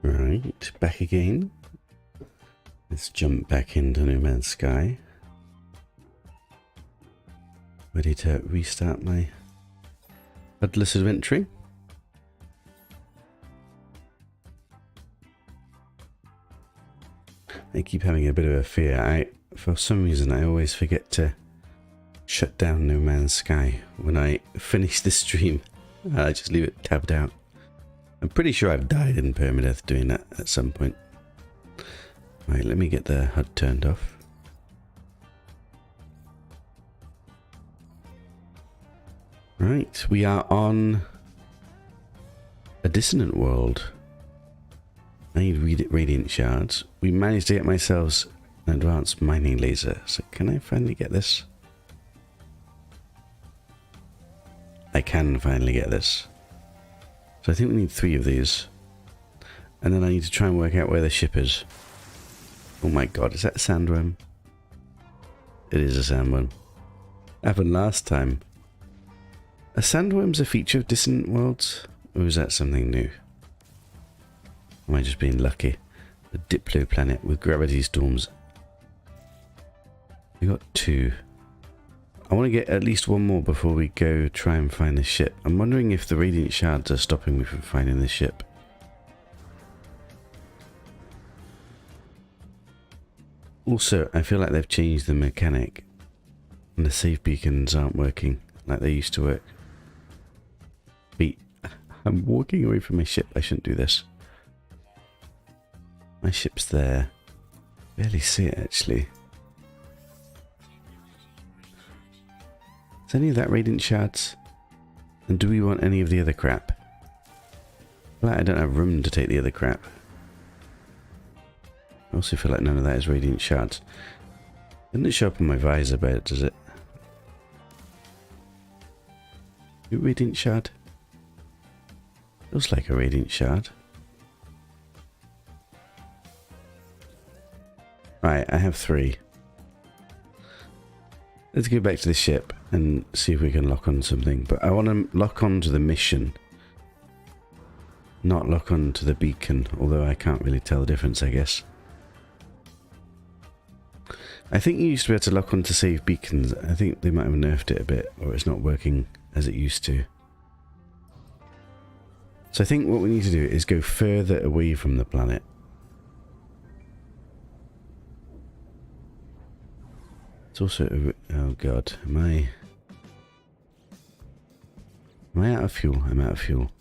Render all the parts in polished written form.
Right, back again. Let's jump back into No Man's Sky. Ready to restart my Hudless adventuring. I keep having a bit of a fear. For some reason, I always forget to shut down No Man's Sky when I finish the stream. I just leave it tabbed out. I'm pretty sure I've died in permadeath doing that at some point. Right, let me get the HUD turned off. Right, we are on a dissonant world. I need radiant shards. We managed to get myself an advanced mining laser. So can I finally get this? I can finally get this. So I think we need 3 of these. And then I need to try and work out where the ship is. Oh my god, is that a sandworm? It is a sandworm. Happened last time. Are sandworms a feature of dissonant worlds? Or is that something new? Am I just being lucky? A Diplo planet with gravity storms. We got 2. I want to get at least 1 more before we go try and find the ship. I'm wondering if the radiant shards are stopping me from finding the ship. Also, I feel like they've changed the mechanic and the save beacons aren't working like they used to work. I'm walking away from my ship. I shouldn't do this. My ship's there. Barely see it actually. Is any of that radiant shards? And do we want any of the other crap? Well, I don't have room to take the other crap. I also feel like none of that is radiant shards. Doesn't it show up on my visor bed, does it? Radiant shard? Looks like a radiant shard. Right, I have 3. Let's go back to the ship and see if we can lock on something. But I want to lock on to the mission. Not lock on to the beacon, although I can't really tell the difference, I guess. I think you used to be able to lock on to save beacons. I think they might have nerfed it a bit, or it's not working as it used to. So I think what we need to do is go further away from the planet. It's also... oh god, am I out of fuel? I'm out of fuel.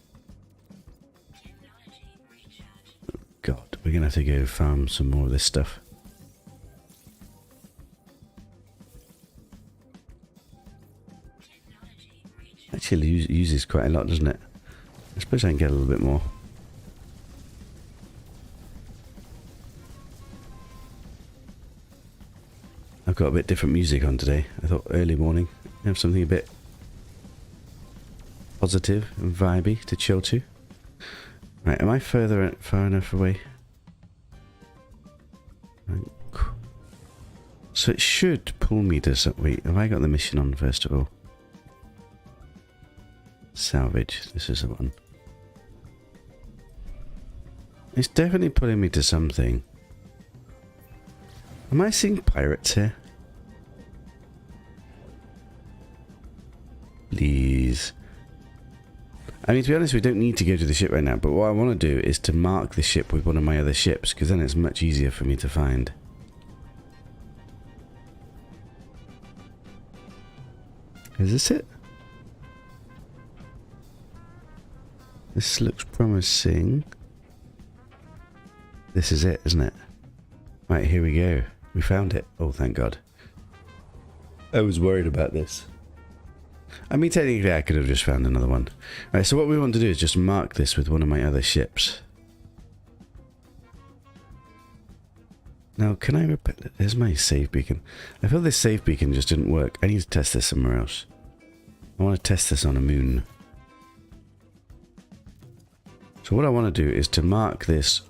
Oh god, we're going to have to go farm some more of this stuff. Actually uses quite a lot, doesn't it? I suppose I can get a little bit more. I've got a bit different music on today. I thought early morning, have something a bit positive and vibey to chill to. Right, am I far enough away? Right. So it should pull me to some... Wait, have I got the mission on first of all? Salvage, this is the one. It's definitely pulling me to something. Am I seeing pirates here? Please. I mean, to be honest, we don't need to go to the ship right now, but what I want to do is to mark the ship with one of my other ships, because then it's much easier for me to find. Is this it? This looks promising. This is it, isn't it? Right, here we go. We found it. Oh, thank God. I was worried about this. I mean, technically, I could have just found another one. Right, so what we want to do is just mark this with one of my other ships. Now, can I repair... There's my save beacon. I feel this save beacon just didn't work. I need to test this somewhere else. I want to test this on a moon. So what I want to do is to mark this...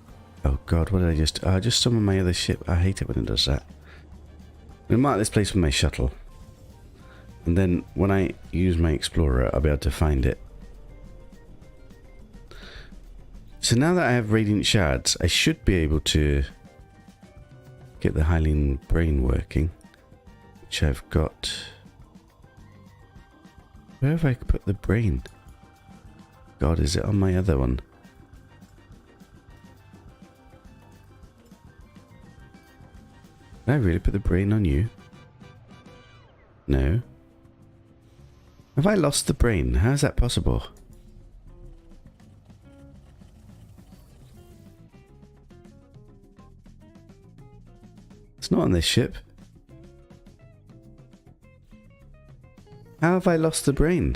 Oh god, what did I just... Oh, just some of my other ship. I hate it when it does that. I'm going to mark this place with my shuttle. And then when I use my explorer, I'll be able to find it. So now that I have radiant shards, I should be able to get the Hylian brain working, which I've got. Where have I put the brain? God, is it on my other one? Did I really put the brain on you? No. Have I lost the brain? How is that possible? It's not on this ship. How have I lost the brain?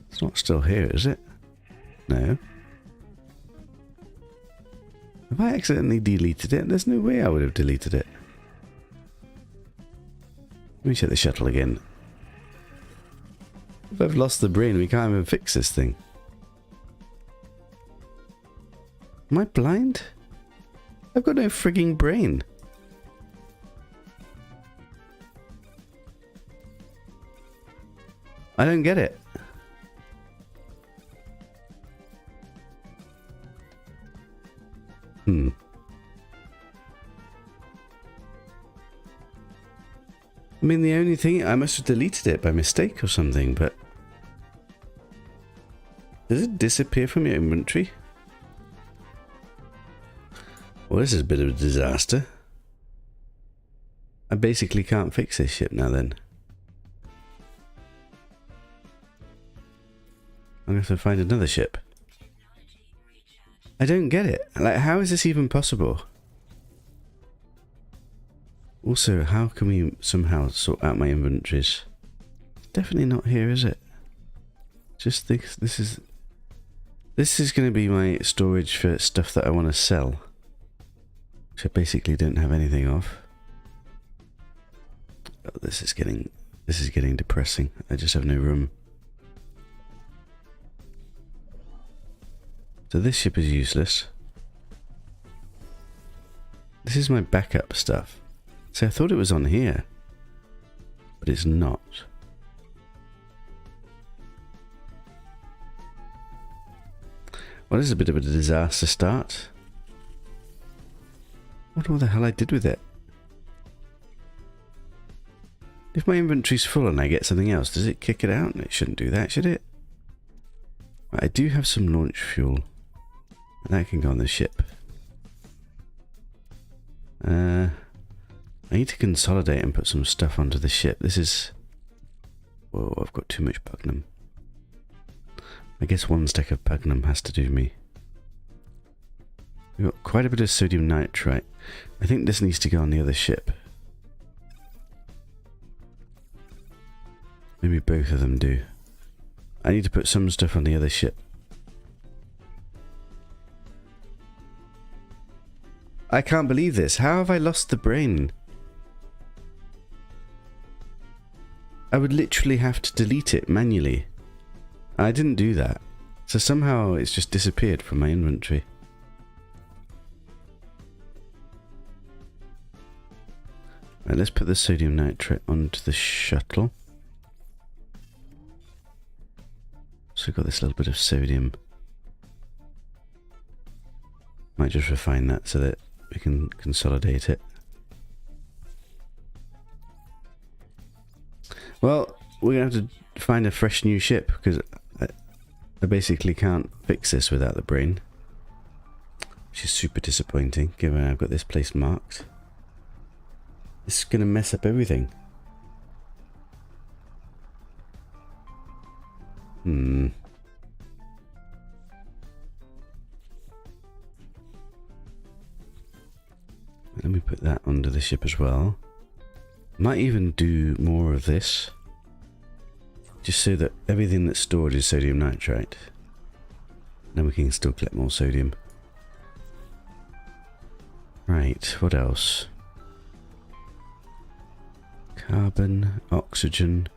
It's not still here, is it? No. Have I accidentally deleted it? There's no way I would have deleted it. Let me check the shuttle again. If I've lost the brain, we can't even fix this thing. Am I blind? I've got no frigging brain. I don't get it. I mean, the only thing, I must have deleted it by mistake or something, but does it disappear from your inventory? Well, this is a bit of a disaster. I basically can't fix this ship now then. I'm going to have to find another ship. I don't get it. Like, how is this even possible? Also, how can we somehow sort out my inventories? It's definitely not here, is it? Just think, this is going to be my storage for stuff that I want to sell, which I basically don't have anything of. Oh, this is getting depressing. I just have no room. So this ship is useless. This is my backup stuff. So I thought it was on here, but it's not. Well, this is a bit of a disaster start. I wonder what the hell I did with it. If my inventory's full and I get something else, does it kick it out? It shouldn't do that, should it? I do have some launch fuel. And that can go on the ship. I need to consolidate and put some stuff onto the ship. This is... Whoa, I've got too much pugnum. I guess one stack of pugnum has to do me. We've got quite a bit of sodium nitrite. I think this needs to go on the other ship. Maybe both of them do. I need to put some stuff on the other ship. I can't believe this. How have I lost the brain? I would literally have to delete it manually. I didn't do that. So somehow it's just disappeared from my inventory. Right, let's put the sodium nitrate onto the shuttle. So we've got this little bit of sodium. Might just refine that so that we can consolidate it. Well, we're going to have to find a fresh new ship because I basically can't fix this without the brain. Which is super disappointing given I've got this place marked. This is going to mess up everything. Let me put that under the ship as well. Might even do more of this. Just so that everything that's stored is sodium nitrite. Then we can still collect more sodium. Right, what else? Carbon, oxygen.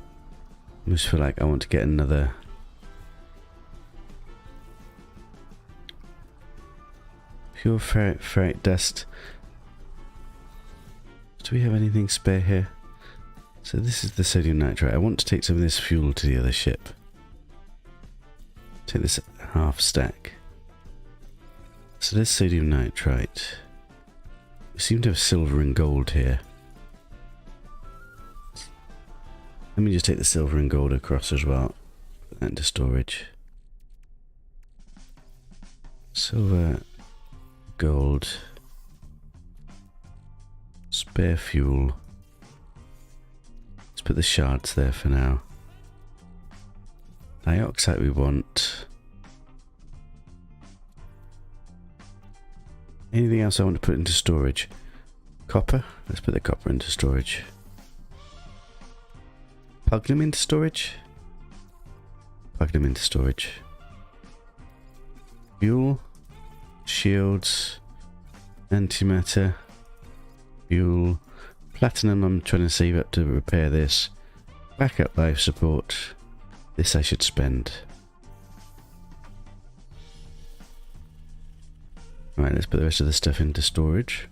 I almost feel like I want to get another... Pure ferrite dust. Do we have anything spare here? So this is the sodium nitrate. I want to take some of this fuel to the other ship. Take this half stack. So there's sodium nitrite. We seem to have silver and gold here. Let me just take the silver and gold across as well. Put that into storage. Silver, gold, spare fuel. Let's put the shards there for now. Dioxide we want. Anything else I want to put into storage? Copper? Let's put the copper into storage. Plug them into storage? Plug them into storage. Fuel, shields, antimatter, fuel, platinum I'm trying to save up to repair this, backup life support, this I should spend. Right, let's put the rest of the stuff into storage.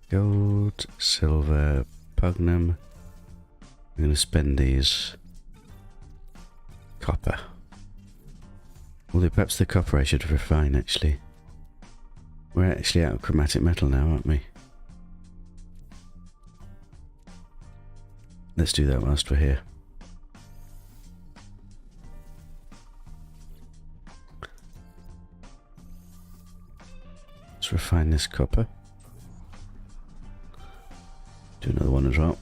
Gold, silver, pugnum. I'm going to spend these. Copper. Although perhaps the copper I should refine actually. We're actually out of chromatic metal now, aren't we? Let's do that whilst we're here. Let's refine this copper. Do another one as well.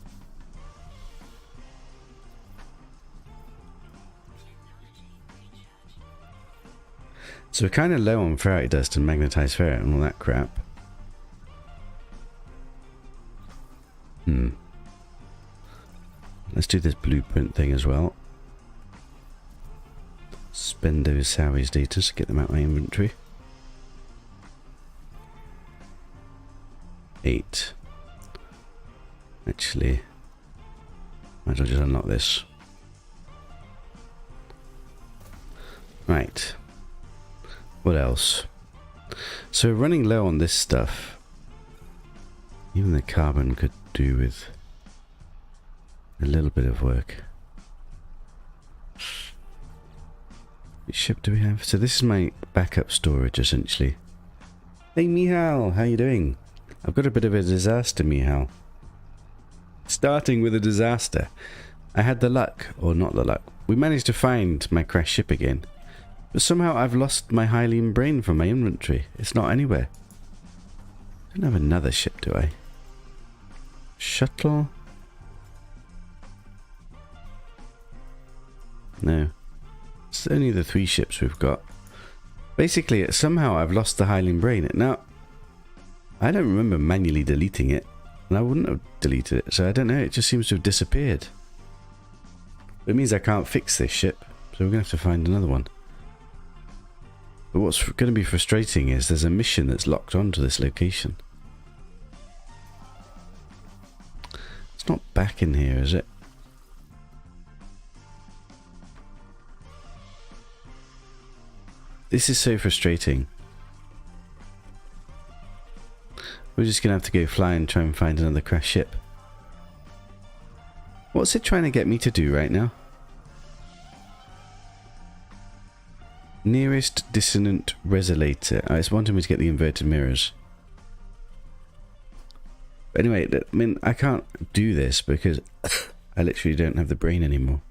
So we're kind of low on ferrite dust and magnetized ferrite and all that crap. Let's do this blueprint thing as well. Spend those Sowies data to get them out of my inventory. 8. Actually, might as well just unlock this. Right. What else? So we're running low on this stuff. Even the carbon could do with a little bit of work. Which ship do we have? So this is my backup storage essentially. Hey Mihal, how you doing? I've got a bit of a disaster, Mihal. Starting with a disaster. I had the luck, or not the luck. We managed to find my crashed ship again. But somehow I've lost my Hylian brain from my inventory. It's not anywhere. I don't have another ship, do I? Shuttle? No. It's only the 3 ships we've got. Basically, somehow I've lost the Hylian brain. Now, I don't remember manually deleting it. And I wouldn't have deleted it. So I don't know. It just seems to have disappeared. It means I can't fix this ship. So we're going to have to find another one. But what's going to be frustrating is there's a mission that's locked onto this location. It's not back in here, is it? This is so frustrating. We're just going to have to go fly and try and find another crashed ship. What's it trying to get me to do right now? Nearest dissonant resonator. Oh, it's wanting me to get the inverted mirrors. But anyway, I mean, I can't do this because I literally don't have the brain anymore.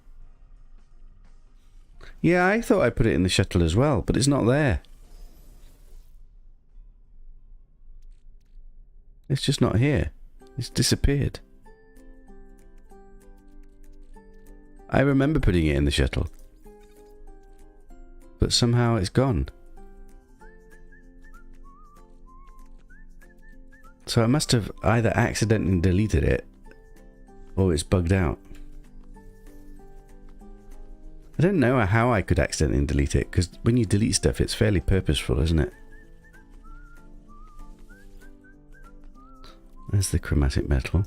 Yeah, I thought I put it in the shuttle as well, but it's not there. It's just not here. It's disappeared. I remember putting it in the shuttle. But somehow it's gone. So I must have either accidentally deleted it or it's bugged out. I don't know how I could accidentally delete it, because when you delete stuff it's fairly purposeful, isn't it? There's the chromatic metal.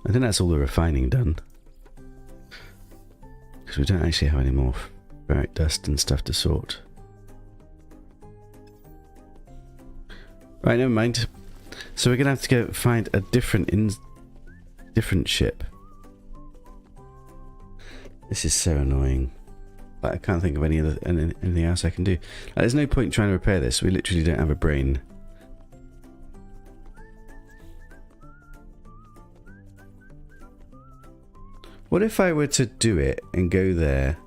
I think that's all the refining done. Because we don't actually have any more ferrite dust and stuff to sort. Right, never mind. So we're gonna have to go find a different ship. This is so annoying. But I can't think of anything else I can do. Like, there's no point trying to repair this. We literally don't have a brain. What if I were to do it and go there?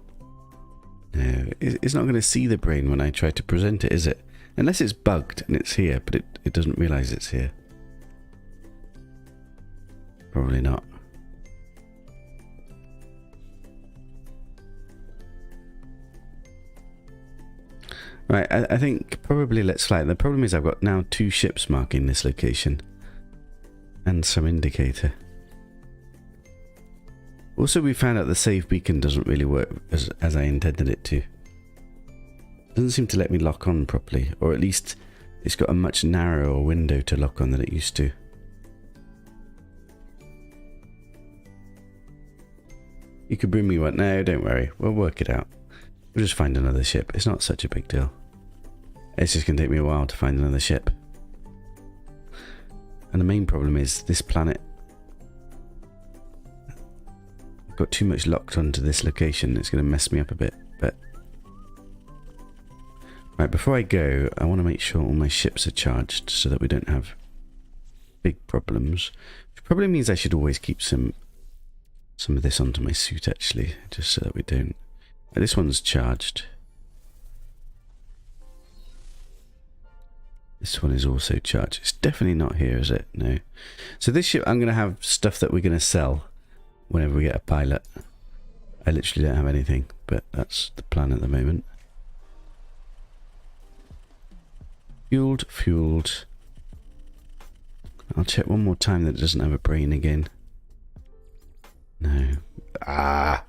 No, it's not going to see the brain when I try to present it, is it? Unless it's bugged and it's here, but it doesn't realise it's here. Probably not. Right, I think probably let's fly. The problem is I've got now 2 ships marking this location. And some indicator. Also, we found out the save beacon doesn't really work as I intended it to. It doesn't seem to let me lock on properly. Or at least it's got a much narrower window to lock on than it used to. You could bring me one. No, don't worry. We'll work it out. We'll just find another ship. It's not such a big deal. It's just going to take me a while to find another ship. And the main problem is this planet. I've got too much locked onto this location. It's going to mess me up a bit. But right, before I go, I want to make sure all my ships are charged so that we don't have big problems. Which probably means I should always keep some of this onto my suit, actually, just so that we don't. This one's charged. This one is also charged. It's definitely not here, is it? No. So this ship, I'm going to have stuff that we're going to sell whenever we get a pilot. I literally don't have anything, but that's the plan at the moment. Fueled. I'll check one more time that it doesn't have a brain again. No. Ah!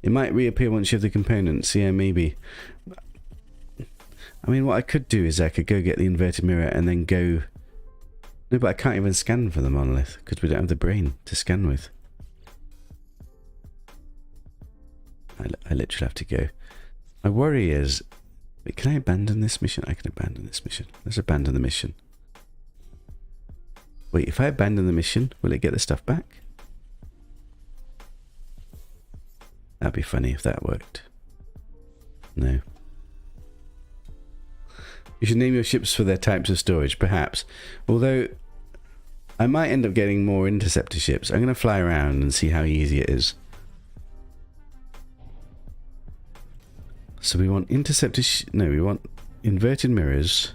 It might reappear once you have the components. Yeah, maybe. I mean, what I could do is I could go get the inverted mirror and then go... No, but I can't even scan for the monolith because we don't have the brain to scan with. I literally have to go. My worry is... Wait, can I abandon this mission? I can abandon this mission. Let's abandon the mission. Wait, if I abandon the mission, will it get the stuff back? That'd be funny if that worked. No. You should name your ships for their types of storage, perhaps. Although, I might end up getting more interceptor ships. I'm going to fly around and see how easy it is. So we want interceptor... No, we want inverted mirrors.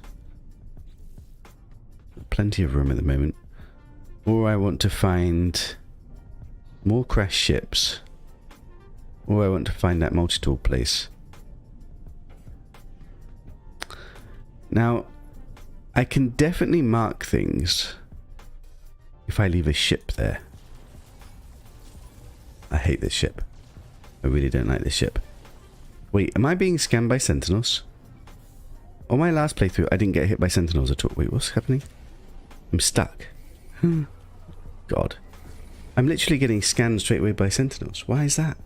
Plenty of room at the moment. Or I want to find more crash ships. Or I want to find that multi-tool place. Now, I can definitely mark things if I leave a ship there. I hate this ship. I really don't like this ship. Wait, am I being scanned by sentinels? On my last playthrough, I didn't get hit by sentinels at all. Wait, what's happening? I'm stuck. God. I'm literally getting scanned straight away by sentinels. Why is that?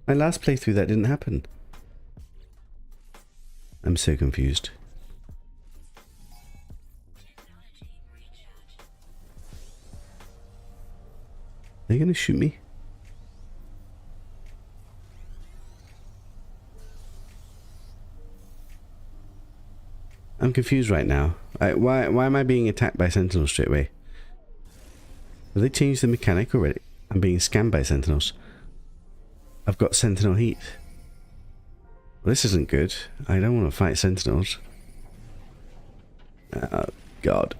My last playthrough, that didn't happen. I'm so confused. Are they going to shoot me? I'm confused right now. Why am I being attacked by sentinels straight away? Have they changed the mechanic already? I'm being scanned by sentinels. I've got sentinel heat. Well, this isn't good. I don't want to fight sentinels. Oh, God.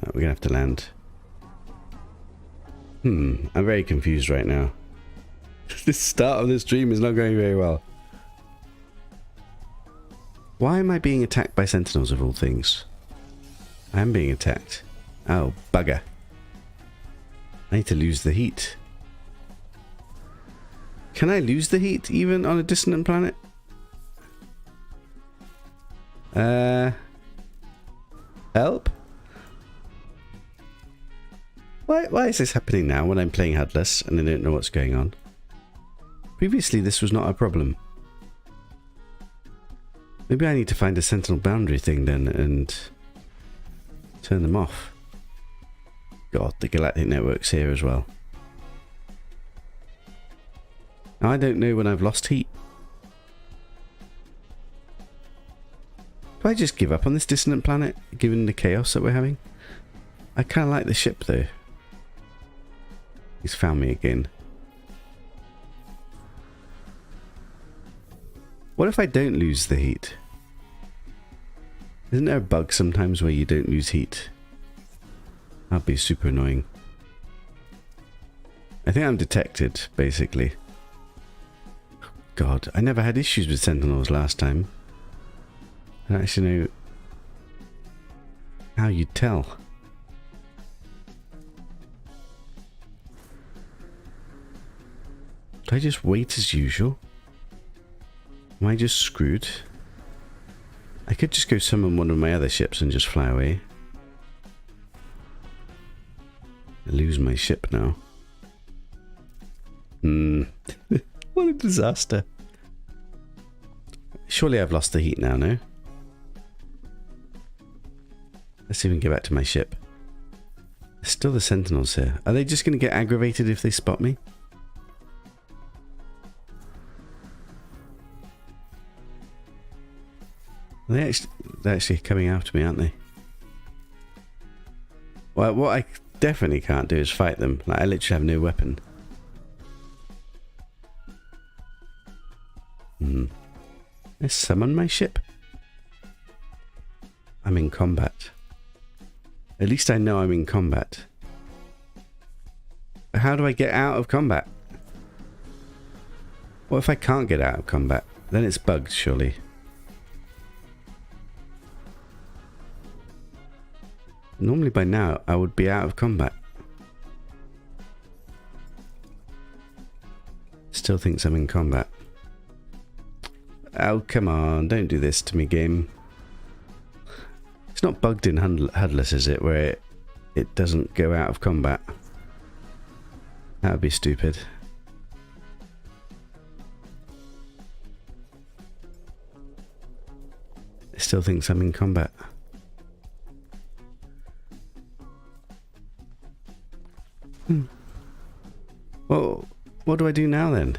Oh, we're going to have to land. I'm very confused right now. The start of this stream is not going very well. Why am I being attacked by sentinels of all things? I am being attacked. Oh, bugger. I need to lose the heat. Can I lose the heat even on a dissonant planet? Help? Why is this happening now when I'm playing Hudless and I don't know what's going on? Previously this was not a problem. Maybe I need to find a sentinel boundary thing then and turn them off. God, the galactic network's here as well. Now, I don't know when I've lost heat. Do I just give up on this dissonant planet, given the chaos that we're having? I kind of like the ship, though. He's found me again. What if I don't lose the heat? Isn't there a bug sometimes where you don't lose heat? That'd be super annoying. I think I'm detected, basically. God, I never had issues with sentinels last time. I don't actually know how you'd tell. Do I just wait as usual? Am I just screwed? I could just go summon one of my other ships and just fly away. I lose my ship now. What a disaster. Surely I've lost the heat now, no? Let's see if we can get back to my ship. There's still the sentinels here. Are they just going to get aggravated if they spot me? They're actually coming after me, aren't they? Well, what I definitely can't do is fight them. Like, I literally have no weapon. Let's summon my ship. I'm in combat. At least I know I'm in combat. But how do I get out of combat? What if I can't get out of combat? Then it's bugged, surely. Normally by now I would be out of combat. Still thinks I'm in combat. Oh, come on, don't do this to me, game. It's not bugged in Hudless, is it, where it doesn't go out of combat? That would be stupid. It still thinks I'm in combat. Well, what do I do now then?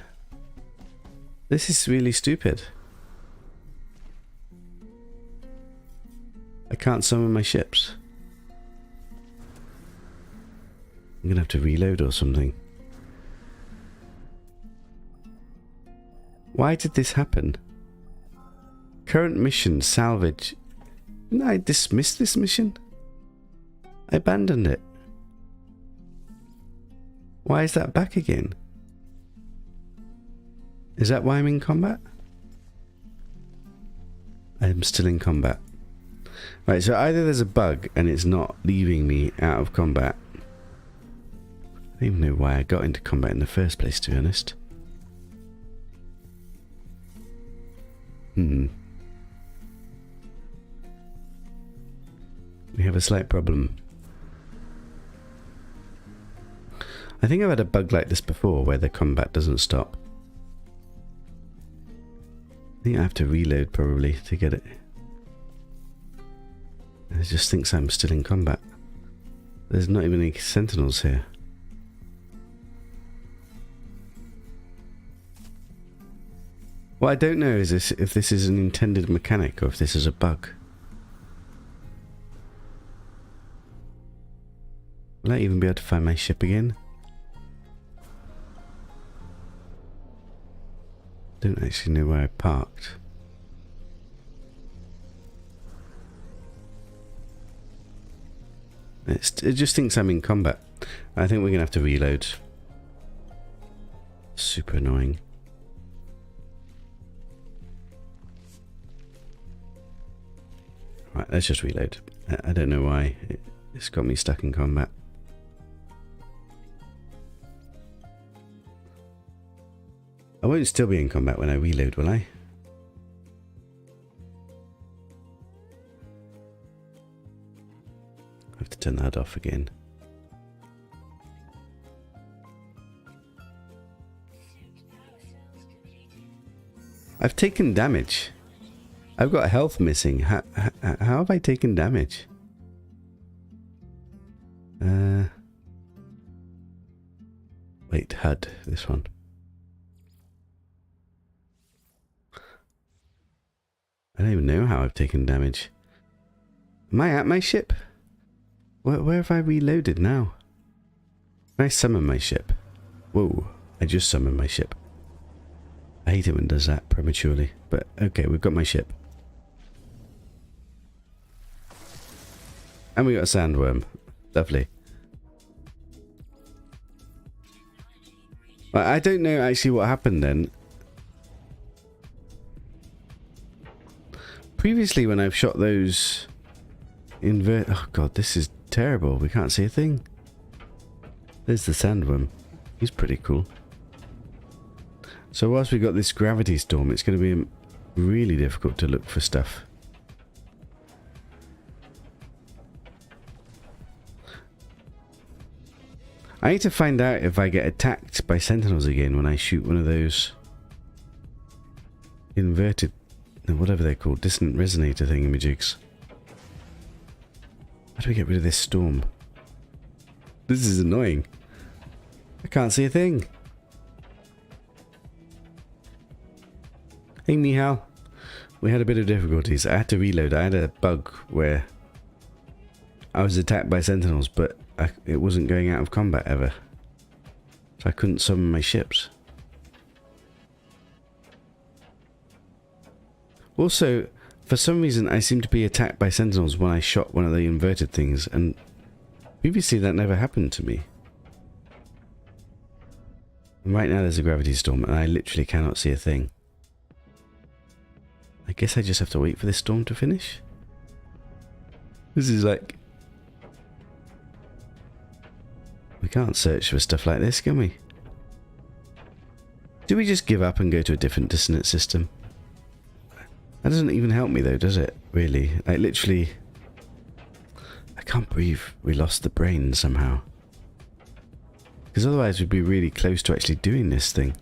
This is really stupid. I can't summon my ships. I'm gonna have to reload or something. Why did this happen? Current mission, salvage. Didn't I dismiss this mission? I abandoned it. Why is that back again? Is that why I'm in combat? I'm still in combat. Right, so either there's a bug and it's not leaving me out of combat. I don't even know why I got into combat in the first place, to be honest. We have a slight problem. I think I've had a bug like this before where the combat doesn't stop. I think I have to reload probably to get it. It just thinks I'm still in combat. There's not even any sentinels here. What I don't know is if this is an intended mechanic or if this is a bug. Will I even be able to find my ship again? Don't actually know where I parked. It just thinks I'm in combat. I think we're going to have to reload. Super annoying. Right, let's just reload. I don't know why. It's got me stuck in combat. I won't still be in combat when I reload, will I? I have to turn that off again. I've taken damage. I've got health missing. How have I taken damage? Wait, HUD, this one. I don't even know how I've taken damage. Am I at my ship? Where have I reloaded now? Can I summon my ship? Whoa, I just summoned my ship. I hate it when it does that prematurely. But okay, we've got my ship. And we got a sandworm. Lovely. But I don't know actually what happened then. Previously when I've shot those oh god, this is terrible. We can't see a thing. There's the sandworm. He's pretty cool. So whilst we got this gravity storm, it's going to be really difficult to look for stuff. I need to find out if I get attacked by sentinels again when I shoot one of those inverted, whatever they're called, dissonant resonator thingamajigs. How do we get rid of this storm? This is annoying. I can't see a thing. Hey Mihal, we had a bit of difficulties. I had to reload. I had a bug where I was attacked by sentinels, but it wasn't going out of combat ever. So I couldn't summon my ships. Also, for some reason I seem to be attacked by sentinels when I shot one of the inverted things, and previously that never happened to me. And right now there's a gravity storm and I literally cannot see a thing. I guess I just have to wait for this storm to finish. This is like... We can't search for stuff like this, can we? Do we just give up and go to a different dissonance system? That doesn't even help me though, does it? Really? Like literally... I can't believe we lost the brain somehow. Because otherwise we'd be really close to actually doing this thing.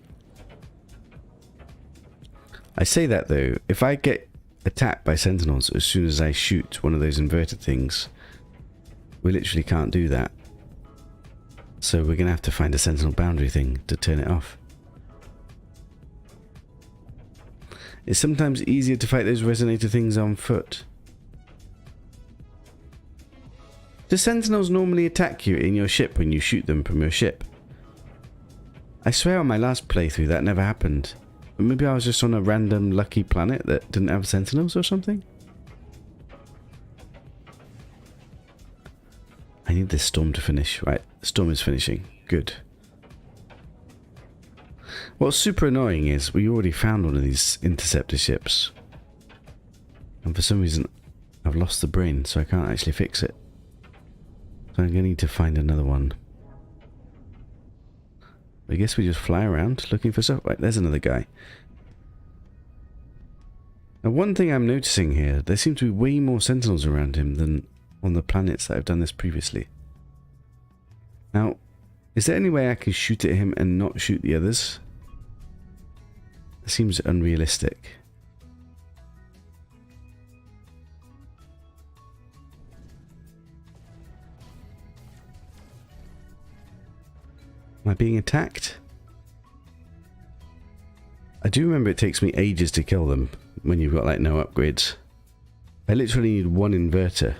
I say that though, if I get attacked by sentinels as soon as I shoot one of those inverted things, we literally can't do that. So we're going to have to find a sentinel boundary thing to turn it off. It's sometimes easier to fight those resonator things on foot. Do sentinels normally attack you in your ship when you shoot them from your ship? I swear on my last playthrough that never happened. But maybe I was just on a random lucky planet that didn't have sentinels or something? I need this storm to finish. Right, the storm is finishing. Good. What's super annoying is we already found one of these interceptor ships. And for some reason I've lost the brain, so I can't actually fix it. So I'm going to need to find another one. I guess we just fly around looking for stuff. Right, there's another guy. Now one thing I'm noticing here, there seem to be way more sentinels around him than on the planets that I've done this previously. Now, is there any way I can shoot at him and not shoot the others? It seems unrealistic. Am I being attacked? I do remember it takes me ages to kill them when you've got like no upgrades. I literally need one inverter.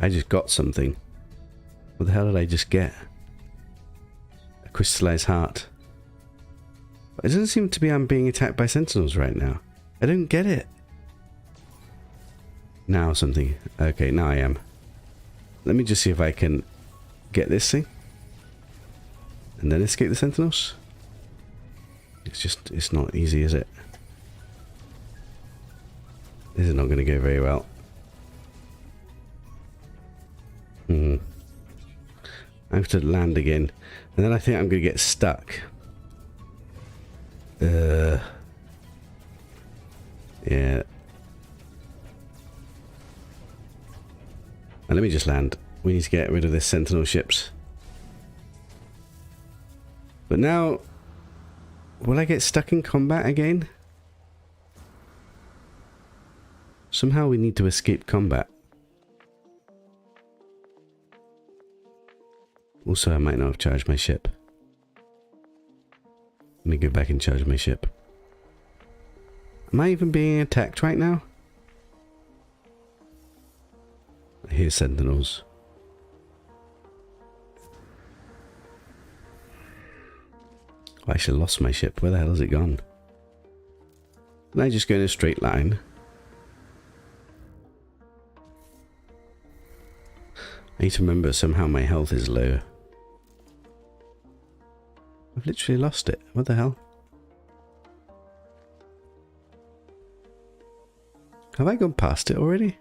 I just got something. What the hell did I just get? A crystallized heart. But it doesn't seem to be I'm being attacked by sentinels right now. I don't get it. Now something. Okay, now I am. Let me just see if I can get this thing. And then escape the sentinels. It's not easy, is it? This is not going to go very well. I have to land again. And then I think I'm going to get stuck. Yeah. And let me just land. We need to get rid of this sentinel ships. But now, will I get stuck in combat again? Somehow we need to escape combat. Also, I might not have charged my ship. Let me go back and charge my ship. Am I even being attacked right now? I hear sentinels. I actually lost my ship. Where the hell has it gone? Can I just go in a straight line? I need to remember somehow my health is low. I've literally lost it. What the hell? Have I gone past it already?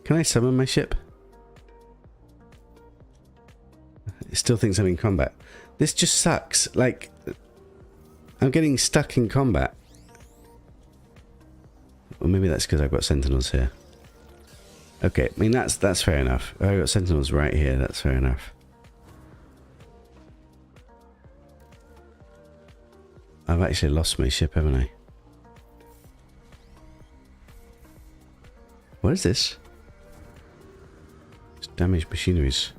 Can I summon my ship? It still thinks I'm in combat. This just sucks. Like, I'm getting stuck in combat. Or maybe that's because I've got sentinels here. Okay, I mean that's fair enough. I've got sentinels right here, that's fair enough. I've actually lost my ship, haven't I? What is this? It's damaged machineries.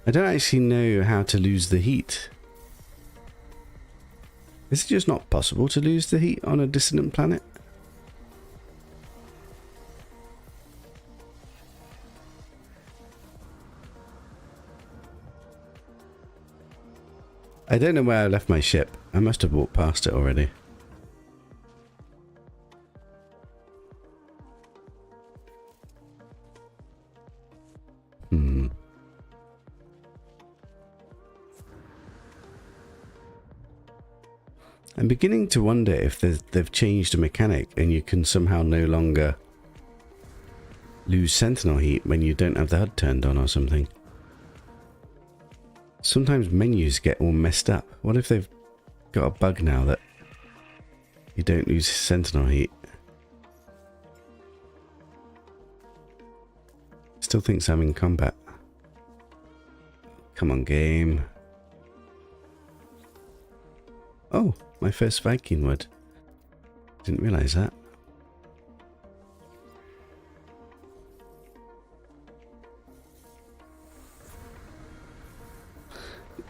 I don't actually know how to lose the heat. Is it just not possible to lose the heat on a dissonant planet? I don't know where I left my ship. I must have walked past it already. I'm beginning to wonder if they've changed a mechanic and you can somehow no longer lose sentinel heat when you don't have the HUD turned on or something. Sometimes menus get all messed up. What if they've got a bug now that you don't lose sentinel heat? Still thinks I'm in combat. Come on, game. Oh, my first Viking wood. Didn't realise that.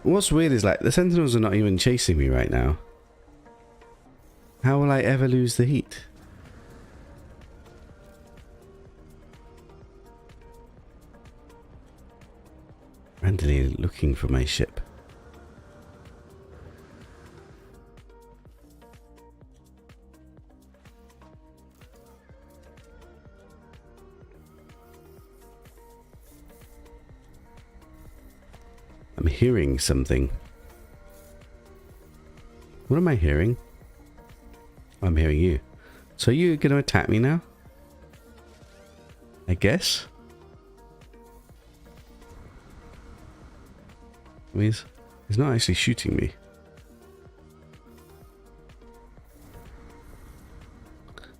What's weird is like the sentinels are not even chasing me right now. How will I ever lose the heat? Randomly looking for my ship. I'm hearing something. What am I hearing? I'm hearing you. So you're going to attack me now? I guess? I mean, he's not actually shooting me.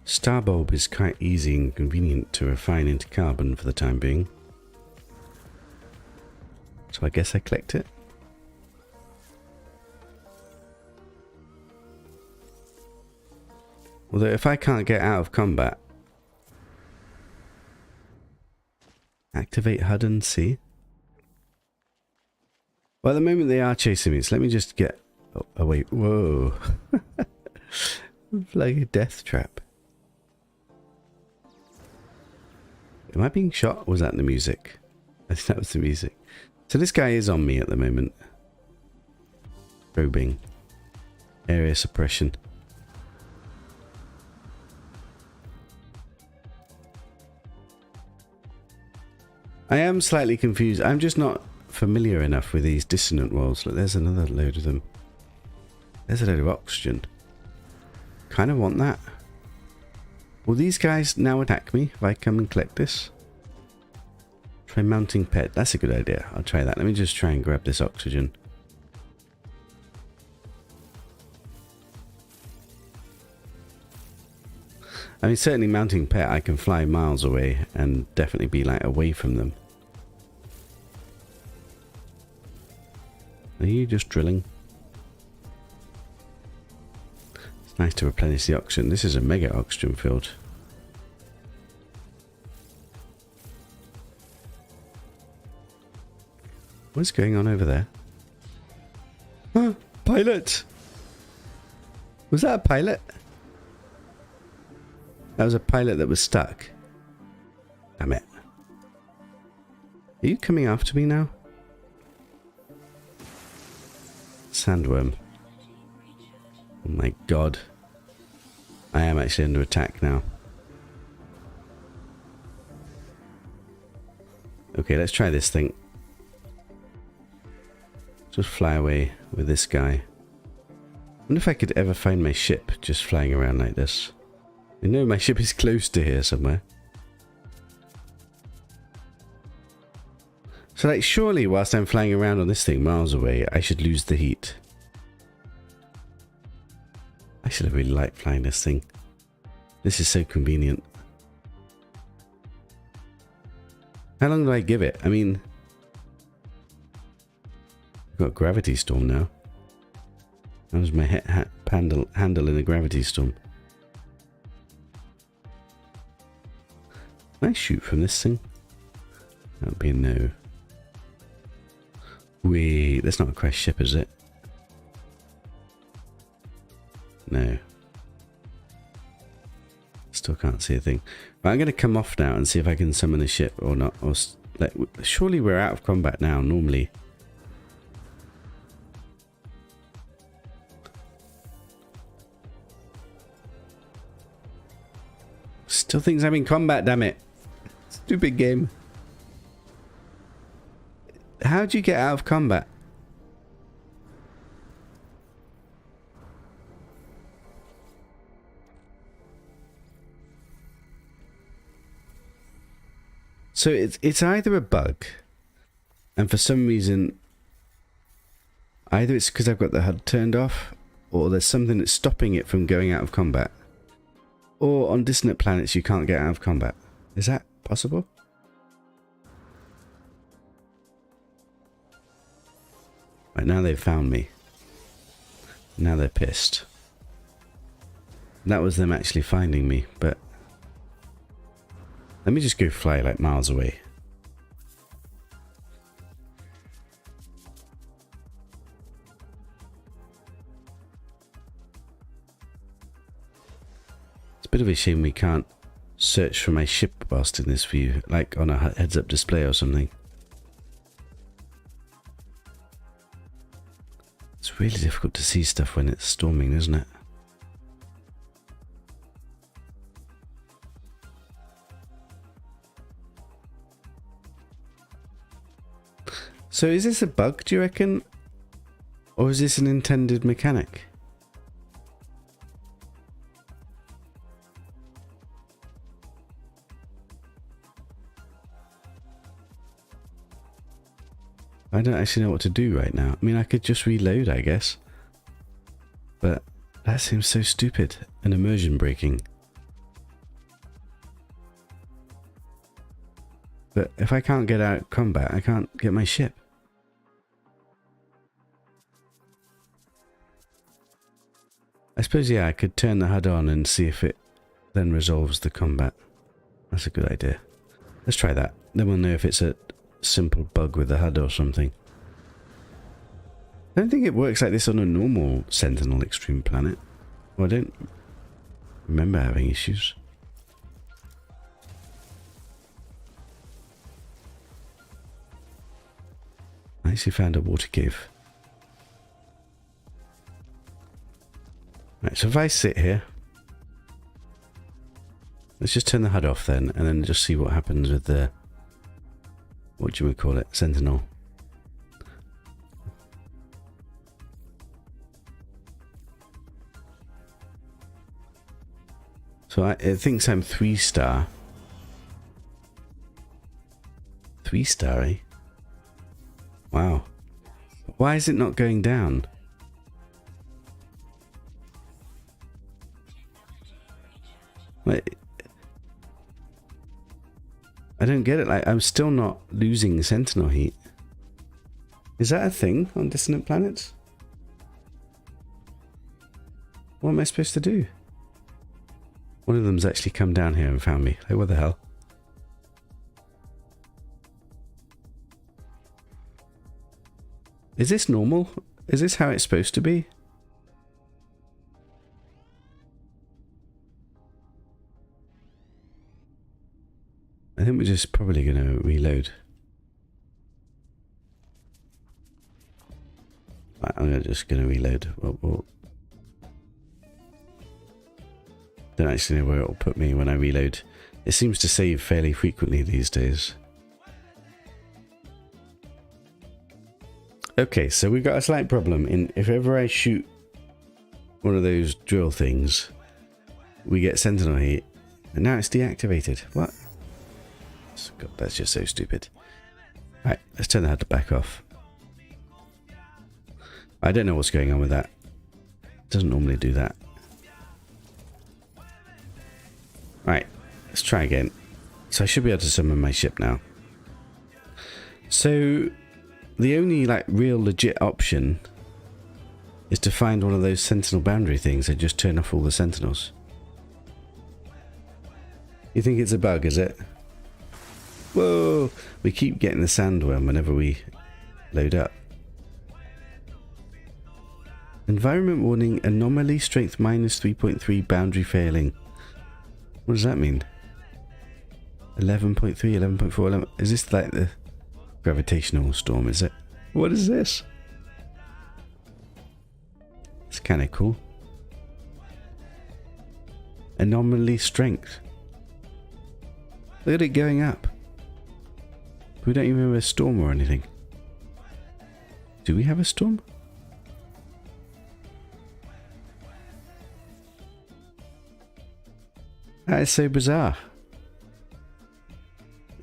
Starbulb is quite easy and convenient to refine into carbon for the time being. So I guess I collect it. Although if I can't get out of combat, activate HUD and see. Well, at the moment they are chasing me, so let me just get away. Whoa. Like a death trap. Am I being shot? Or was that the music? I think that was the music. So this guy is on me at the moment. Probing. Area suppression. I am slightly confused. I'm just not familiar enough with these dissonant worlds. Look, there's another load of them. There's a load of oxygen. Kind of want that. Will these guys now attack me if I come and collect this? Try mounting pet. That's a good idea. I'll try that. Let me just try and grab this oxygen. I mean, certainly mounting pet, I can fly miles away and definitely be like away from them. Are you just drilling? It's nice to replenish the oxygen. This is a mega oxygen field. What's going on over there? Huh, pilot! Was that a pilot? That was a pilot that was stuck. Damn it. Are you coming after me now? Sandworm. Oh my god. I am actually under attack now. Okay, let's try this thing. Just fly away with this guy. I wonder if I could ever find my ship just flying around like this. I know my ship is close to here somewhere. So like surely whilst I'm flying around on this thing miles away, I should lose the heat. I should have really liked flying this thing. This is so convenient. How long do I give it? I mean, I've got gravity storm now. That was my handle in a gravity storm. Can I shoot from this thing? That would be a no. Wait, that's not a crashed ship, is it? No. Still can't see a thing. But I'm going to come off now and see if I can summon a ship or not. Or like, surely we're out of combat now, normally. Still thinks I'm in combat, damn it. Stupid game. How'd you get out of combat? So it's either a bug, and for some reason, either it's because I've got the HUD turned off, or there's something that's stopping it from going out of combat. Or on dissonant planets you can't get out of combat. Is that possible? Right, now they've found me. Now they're pissed. That was them actually finding me, but... Let me just go fly like miles away. It's a bit of a shame we can't search for my ship whilst in this view, like on a heads-up display or something. It's really difficult to see stuff when it's storming, isn't it? So is this a bug, do you reckon? Or is this an intended mechanic? I don't actually know what to do right now. I mean, I could just reload, I guess. But that seems so stupid and immersion breaking. But if I can't get out of combat, I can't get my ship. I suppose, yeah, I could turn the HUD on and see if it then resolves the combat. That's a good idea. Let's try that. Then we'll know if it's a simple bug with the HUD or something. I don't think it works like this on a normal Sentinel Extreme planet. Well, I don't remember having issues. I actually found a water cave. Right, so if I sit here, let's just turn the HUD off then, and then just see what happens with the, what do we call it, Sentinel. So it thinks I'm 3-star. 3-star, eh? Wow. Why is it not going down? Like, I don't get it. Like, I'm still not losing sentinel heat. Is that a thing on dissonant planets? What am I supposed to do? One of them's actually come down here and found me. Like, what the hell? Is this normal? Is this how it's supposed to be? I think we're just probably going to reload. Right, I'm just going to reload. Don't actually know where it'll put me when I reload. It seems to save fairly frequently these days. Okay, so we've got a slight problem in if ever I shoot one of those drill things, we get sentinel heat, and now it's deactivated. What? God, that's just so stupid. Right, let's turn the HUD back off. I don't know what's going on with that. It doesn't normally do that. Right, let's try again. So I should be able to summon my ship now. So the only like real legit option is to find one of those sentinel boundary things and just turn off all the sentinels. You think it's a bug, is it? Whoa! We keep getting the sandworm whenever we load up. Environment warning, anomaly strength minus 3.3, boundary failing. What does that mean? 11.3, 11.4, 11. Is this like the gravitational storm, is it? What is this? It's kind of cool. Anomaly strength. Look at it going up. We don't even have a storm or anything. Do we have a storm? That is so bizarre.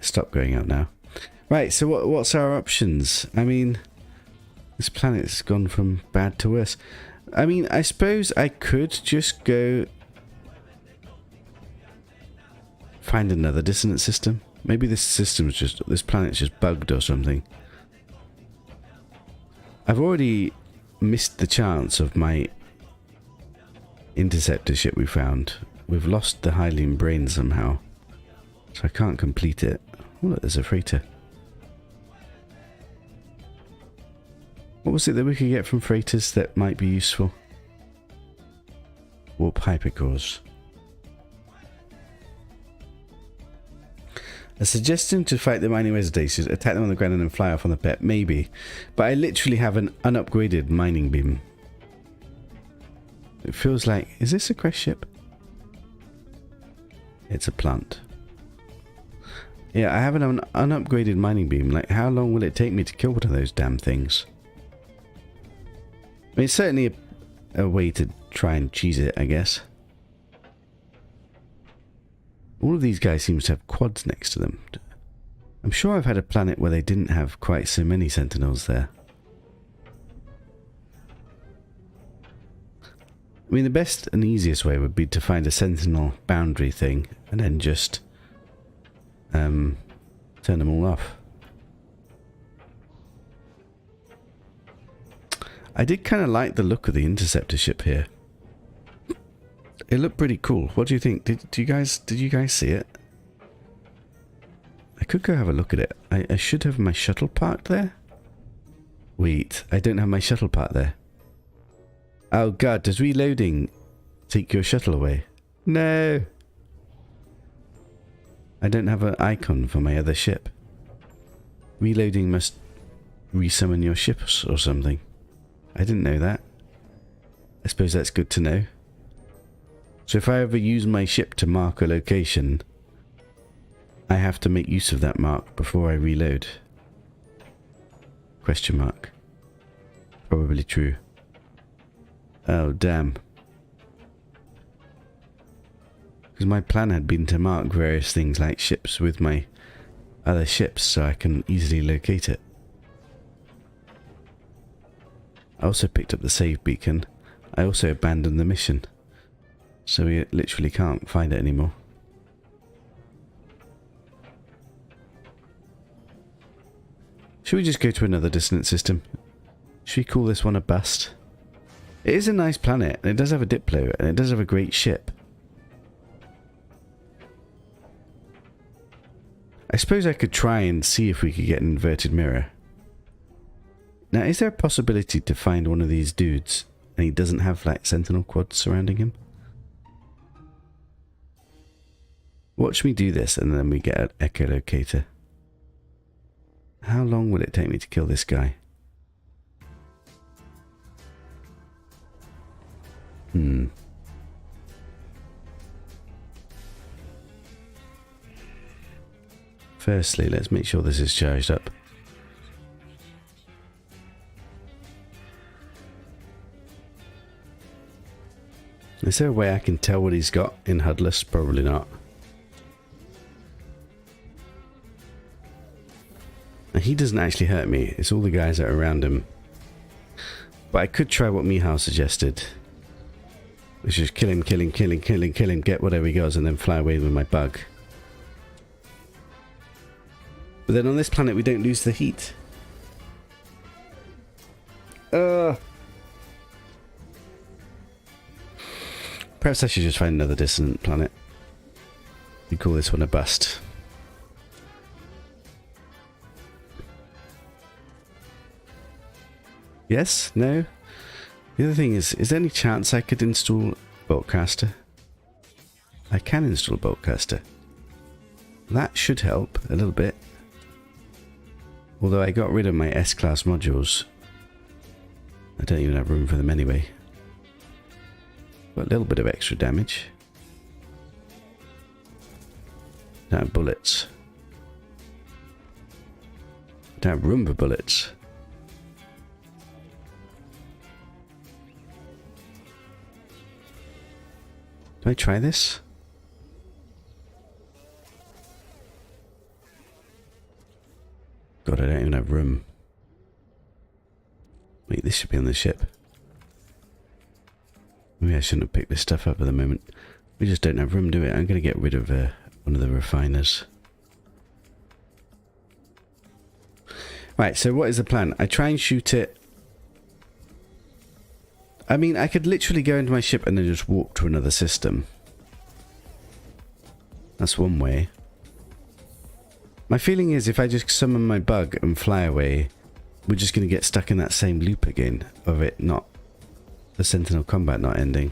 Stop going up now. Right, so what's our options? I mean, this planet's gone from bad to worse. I mean, I suppose I could just go find another dissonant system. Maybe this planet's just bugged or something. I've already missed the chance of my interceptor ship we found. We've lost the Hylian brain somehow, so I can't complete it. Oh look, there's a freighter. What was it that we could get from freighters that might be useful? Warp hypercores. A suggestion to fight the mining residences, attack them on the ground and then fly off on the pet. Maybe. But I literally have an unupgraded mining beam. It feels like... Is this a crash ship? It's a plant. Yeah, I have an unupgraded mining beam. Like, how long will it take me to kill one of those damn things? I mean, it's certainly a way to try and cheese it, I guess. All of these guys seem to have quads next to them. I'm sure I've had a planet where they didn't have quite so many sentinels there. I mean, the best and easiest way would be to find a sentinel boundary thing and then just turn them all off. I did kind of like the look of the interceptor ship here. It looked pretty cool. What do you think? Did you guys see it? I could go have a look at it. I should have my shuttle parked there. Wait, I don't have my shuttle parked there. Oh god, does reloading take your shuttle away? No. I don't have an icon for my other ship. Reloading must resummon your ships or something. I didn't know that. I suppose that's good to know. So if I ever use my ship to mark a location, I have to make use of that mark before I reload. Question mark. Probably true. Oh, damn. Because my plan had been to mark various things like ships with my other ships so I can easily locate it. I also picked up the save beacon. I also abandoned the mission. So we literally can't find it anymore. Should we just go to another dissonant system? Should we call this one a bust? It is a nice planet, and it does have a Diplo, and it does have a great ship. I suppose I could try and see if we could get an inverted mirror. Now, is there a possibility to find one of these dudes, and he doesn't have, like, sentinel quads surrounding him? Watch me do this, and then we get an echolocator. How long will it take me to kill this guy? Firstly, let's make sure this is charged up. Is there a way I can tell what he's got in Hudless? Probably not. Now, he doesn't actually hurt me. It's all the guys that are around him. But I could try what Mihal suggested. Which is kill him, kill him, kill him, kill him, kill him, get whatever he goes, and then fly away with my bug. But then on this planet we don't lose the heat. Perhaps I should just find another dissonant planet. We call this one a bust. Yes? No? The other thing is there any chance I could install Boltcaster? I can install Boltcaster. That should help a little bit. Although I got rid of my S-class modules. I don't even have room for them anyway. Got a little bit of extra damage. Don't have bullets. Don't have room for bullets. Do I try this? God, I don't even have room. Wait, this should be on the ship. Maybe I shouldn't have picked this stuff up at the moment. We just don't have room, do we? I'm going to get rid of one of the refiners. Right, so what is the plan? I try and shoot it. I mean, I could literally go into my ship and then just warp to another system. That's one way. My feeling is if I just summon my bug and fly away, we're just going to get stuck in that same loop again of it not... the Sentinel combat not ending.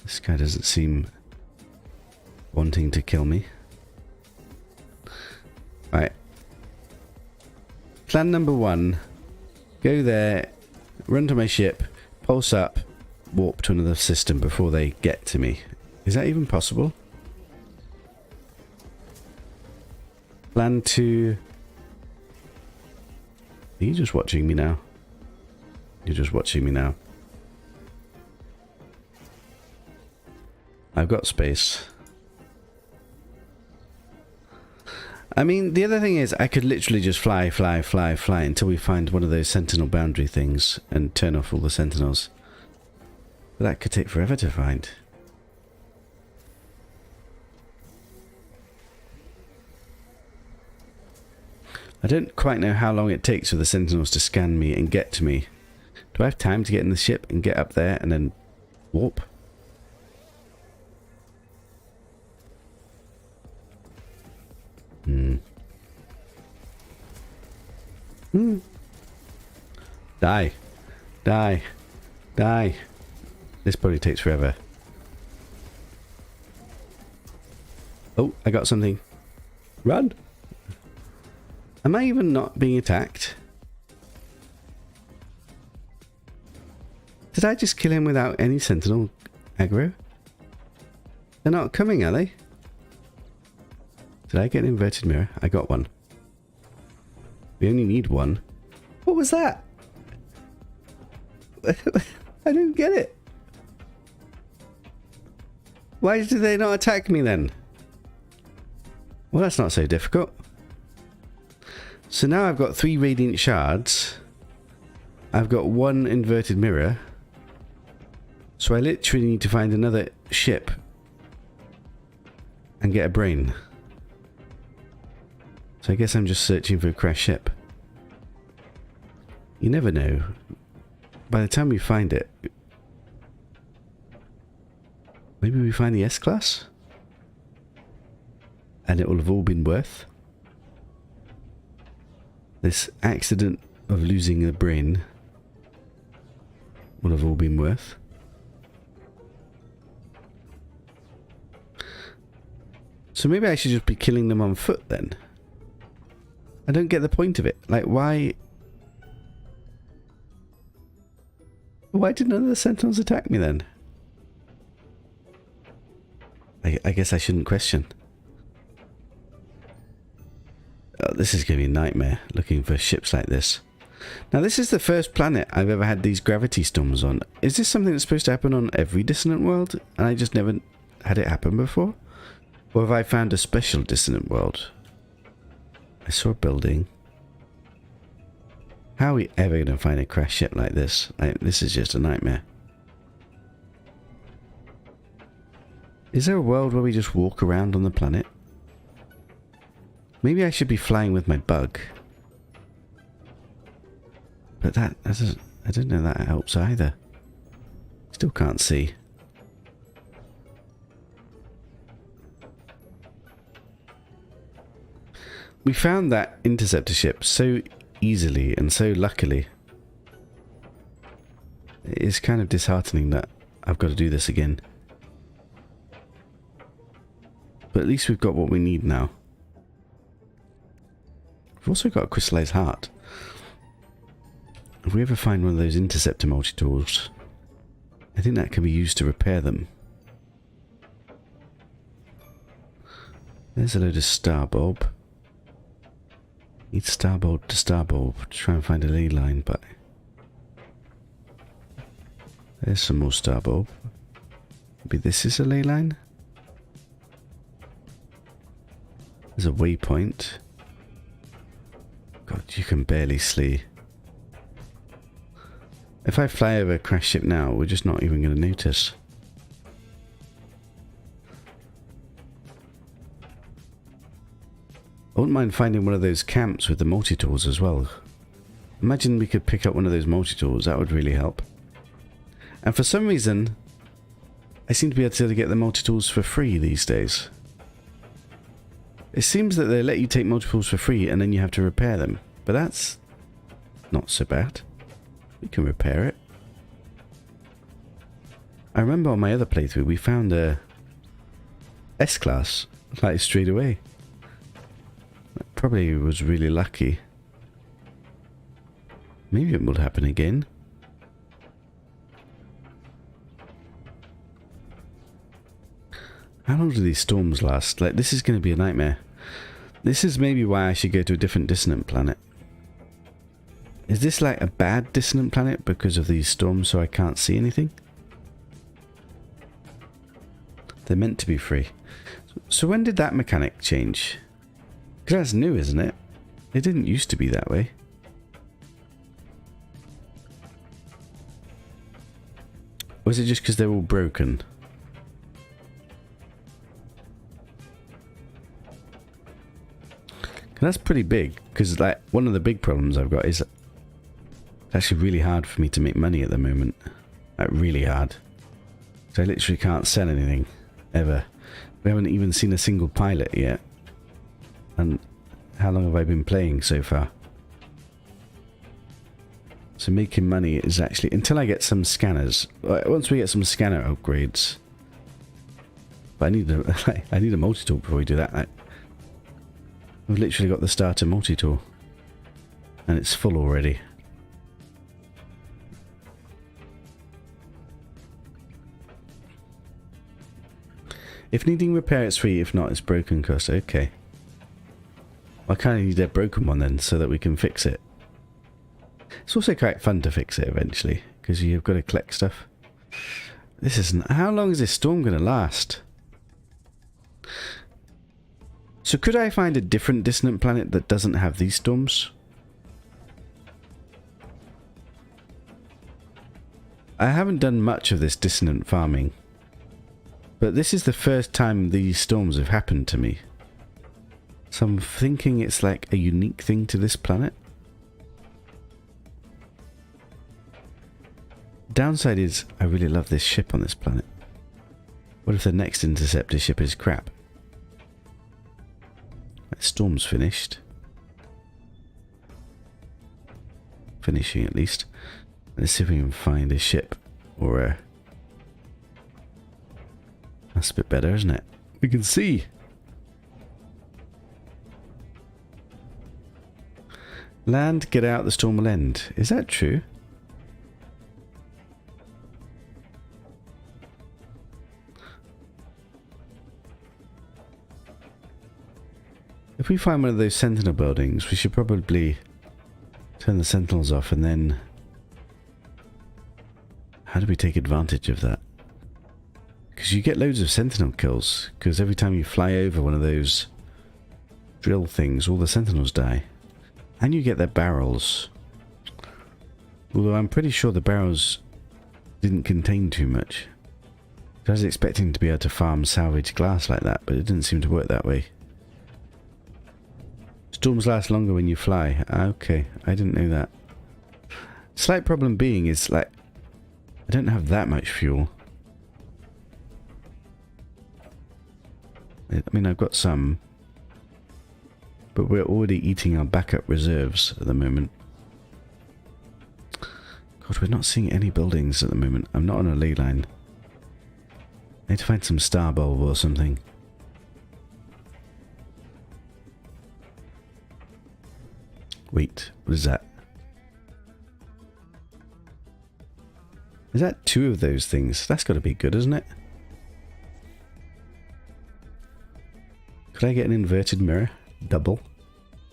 This guy doesn't seem wanting to kill me. Right. Plan number 1. Go there, run to my ship, pulse up, warp to another system before they get to me. Is that even possible? Plan 2... Are you just watching me now? You're just watching me now. I've got space. I mean, the other thing is I could literally just fly until we find one of those sentinel boundary things and turn off all the sentinels. But that could take forever to find. I don't quite know how long it takes for the sentinels to scan me and get to me. Do I have time to get in the ship and get up there and then warp? Die. Die. Die. This probably takes forever. Oh, I got something. Run! Am I even not being attacked? Did I just kill him without any sentinel aggro? They're not coming, are they? Did I get an inverted mirror? I got one. We only need one. What was that? I didn't get it. Why did they not attack me then? Well, that's not so difficult. So now I've got 3 radiant shards. I've got one inverted mirror. So I literally need to find another ship and get a brain. So I guess I'm just searching for a crashed ship. You never know. By the time we find it, maybe we find the S-Class? And it will have all been worth this accident of losing a brain will have all been worth. So maybe I should just be killing them on foot then. I don't get the point of it. Like, why did none of the Sentinels attack me then? I guess I shouldn't question. Oh, this is going to be a nightmare, looking for ships like this. Now, this is the first planet I've ever had these gravity storms on. Is this something that's supposed to happen on every dissonant world? And I just never had it happen before? Or have I found a special dissonant world? I saw a building. How are we ever going to find a crashed ship like this? This is just a nightmare. Is there a world where we just walk around on the planet? Maybe I should be flying with my bug. But that doesn't, I don't know that helps either. Still can't see. We found that interceptor ship so easily and so luckily. It is kind of disheartening that I've got to do this again. But at least we've got what we need now. We've also got a crystallized heart. If we ever find one of those interceptor multi-tools, I think that can be used to repair them. There's a load of starbulb. Need starbulb to starbulb to try and find a ley line, but there's some more starbulb. Maybe this is a ley line? There's a waypoint. God, you can barely see. If I fly over a crash ship now, we're just not even going to notice. I wouldn't mind finding one of those camps with the multi-tools as well. Imagine we could pick up one of those multi-tools, that would really help. And for some reason, I seem to be able to get the multi-tools for free these days. It seems that they let you take multi-tools for free and then you have to repair them. But that's not so bad. We can repair it. I remember on my other playthrough we found a S-Class like straight away. That probably was really lucky. Maybe it will happen again. How long do these storms last? Like, this is going to be a nightmare. This is maybe why I should go to a different dissonant planet. Is this like a bad dissonant planet because of these storms so I can't see anything? They're meant to be free. So when did that mechanic change? Because that's new, isn't it? It didn't used to be that way. Or is it just because they're all broken? That's pretty big, because like one of the big problems I've got is it's actually really hard for me to make money at the moment. Like really hard. So I literally can't sell anything ever. We haven't even seen a single pilot yet. And how long have I been playing so far? So making money is actually, until I get some scanners. Once we get some scanner upgrades. But I need a multi-tool before we do that. We've literally got the starter multi-tool. And it's full already. If needing repair, it's free. If not, it's broken cost. Okay. I kind of need a broken one then, so that we can fix it. It's also quite fun to fix it eventually, because you've got to collect stuff. This isn't... How long is this storm going to last? So could I find a different dissonant planet that doesn't have these storms? I haven't done much of this dissonant farming, but this is the first time these storms have happened to me. So I'm thinking it's like a unique thing to this planet. Downside is I really love this ship on this planet. What if the next interceptor ship is crap? That storm's finished. Finishing at least. Let's see if we can find a ship or a... That's a bit better, isn't it? We can see. Land, get out, the storm will end. Is that true? If we find one of those sentinel buildings, we should probably turn the sentinels off and then... How do we take advantage of that? Because you get loads of sentinel kills, because every time you fly over one of those drill things, all the sentinels die. And you get their barrels. Although I'm pretty sure the barrels didn't contain too much. I was expecting to be able to farm salvage glass like that, but it didn't seem to work that way. Storms last longer when you fly. Okay, I didn't know that. Slight problem being is, like, I don't have that much fuel. I mean, I've got some. But we're already eating our backup reserves at the moment. God, we're not seeing any buildings at the moment. I'm not on a ley line. I need to find some star bulb or something. Wait, what is that? Is that two of those things? That's got to be good, isn't it? Could I get an inverted mirror? Double.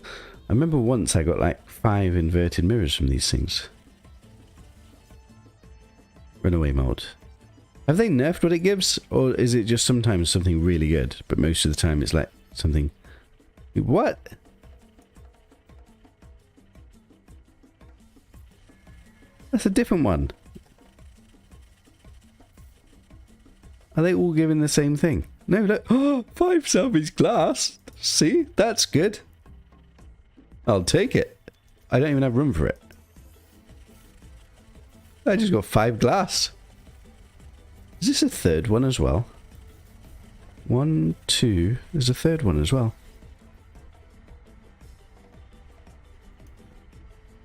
I remember once I got like 5 inverted mirrors from these things. Runaway mode. Have they nerfed what it gives? Or is it just sometimes something really good, but most of the time it's like something... What? That's a different one. Are they all giving the same thing? No, look. Oh, 5 salvage glass. See? That's good. I'll take it. I don't even have room for it. I just got 5 glass. Is this a third one as well? 1, 2. There's a third one as well.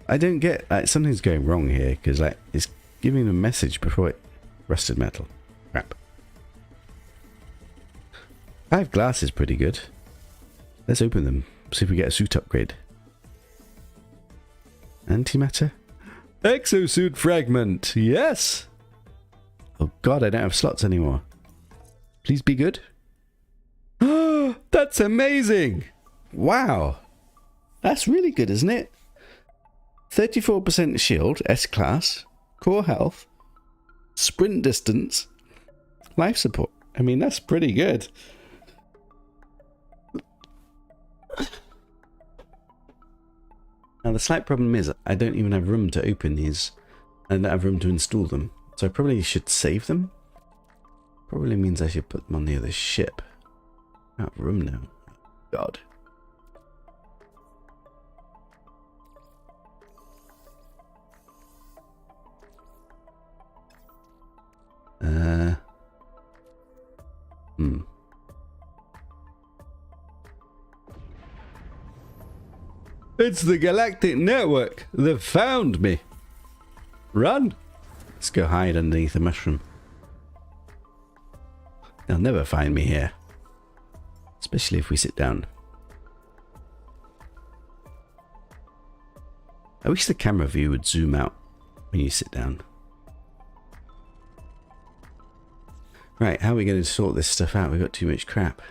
I don't get... something's going wrong here, because like, it's giving a message before it... Rusted metal. Crap. 5 glass is pretty good. Let's open them. See if we get a suit upgrade. Antimatter? Exosuit fragment! Yes! Oh god, I don't have slots anymore. Please be good. Oh, that's amazing! Wow! That's really good, isn't it? 34% shield, S-class, core health, sprint distance, life support. I mean, that's pretty good. Now, the slight problem is I don't even have room to open these. I don't have room to install them. So I probably should save them. Probably means I should put them on the other ship. Out of room now. God. It's the Galactic Network. They've found me. Run. Let's go hide underneath a mushroom. They'll never find me here. Especially if we sit down. I wish the camera view would zoom out when you sit down. Right, how are we going to sort this stuff out? We've got too much crap.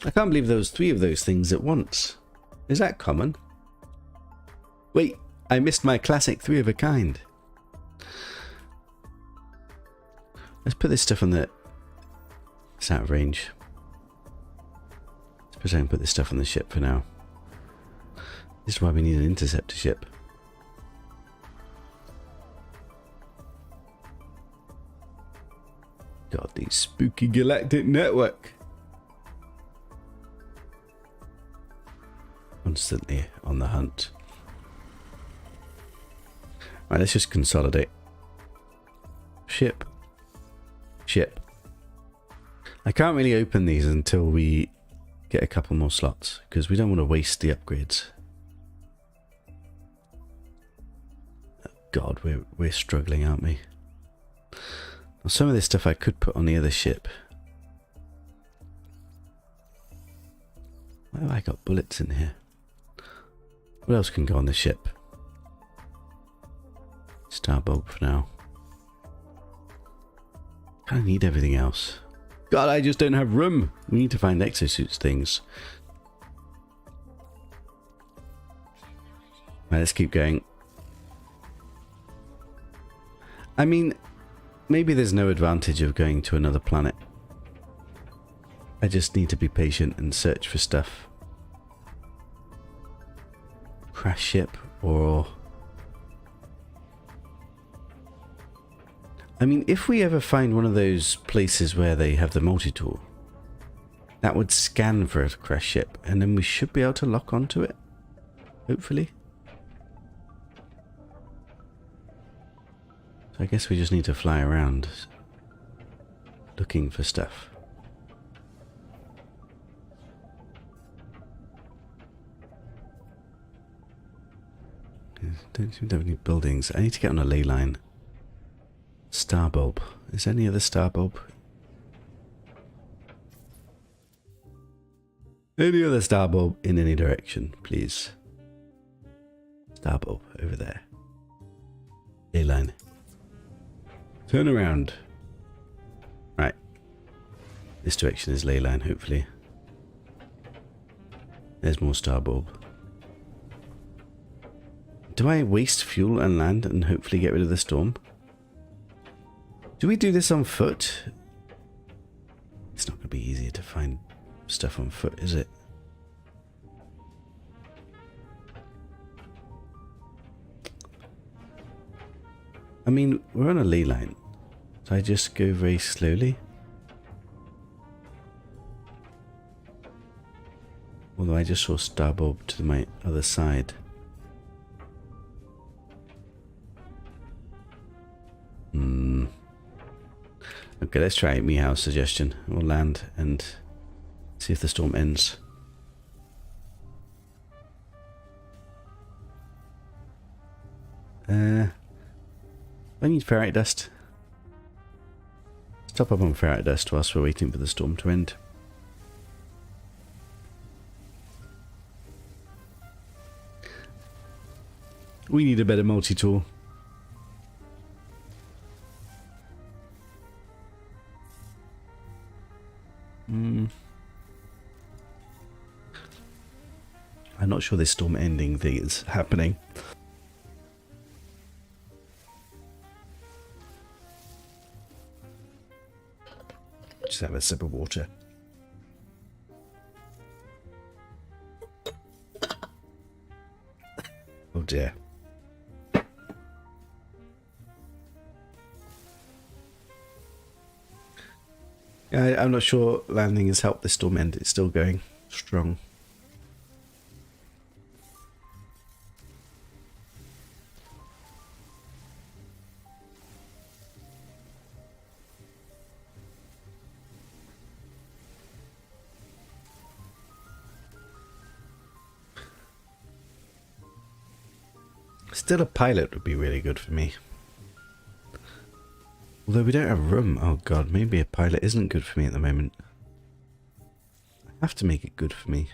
I can't believe there was 3 of those things at once. Is that common? Wait, I missed my classic 3 of a kind. Let's put this stuff on the... It's out of range. Let's Suppose I can put this stuff on the ship for now. This is why we need an interceptor ship. God, the spooky galactic network. Constantly on the hunt. Right, let's just consolidate. Ship. Ship. I can't really open these until we get a couple more slots, because we don't want to waste the upgrades. Oh God, we're struggling, aren't we? Well, some of this stuff I could put on the other ship. Why have I got bullets in here? What else can go on the ship? Star bulb for now. Kind of need everything else. God, I just don't have room. We need to find exosuits things. Right, let's keep going. I mean, maybe there's no advantage of going to another planet. I just need to be patient and search for stuff. Crash ship or... I mean, if we ever find one of those places where they have the multi-tool, that would scan for a crash ship, and then we should be able to lock onto it. Hopefully. So I guess we just need to fly around looking for stuff. Don't seem to have any buildings. I need to get on a ley line. Star bulb. Is there any other star bulb? Any other star bulb in any direction, please. Star bulb over there. Ley line. Turn around. Right. This direction is ley line, hopefully. There's more star bulb. Do I waste fuel and land and hopefully get rid of the storm? Do we do this on foot? It's not going to be easier to find stuff on foot, is it? I mean, we're on a ley line. So I just go very slowly. Although I just saw star bulb to my other side. Okay, let's try Meow's suggestion. We'll land and see if the storm ends. I need ferrite dust. Let's top up on ferrite dust whilst we're waiting for the storm to end. We need a better multi-tool. I'm not sure this storm ending thing is happening. Just have a sip of water. Oh dear. Yeah, I'm not sure landing has helped the storm end. It's still going strong. Still a pilot would be really good for me. Although we don't have room. Oh god, maybe a pilot isn't good for me at the moment. I have to make it good for me.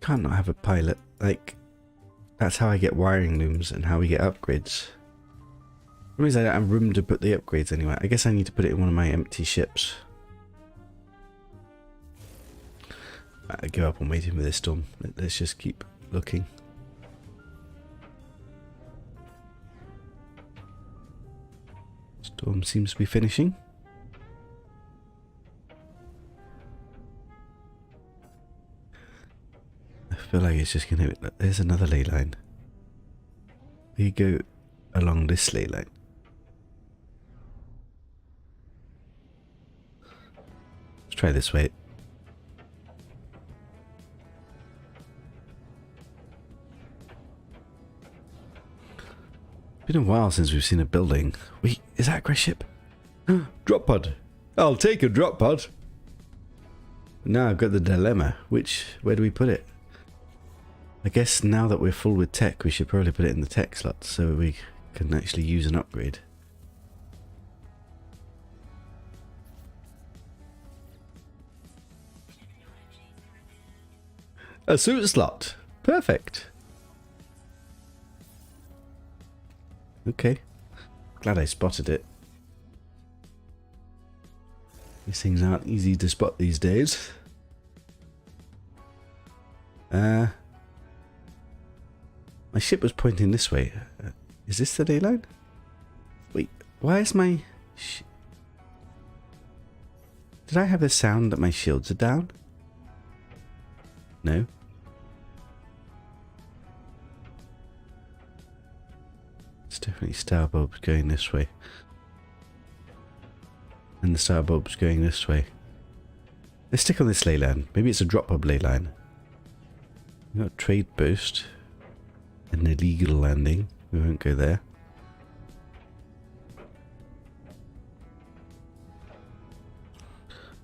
Can't not have a pilot. Like, that's how I get wiring looms and how we get upgrades. The reason I don't have room to put the upgrades anywhere. I guess I need to put it in one of my empty ships. I give up on waiting for this storm. Let's just keep looking. Storm seems to be finishing. feel like it's just going to... There's another ley line. We go along this ley line. Let's try this way. It's been a while since we've seen a building. Wait, is that a crash ship? Drop pod. I'll take a drop pod. Now I've got the dilemma. Where do we put it? I guess now that we're full with tech, we should probably put it in the tech slot so we can actually use an upgrade. A suit slot. Perfect. Okay. Glad I spotted it. These things aren't easy to spot these days. My ship was pointing this way. Is this the ley line? Wait, why is my... Did I have the sound that my shields are down? No. It's definitely starbulbs going this way. And the starbulb's going this way. Let's stick on this ley line. Maybe it's a drop hub ley line. We've got trade post. An illegal landing. We won't go there.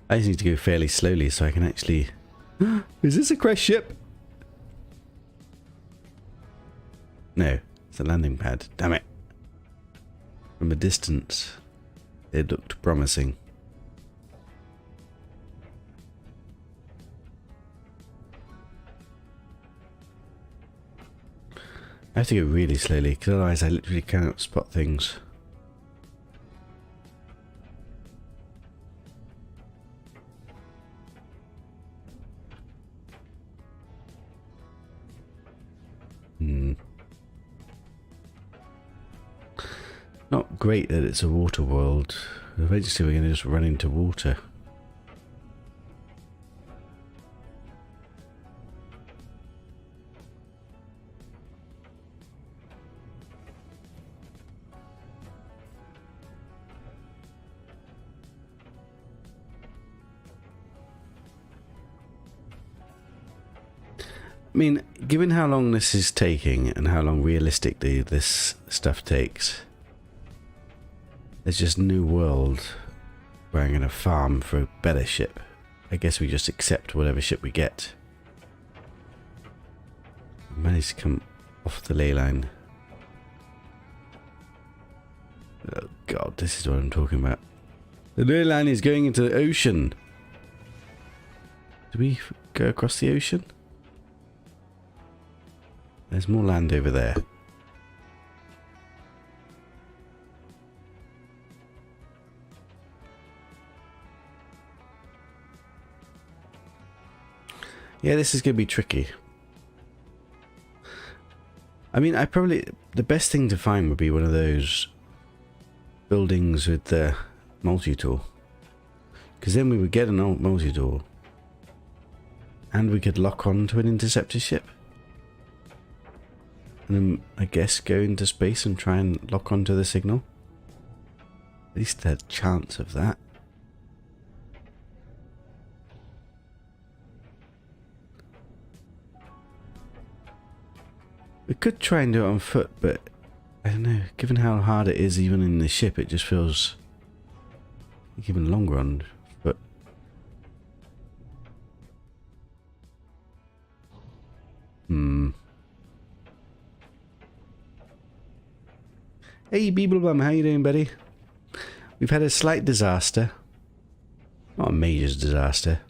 I just need to go fairly slowly so I can actually... Is this a crash ship? No, it's a landing pad. Damn it. From a distance, it looked promising. I have to go really slowly, because otherwise I literally cannot spot things. Not great that it's a water world. Eventually we're going to just run into water. I mean, given how long this is taking and how long realistically this stuff takes, there's just a new world where I'm going to farm for a better ship. I guess we just accept whatever ship we get. I managed to come off the ley line. Oh god, this is what I'm talking about. The ley line is going into the ocean. Do we go across the ocean? There's more land over there. Yeah, this is going to be tricky. I mean, the best thing to find would be one of those buildings with the multi-tool. Because then we would get an old multi-tool. And we could lock on to an interceptor ship. And then, I guess, go into space and try and lock onto the signal. At least there's a chance of that. We could try and do it on foot, but I don't know, given how hard it is even in the ship, it just feels even longer on foot. Hey Beeblebum, how you doing, buddy? We've had a slight disaster. Not a major disaster.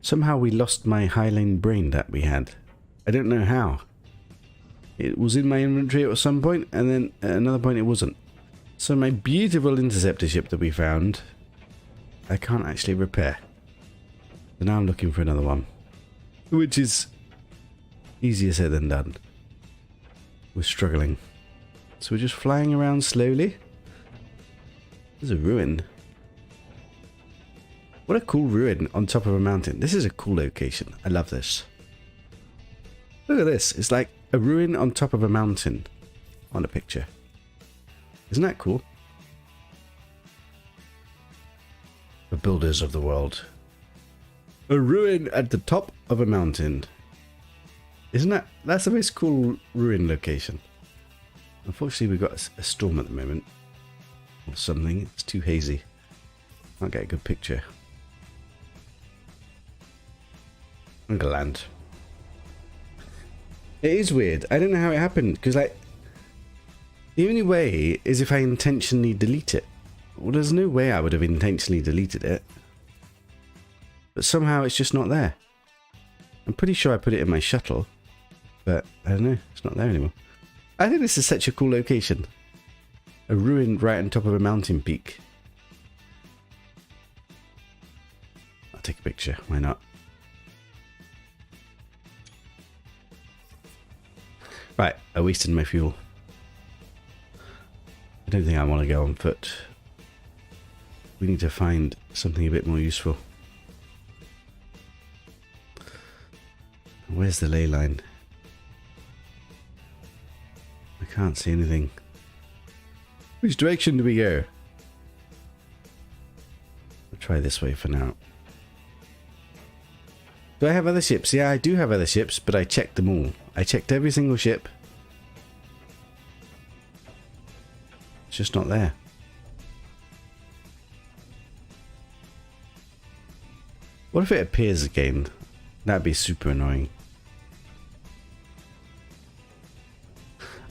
Somehow we lost my Highline brain that we had. I don't know how. It was in my inventory at some point, and then at another point it wasn't. So my beautiful interceptor ship that we found, I can't actually repair. So now I'm looking for another one. Which is easier said than done. We're struggling. So we're just flying around slowly. There's a ruin. What a cool ruin on top of a mountain. This is a cool location. I love this. Look at this. It's like a ruin on top of a mountain on a picture. Isn't that cool? The builders of the world. A ruin at the top of a mountain. Isn't that... That's the most cool ruin location. Unfortunately, we've got a storm at the moment. Or something. It's too hazy. Can't get a good picture. I'm gonna land. It is weird. I don't know how it happened. Because, like... The only way is if I intentionally delete it. Well, there's no way I would have intentionally deleted it. But somehow it's just not there. I'm pretty sure I put it in my shuttle. But I don't know. It's not there anymore. I think this is such a cool location. A ruin right on top of a mountain peak. I'll take a picture. Why not? Right. I wasted my fuel. I don't think I want to go on foot. We need to find something a bit more useful. Where's the ley line? I can't see anything. Which direction do we go? I'll try this way for now. Do I have other ships? Yeah, I do have other ships, but I checked them all. I checked every single ship. It's just not there. What if it appears again? That'd be super annoying.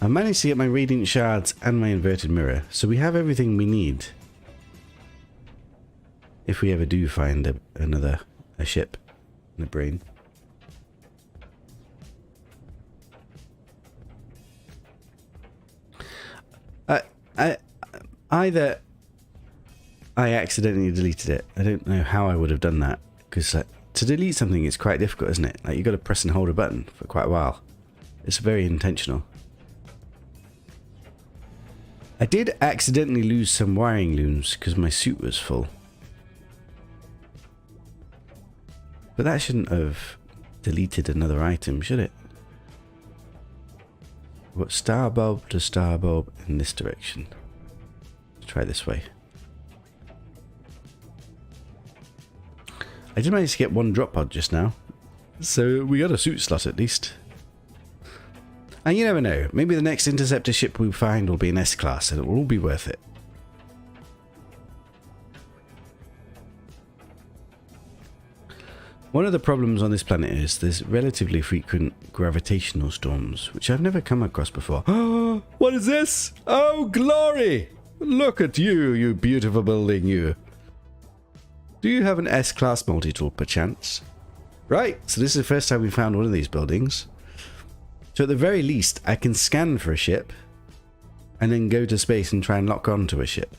I managed to get my radiant shards and my inverted mirror, so we have everything we need. If we ever do find a ship and a brain. Either I accidentally deleted it. I don't know how I would have done that, because to delete something is quite difficult, isn't it? Like, you got to press and hold a button for quite a while. It's very intentional. I did accidentally lose some wiring looms because my suit was full. But that shouldn't have deleted another item, should it? We've got star bulb to star bulb in this direction. Let's try this way. I did manage to get one drop pod just now. So we got a suit slot at least. And you never know, maybe the next interceptor ship we find will be an S-class and it will all be worth it. One of the problems on this planet is there's relatively frequent gravitational storms, which I've never come across before. Oh, what is this? Oh, glory! Look at you, you beautiful building, you. Do you have an S-class multi-tool perchance? Right, so this is the first time we found one of these buildings. So at the very least, I can scan for a ship and then go to space and try and lock onto a ship.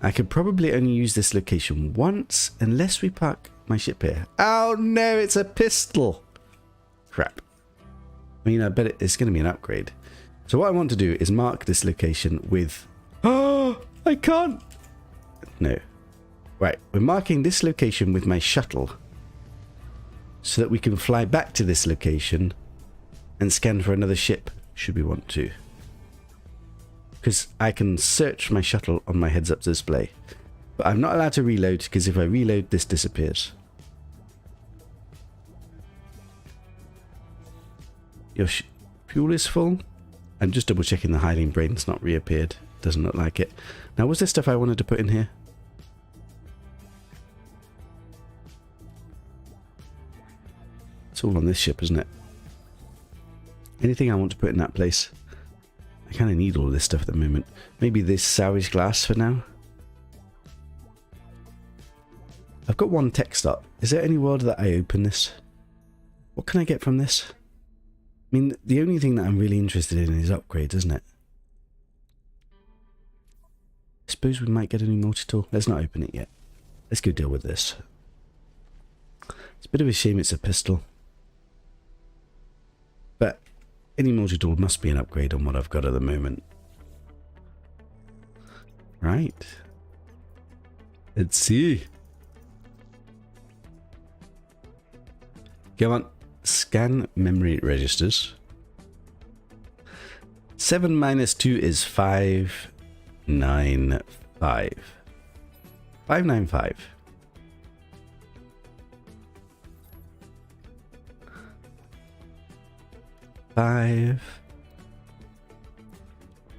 I could probably only use this location once unless we park my ship here. Oh no, it's a pistol. Crap. I mean, I bet it's going to be an upgrade. So what I want to do is mark this location with... Oh, I can't. No. Right, we're marking this location with my shuttle so that we can fly back to this location and scan for another ship should we want to. Because I can search my shuttle on my heads-up display. But I'm not allowed to reload because if I reload, this disappears. Your fuel is full. I'm just double checking the hiding brain's not reappeared. Doesn't look like it. Now, was there stuff I wanted to put in here? It's all on this ship, isn't it? Anything I want to put in that place? I kind of need all of this stuff at the moment. Maybe this salvage glass for now. I've got one tech stop. Is there any world that I open this? What can I get from this? I mean, the only thing that I'm really interested in is upgrades, isn't it? I suppose we might get a new multi-tool. Let's not open it yet. Let's go deal with this. It's a bit of a shame it's a pistol. But any multi-tool must be an upgrade on what I've got at the moment. Right. Let's see. Come on. Scan memory registers. 7 minus 2 is 595. 595. Five,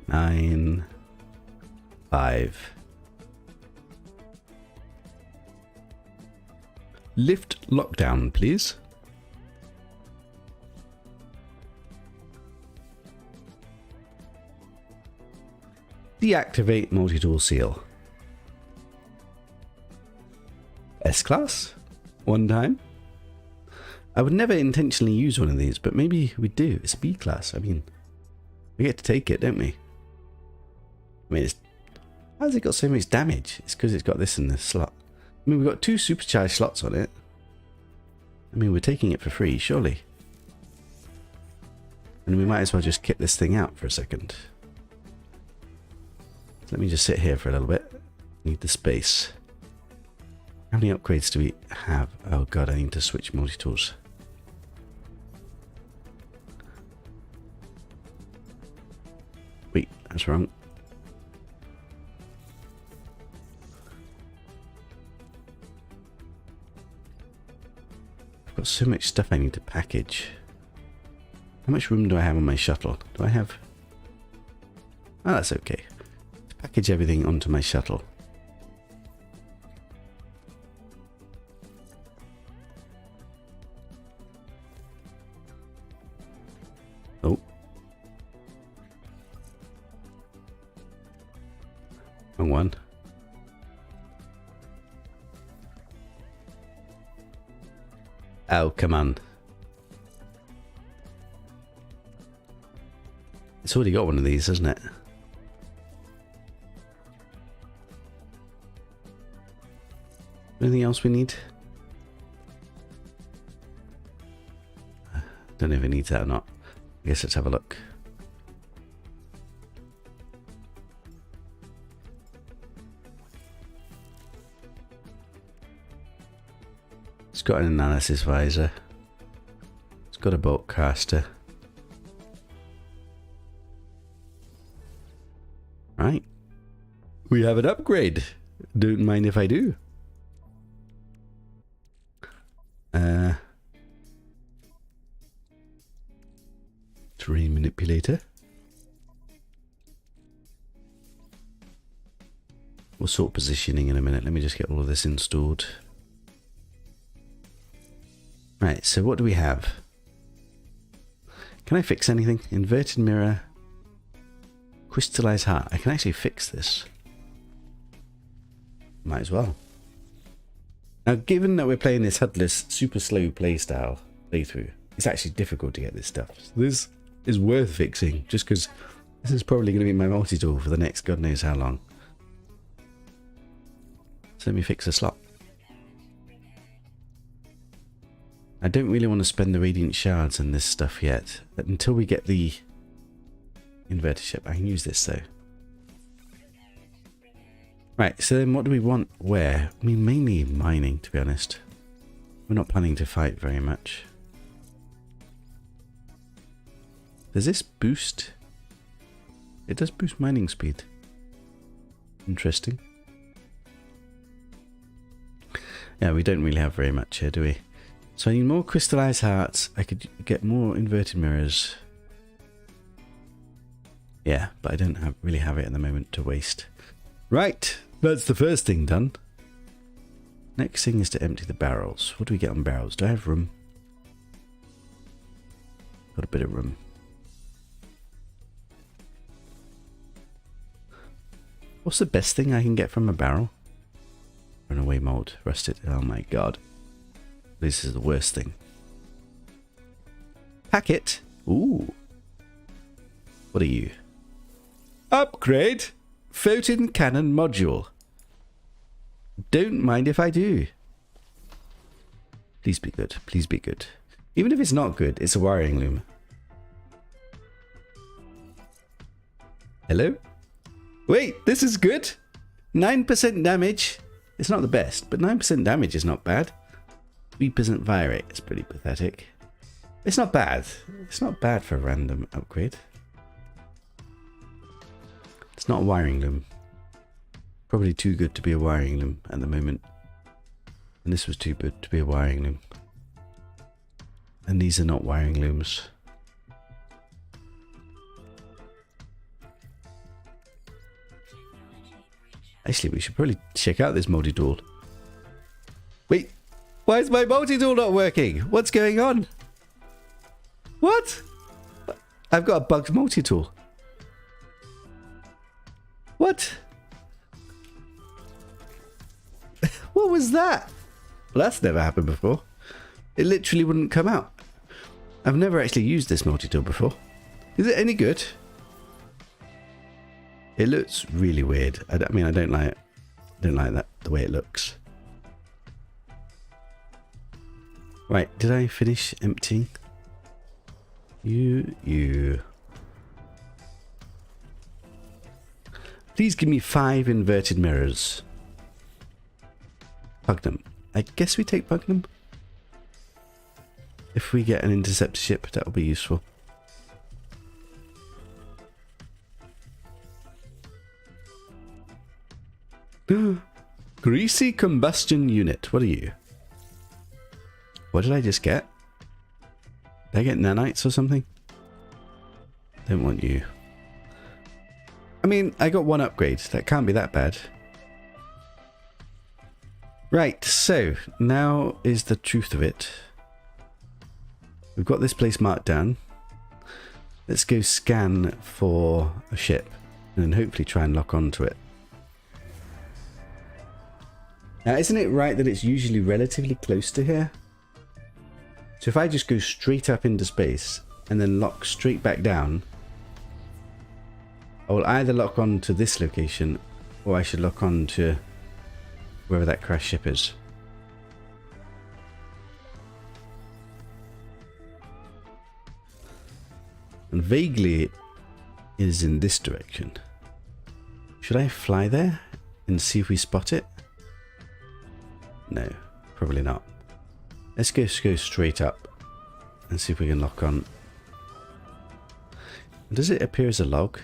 9, 5. Lift lockdown, please. Deactivate multi-tool seal. S-class? One time? I would never intentionally use one of these, but maybe we do. It's a B-class. I mean, we get to take it, don't we? I mean, how has it got so much damage? It's because it's got this in the slot. I mean, we've got 2 supercharged slots on it. I mean, we're taking it for free, surely. And we might as well just kit this thing out for a second. Let me just sit here for a little bit. Need the space. How many upgrades do we have? Oh god, I need to switch multi-tools. Wait, that's wrong. I've got so much stuff I need to package. How much room do I have on my shuttle? Do I have... Oh, that's okay. Package everything onto my shuttle. Oh. Wrong one. Oh, come on. It's already got one of these, hasn't it? Anything else we need? Don't know if it needs that or not. I guess let's have a look. It's got an analysis visor. It's got a bolt caster. Right. We have an upgrade. Don't mind if I do. Terrain manipulator. We'll sort positioning in a minute. Let me just get all of this installed. Right, so what do we have? Can I fix anything? Inverted mirror. Crystallized heart. I can actually fix this. Might as well. Now, given that we're playing this Hudless super slow playthrough, it's actually difficult to get this stuff. So this is worth fixing, just because this is probably going to be my multi-tool for the next God knows how long. So let me fix a slot. I don't really want to spend the Radiant Shards and this stuff yet, but until we get the inverter ship. I can use this though. Right, so then what do we want where? I mean, mainly mining, to be honest. We're not planning to fight very much. Does this boost? It does boost mining speed. Interesting. Yeah, we don't really have very much here, do we? So I need more crystallized hearts. I could get more inverted mirrors. Yeah, but I don't really have it at the moment to waste. Right, that's the first thing done. Next thing is to empty the barrels. What do we get on barrels? Do I have room? Got a bit of room. What's the best thing I can get from a barrel? Runaway mold. Rusted. Oh my god. This is the worst thing. Packet. Ooh. What are you? Upgrade. Photon cannon module. Don't mind if I do. Please be good. Please be good. Even if it's not good, it's a wiring loom. Hello? Wait, this is good. 9% damage. It's not the best, but 9% damage is not bad. 3% fire rate. It's pretty pathetic. It's not bad. It's not bad for a random upgrade. It's not a wiring loom. Probably too good to be a wiring loom at the moment. And this was too good to be a wiring loom. And these are not wiring looms. Actually, we should probably check out this multi-tool. Wait, why is my multi-tool not working? What's going on? What? I've got a bugged multi-tool. What? What was that? Well, that's never happened before. It literally wouldn't come out. I've never actually used this multi-tool before. Is it any good? It looks really weird. I mean, I don't like it. I don't like that, the way it looks. Right, did I finish emptying? You. Please give me 5 inverted mirrors. Pugnum. I guess we take Pugnum. If we get an interceptor ship, that will be useful. Greasy combustion unit. What are you? What did I just get? Did I get nanites or something? Don't want you. I mean, I got 1 upgrade. That can't be that bad. Right, so now is the truth of it. We've got this place marked down. Let's go scan for a ship and then hopefully try and lock onto it. Now, isn't it right that it's usually relatively close to here? So if I just go straight up into space and then lock straight back down, I will either lock on to this location or I should lock on to wherever that crashed ship is. And vaguely it is in this direction. Should I fly there and see if we spot it? No, probably not. Let's go straight up and see if we can lock on. Does it appear as a log?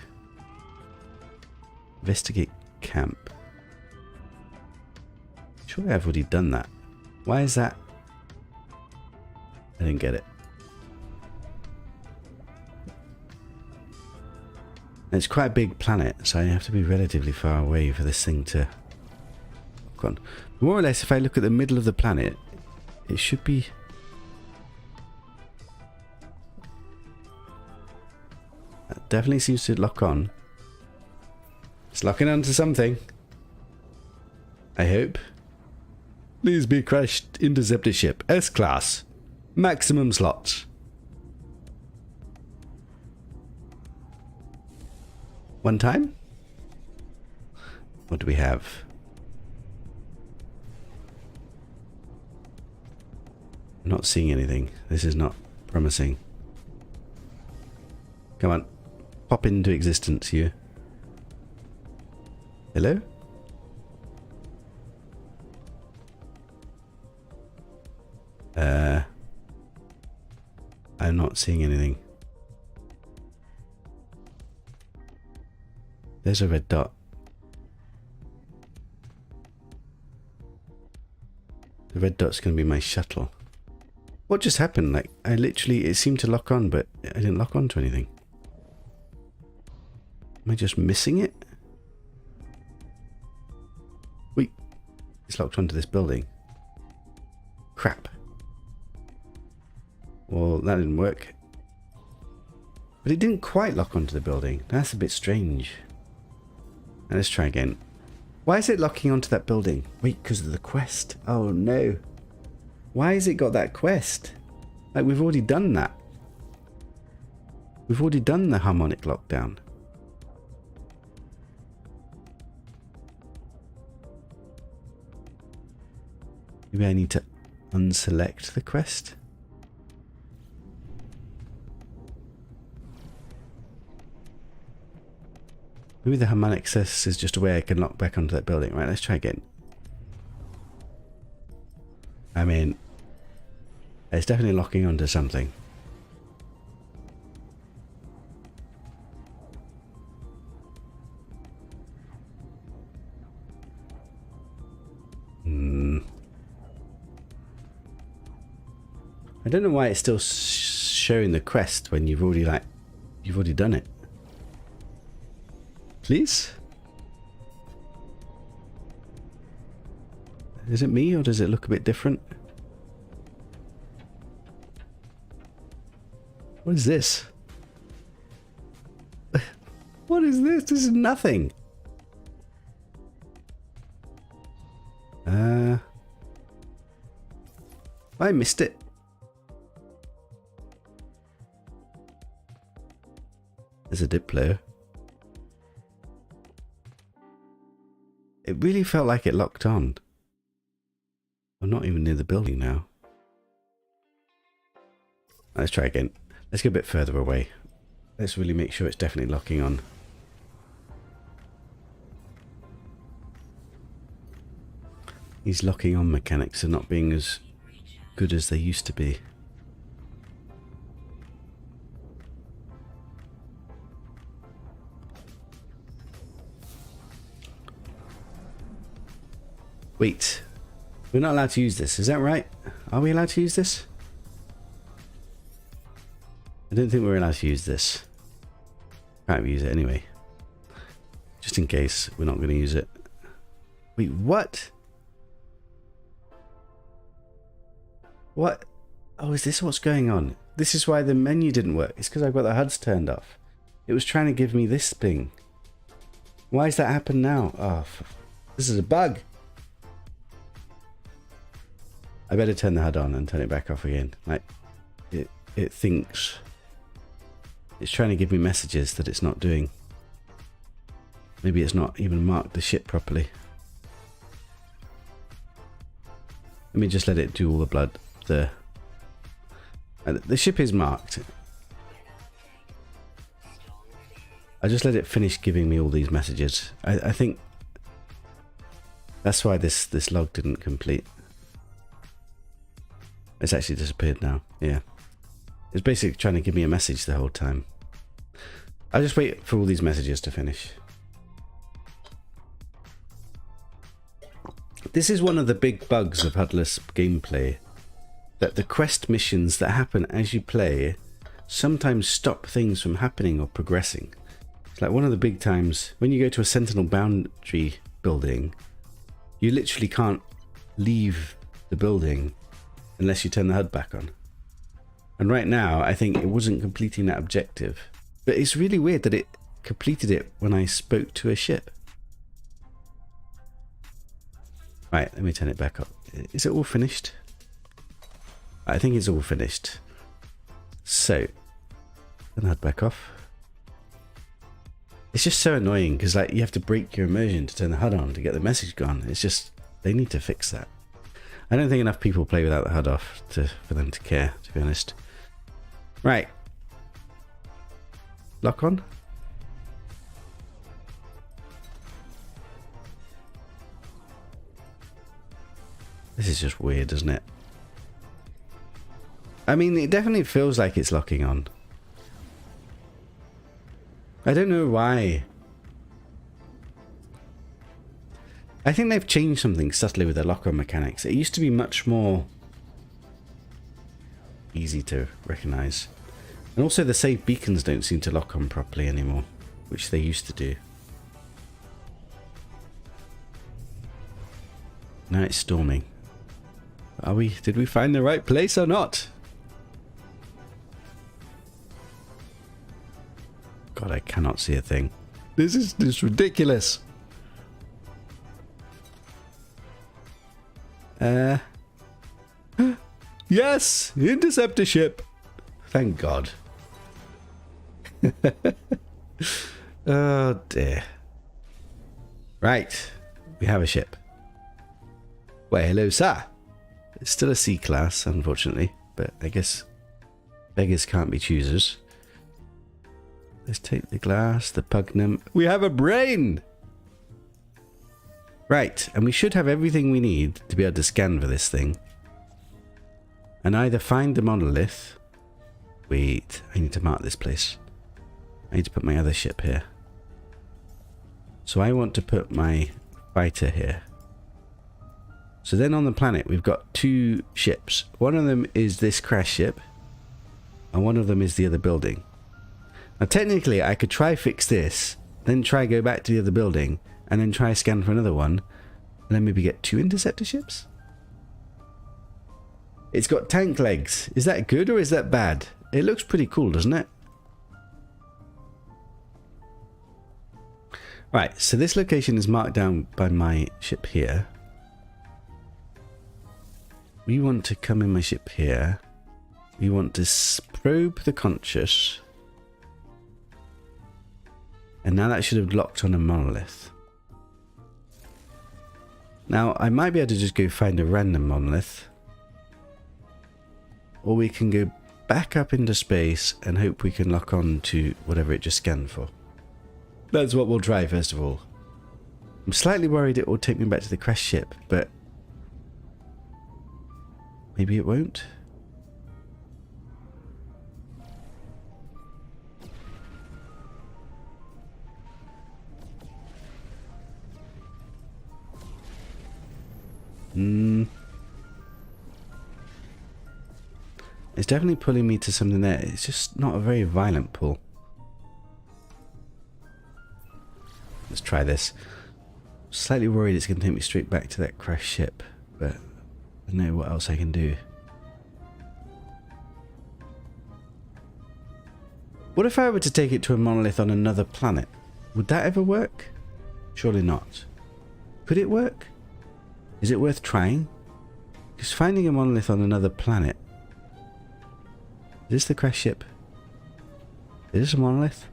Investigate camp. Surely I've already done that. Why is that? I didn't get it. It's quite a big planet, so I have to be relatively far away for this thing to lock on. More or less, if I look at the middle of the planet, it should be... That definitely seems to lock on. It's locking onto something. I hope. Please be crashed interceptor ship. S-class. Maximum slots. One time? What do we have? I'm not seeing anything. This is not promising. Come on. Pop into existence, you. Hello? I'm not seeing anything. There's a red dot. The red dot's going to be my shuttle. What just happened? Like, I literally, it seemed to lock on, but I didn't lock on to anything. Am I just missing it? Wait, it's locked onto this building. Crap. Well, that didn't work. But it didn't quite lock onto the building. That's a bit strange. Now let's try again. Why is it locking onto that building? Wait, because of the quest. Oh no. Why has it got that quest? Like, we've already done that. We've already done the harmonic lockdown. Maybe I need to unselect the quest. Maybe the harmonic access is just a way I can lock back onto that building. Right, let's try again. I mean, it's definitely locking onto something. I don't know why it's still showing the quest when you've already done it. Please? Is it me or does it look a bit different? What is this? What is this? This is nothing. I missed it. There's a Diplo. It really felt like it locked on. I'm not even near the building now. Let's try again. Let's go a bit further away. Let's really make sure it's definitely locking on. These locking on mechanics are not being as good as they used to be. Wait, we're not allowed to use this, is that right? Are we allowed to use this? I don't think we're allowed to use this. Can't use it anyway. Just in case we're not going to use it. Wait, what? What? Oh, is this what's going on? This is why the menu didn't work. It's because I've got the HUDs turned off. It was trying to give me this thing. Why has that happened now? Oh, this is a bug. I better turn the HUD on and turn it back off again. Like, it thinks. It's trying to give me messages that it's not doing. Maybe it's not even marked the ship properly. Let me just let it do all the blood. The ship is marked. I just let it finish giving me all these messages. I think that's why this log didn't complete. It's actually disappeared now. Yeah. It's basically trying to give me a message the whole time. I'll just wait for all these messages to finish. This is one of the big bugs of Hudless gameplay. That the quest missions that happen as you play sometimes stop things from happening or progressing. It's like one of the big times when you go to a Sentinel boundary building, you literally can't leave the building unless you turn the HUD back on. And right now, I think it wasn't completing that objective. But it's really weird that it completed it when I spoke to a ship. Right, let me turn it back up. Is it all finished? I think it's all finished. So, turn the HUD back off. It's just so annoying because like you have to break your immersion to turn the HUD on to get the message gone. It's just, they need to fix that. I don't think enough people play without the HUD off for them to care, to be honest. Right. Lock on. This is just weird, isn't it? I mean, it definitely feels like it's locking on. I don't know why. I think they've changed something subtly with their lock-on mechanics. It used to be much more easy to recognize. And also the save beacons don't seem to lock on properly anymore, which they used to do. Now it's storming. Did we find the right place or not? God, I cannot see a thing. This is ridiculous. Yes, interceptor ship. Thank God. Oh dear. Right, we have a ship. Well, hello, sir. It's still a C class, unfortunately, but I guess beggars can't be choosers. Let's take the glass, the pugnum. We have a brain! Right, and we should have everything we need to be able to scan for this thing. And either find the monolith. Wait, I need to mark this place. I need to put my other ship here. So I want to put my fighter here. So then on the planet, we've got 2 ships. One of them is this crash ship, and one of them is the other building. Now, technically, I could try fix this, then try go back to the other building, and then try scan for another one, and then maybe get 2 interceptor ships? It's got tank legs. Is that good or is that bad? It looks pretty cool, doesn't it? Right, so this location is marked down by my ship here. We want to come in my ship here. We want to probe the conscious. And now that should have locked on a monolith. Now, I might be able to just go find a random monolith. Or we can go back up into space and hope we can lock on to whatever it just scanned for. That's what we'll try first of all. I'm slightly worried it will take me back to the crash ship, but maybe it won't. It's definitely pulling me to something there. It's just not a very violent pull. Let's try this. Slightly worried it's going to take me straight back to that crash ship, but I don't know what else I can do. What if I were to take it to a monolith on another planet? Would that ever work? Surely not. Could it work? Is it worth trying? Because finding a monolith on another planet... Is this the crash ship? Is this a monolith?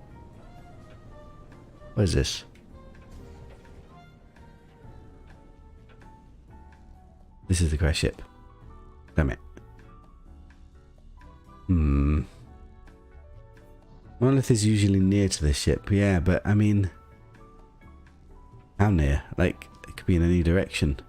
What is this? This is the crash ship. Damn it. Monolith is usually near to the ship, yeah, but I mean... How near? Like, it could be in any direction.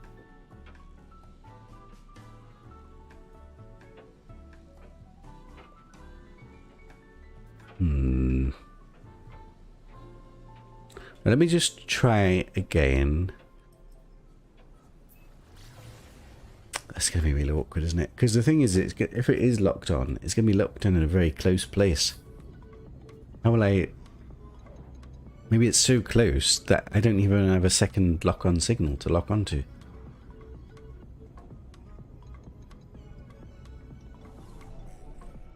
Let me just try again. That's going to be really awkward, isn't it? Because the thing is, if it is locked on, it's going to be locked on in a very close place. How will I... Maybe it's so close that I don't even have a second lock-on signal to lock onto.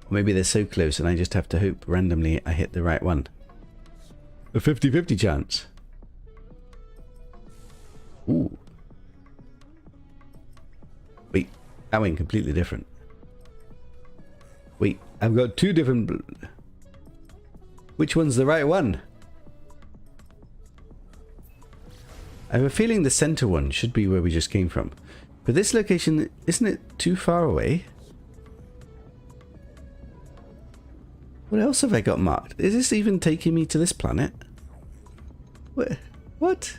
Or maybe they're so close and I just have to hope randomly I hit the right one. A 50-50 chance. Ooh. Wait, that went completely different. Wait, I've got 2 different... Which one's the right one? I have a feeling the center one should be where we just came from. But this location, isn't it too far away? What else have I got marked? Is this even taking me to this planet? What?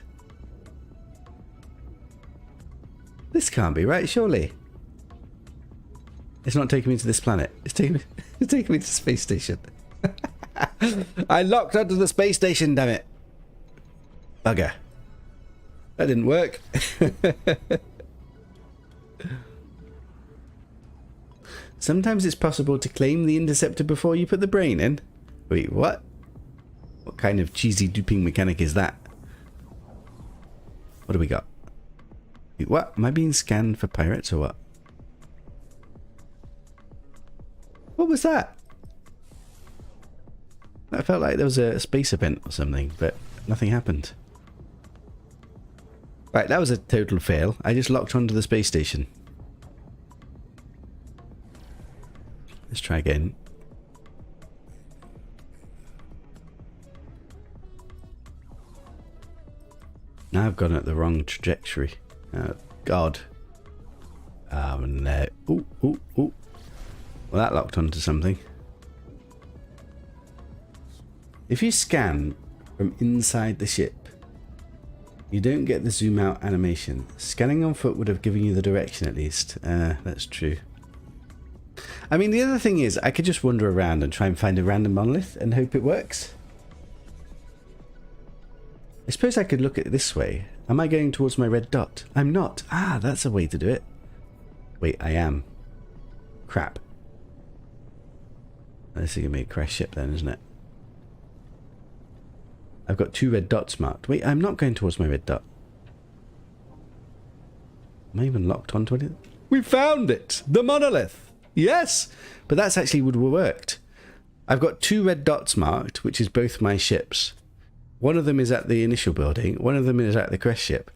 This can't be right, surely. It's not taking me to this planet. It's taking me to the space station. I locked onto the space station, damn it. Bugger. That didn't work. Sometimes it's possible to claim the interceptor before you put the brain in. Wait, what? What kind of cheesy duping mechanic is that? What do we got? Wait, what? Am I being scanned for pirates or what? What was that? I felt like there was a space event or something, but nothing happened. Right, that was a total fail. I just locked onto the space station. Let's try again. Now I've gone at the wrong trajectory. Oh, God. Oh, no. Ooh, ooh, ooh. Well, that locked onto something. If you scan from inside the ship, you don't get the zoom out animation. Scanning on foot would have given you the direction at least. That's true. I mean, the other thing is, I could just wander around and try and find a random monolith and hope it works. I suppose I could look at it this way Am I going towards my red dot? I'm not. Ah, that's a way to do it. Wait, I am. Crap. This is going to be a crash ship then, isn't it? I've got 2 red dots marked. Wait, I'm not going towards my red dot. Am I even locked onto it? We found it! The monolith! Yes! But that's actually would have worked. I've got 2 red dots marked, which is both my ships. One of them is at the initial building, one of them is at the crash ship.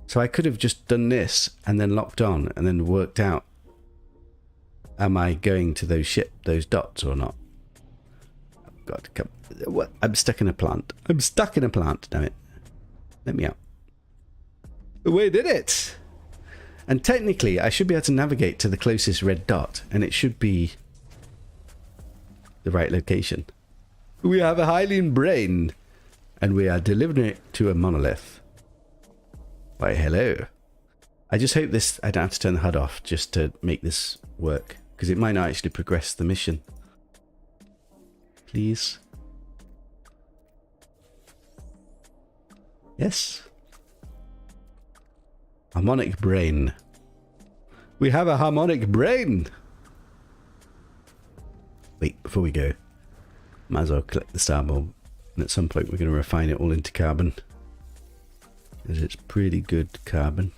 So I could have just done this and then locked on and then worked out, am I going to those dots or not? Oh God, come. What? I'm stuck in a plant. I'm stuck in a plant, damn it. Let me out. We did it! And technically, I should be able to navigate to the closest red dot, and it should be the right location. We have a Hylian brain, and we are delivering it to a monolith. Why, hello. I just hope this, I don't have to turn the HUD off just to make this work, because it might not actually progress the mission. Please. Yes. Harmonic brain. We have a harmonic brain! Wait, before we go, might as well collect the star bulb. And at some point we're going to refine it all into carbon. Because it's pretty good carbon.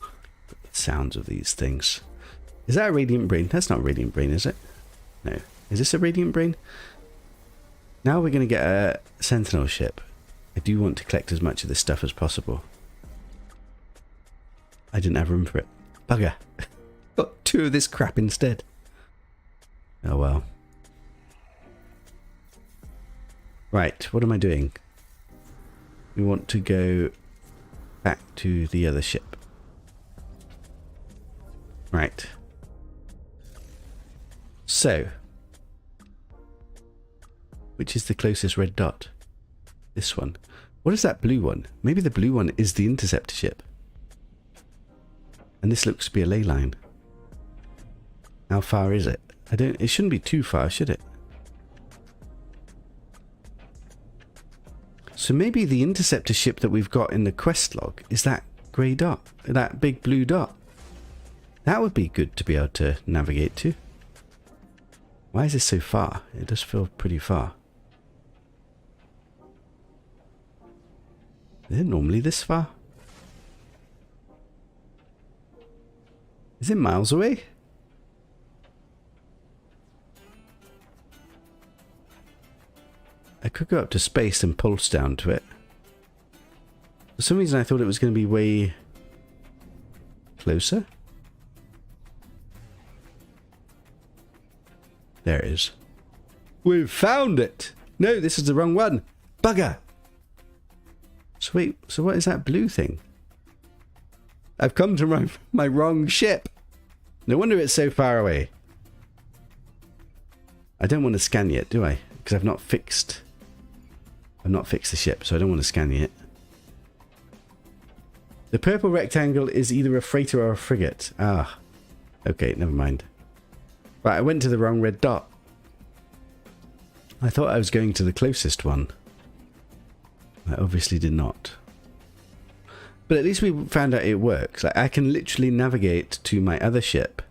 The sounds of these things. Is that a radiant brain? That's not a radiant brain, is it? No. Is this a radiant brain? Now we're going to get a sentinel ship. I do want to collect as much of this stuff as possible. I didn't have room for it. Bugger. Got 2 of this crap instead. Oh well. Right, what am I doing? We want to go back to the other ship. Right. So. Which is the closest red dot? This one. What is that blue one? Maybe the blue one is the interceptor ship. And this looks to be a ley line. How far is it? It shouldn't be too far, should it? So maybe the interceptor ship that we've got in the quest log is that grey dot, that big blue dot. That would be good to be able to navigate to. Why is this so far? It does feel pretty far. Is it normally this far? Is it miles away? I could go up to space and pulse down to it. For some reason I thought it was going to be way closer. There it is. We've found it! No, this is the wrong one. Bugger! So wait, so what is that blue thing? I've come to my wrong ship. No wonder it's so far away. I don't want to scan yet, do I? Because I've not fixed the ship, so I don't want to scan yet. The purple rectangle is either a freighter or a frigate. Ah. Okay, never mind. Right, I went to the wrong red dot. I thought I was going to the closest one. I obviously did not. But at least we found out it works. Like, I can literally navigate to my other ship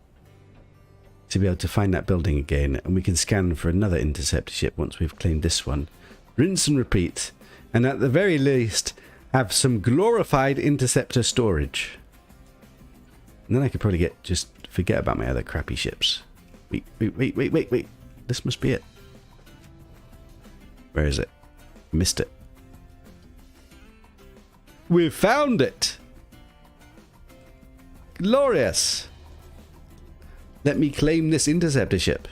to be able to find that building again, and we can scan for another interceptor ship once we've claimed this one. Rinse and repeat, and at the very least have some glorified interceptor storage. And then I could probably just forget about my other crappy ships. Wait. This must be it. Where is it? Missed it. We've found it! Glorious! Let me claim this interceptor ship.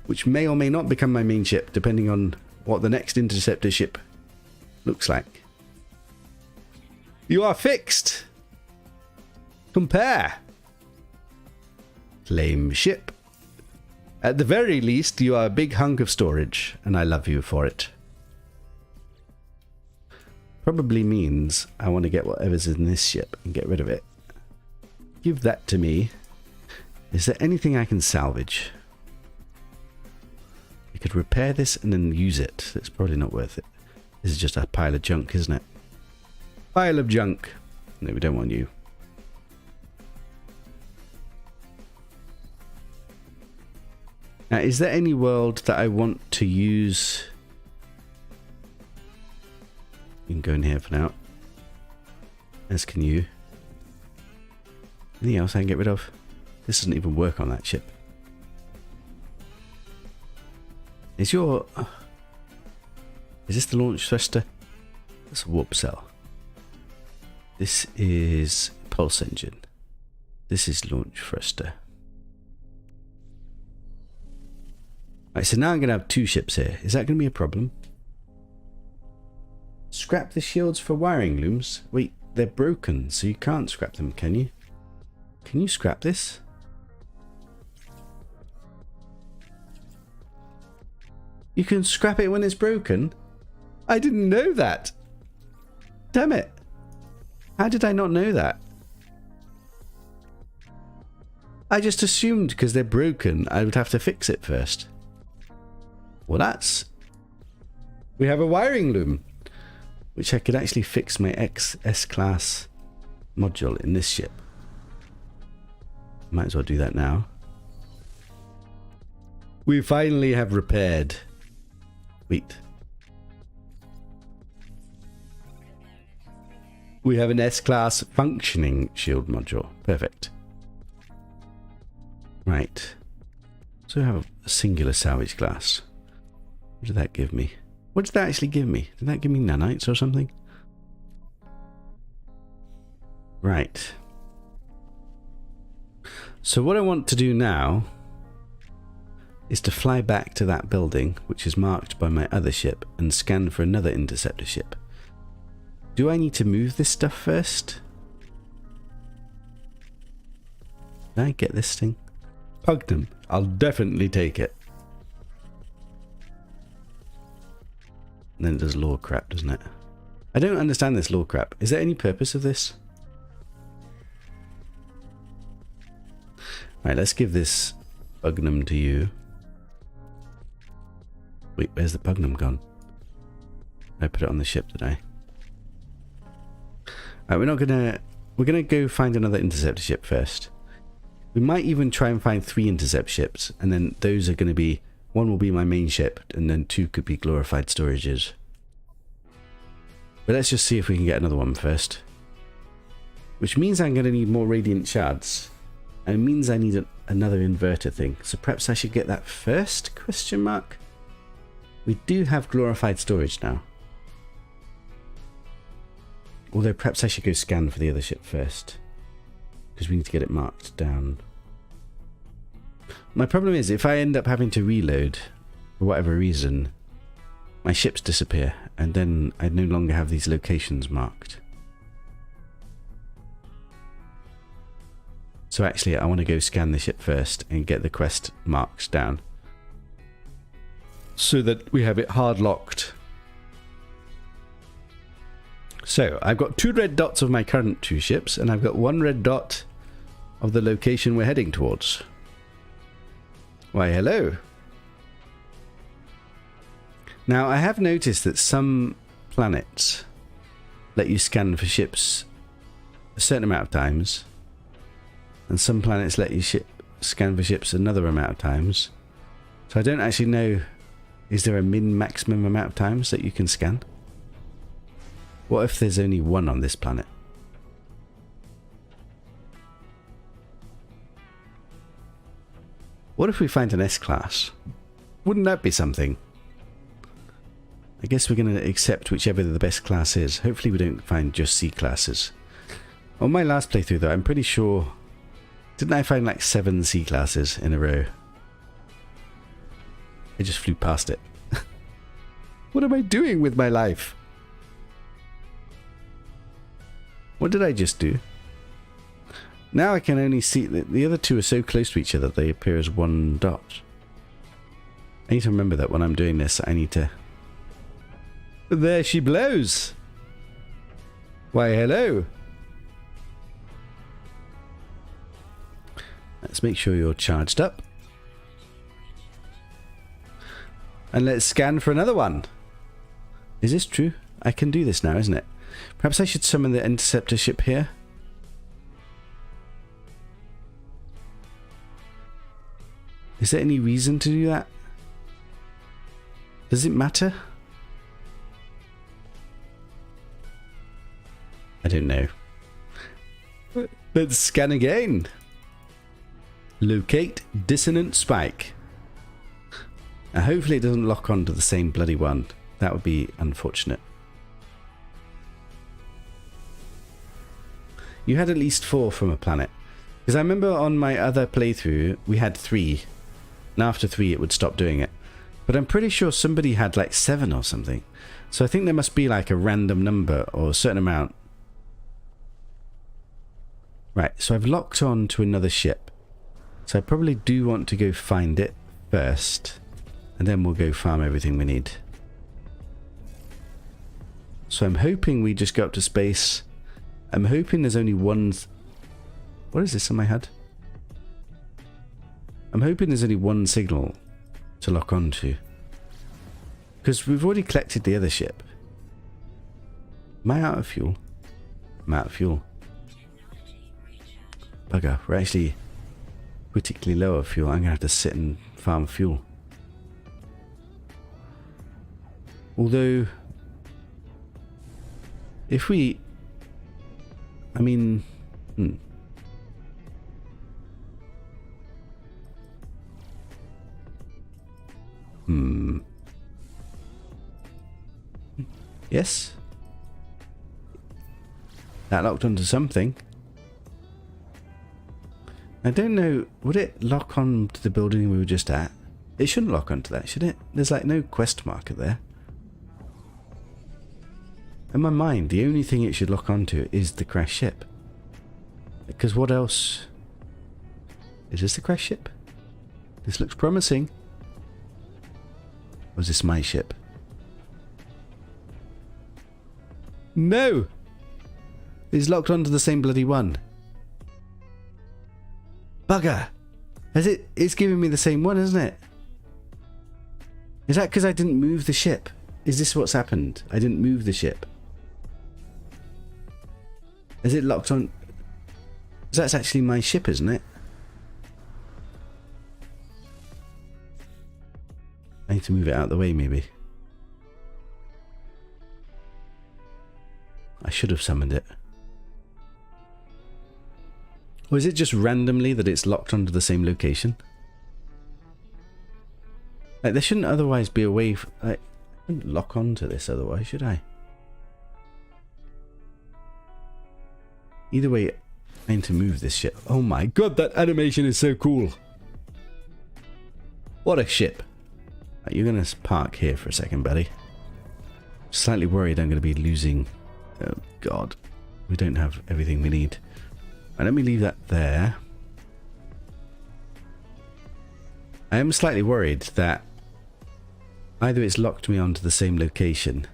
Which may or may not become my main ship, depending on what the next interceptor ship looks like. You are fixed! Compare! Claim ship. At the very least, you are a big hunk of storage, and I love you for it. Probably means I want to get whatever's in this ship and get rid of it. Give that to me. Is there anything I can salvage? could repair this and then use it. It's probably not worth it. This is just a pile of junk, isn't it? Pile of junk. No, we don't want you. Now, is there any world that I want to use? You can go in here for now. As can you. Anything else I can get rid of? This doesn't even work on that ship. Is your... Is this the launch thruster? That's a warp cell. This is pulse engine. This is launch thruster. Right, so now I'm going to have two ships here. Is that going to be a problem? Scrap the shields for wiring looms? Wait, they're broken, so you can't scrap them, can you? Can you scrap this? You can scrap it when it's broken? I didn't know that. Damn it. How did I not know that? I just assumed because they're broken, I would have to fix it first. Well, that's... We have a wiring loom, which I could actually fix my S-class module in this ship. Might as well do that now. We finally have repaired. Wait. We have an S-class functioning shield module. Perfect. Right. So we have a singular salvage class. What did that give me? What did that actually give me? Did that give me nanites or something? Right. So what I want to do now is to fly back to that building, which is marked by my other ship, and scan for another interceptor ship. Do I need to move this stuff first? Can I get this thing? Pugnum. I'll definitely take it. And then it does lore crap, doesn't it? I don't understand this lore crap. Is there any purpose of this? Right, let's give this Pugnum to you. Wait, where's the Pugnum gone? I put it on the ship, did I? Alright, we're gonna go find another interceptor ship first. We might even try and find 3 intercept ships, and then those are gonna be, one will be my main ship, and then 2 could be glorified storages. But let's just see if we can get another one first. Which means I'm gonna need more radiant shards. And it means I need another inverter thing. So perhaps I should get that first? Question mark. We do have glorified storage now. Although perhaps I should go scan for the other ship first. Because we need to get it marked down. My problem is if I end up having to reload, for whatever reason, my ships disappear. And then I no longer have these locations marked. So actually, I want to go scan the ship first and get the quest marks down. So that we have it hard locked. So, I've got 2 red dots of my current 2 ships, and I've got 1 red dot of the location we're heading towards. Why, hello. Now, I have noticed that some planets let you scan for ships a certain amount of times. And some planets let you scan for ships another amount of times. So I don't actually know, is there a min-maximum amount of times that you can scan? What if there's only 1 on this planet? What if we find an S-class? Wouldn't that be something? I guess we're going to accept whichever the best class is. Hopefully we don't find just C-classes. On my last playthrough though, I'm pretty sure... Didn't I find like 7 C-classes in a row? I just flew past it. What am I doing with my life? What did I just do? Now I can only see that the other 2 are so close to each other they appear as 1 dot. I need to remember that when I'm doing this I need to... There she blows! Why hello! Let's make sure you're charged up. And let's scan for another one. Is this true? I can do this now, isn't it? Perhaps I should summon the interceptor ship here. Is there any reason to do that? Does it matter? I don't know. Let's scan again. Locate dissonant spike. Now hopefully it doesn't lock onto the same bloody one. That would be unfortunate. You had at least 4 from a planet. Because I remember on my other playthrough, we had 3. And after 3 it would stop doing it. But I'm pretty sure somebody had like 7 or something. So I think there must be like a random number or a certain amount. Right, so I've locked on to another ship. So I probably do want to go find it first. And then we'll go farm everything we need. So I'm hoping we just go up to space. I'm hoping there's only one... What is this on my HUD? I'm hoping there's only one signal to lock onto. Because we've already collected the other ship. Am I out of fuel? I'm out of fuel. Bugger, we're actually critically low of fuel. I'm going to have to sit and farm fuel. Although, if we... I mean... Yes? That locked onto something. I don't know, would it lock on to the building we were just at? It shouldn't lock onto that, should it? There's like no quest marker there. In my mind, the only thing it should lock onto is the crash ship. Because what else? Is this the crash ship? This looks promising. Or is this my ship? No! It's locked onto the same bloody one. Bugger! It's giving me the same one, isn't it? Is that because I didn't move the ship? Is this what's happened? I didn't move the ship. Is it locked on? That's actually my ship, isn't it? I need to move it out of the way, maybe. I should have summoned it. Or is it just randomly that it's locked onto the same location? Like, there shouldn't otherwise be a way... I couldn't lock onto this otherwise, should I? Either way, I need to move this ship. Oh my god, that animation is so cool! What a ship! Right, you're going to park here for a second, buddy. Slightly worried I'm going to be losing... Oh god. We don't have everything we need. Right, let me leave that there. I am slightly worried that either it's locked me onto the same location,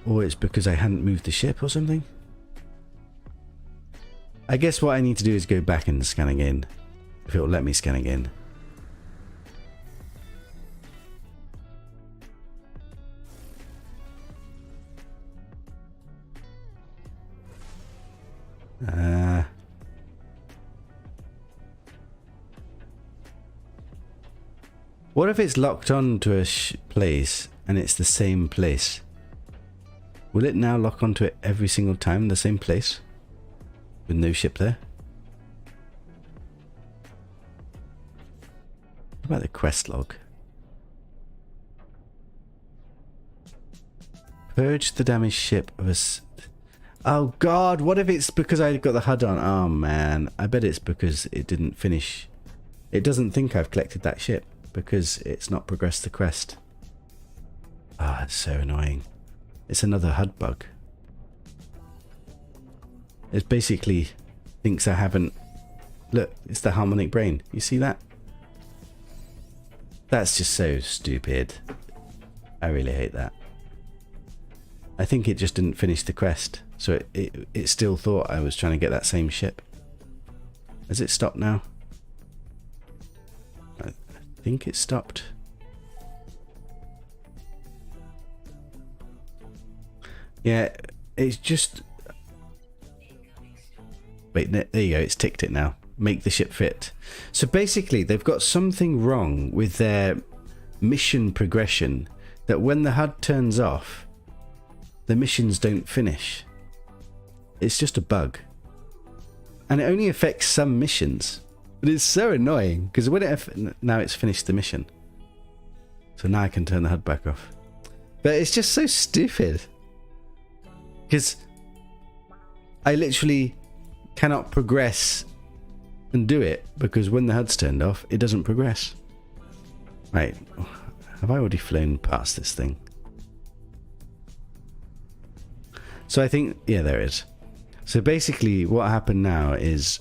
or it's because I hadn't moved the ship or something. I guess what I need to do is go back and scan again, if it will let me scan again. What if it's locked on to a place and it's the same place? Will it now lock onto it every single time in the same place? With no ship there? What about the quest log? Purge the damaged ship of a... Oh god, what if it's because I got the HUD on? Oh man, I bet it's because it didn't finish. It doesn't think I've collected that ship because it's not progressed the quest. Ah, it's so annoying. It's another HUD bug. It basically thinks I haven't... Look, it's the harmonic brain. You see that? That's just so stupid. I really hate that. I think it just didn't finish the quest. So it still thought I was trying to get that same ship. Has it stopped now? I think it stopped. Yeah, it's just... Wait, there you go, it's ticked it now. Make the ship fit. So basically, they've got something wrong with their mission progression, that when the HUD turns off, the missions don't finish. It's just a bug. And it only affects some missions. But it's so annoying, because when now it's finished the mission. So now I can turn the HUD back off. But it's just so stupid. Because I literally cannot progress and do it, because when the HUD's turned off, it doesn't progress. Right. Have I already flown past this thing? So I think, yeah, there is. So basically what happened now is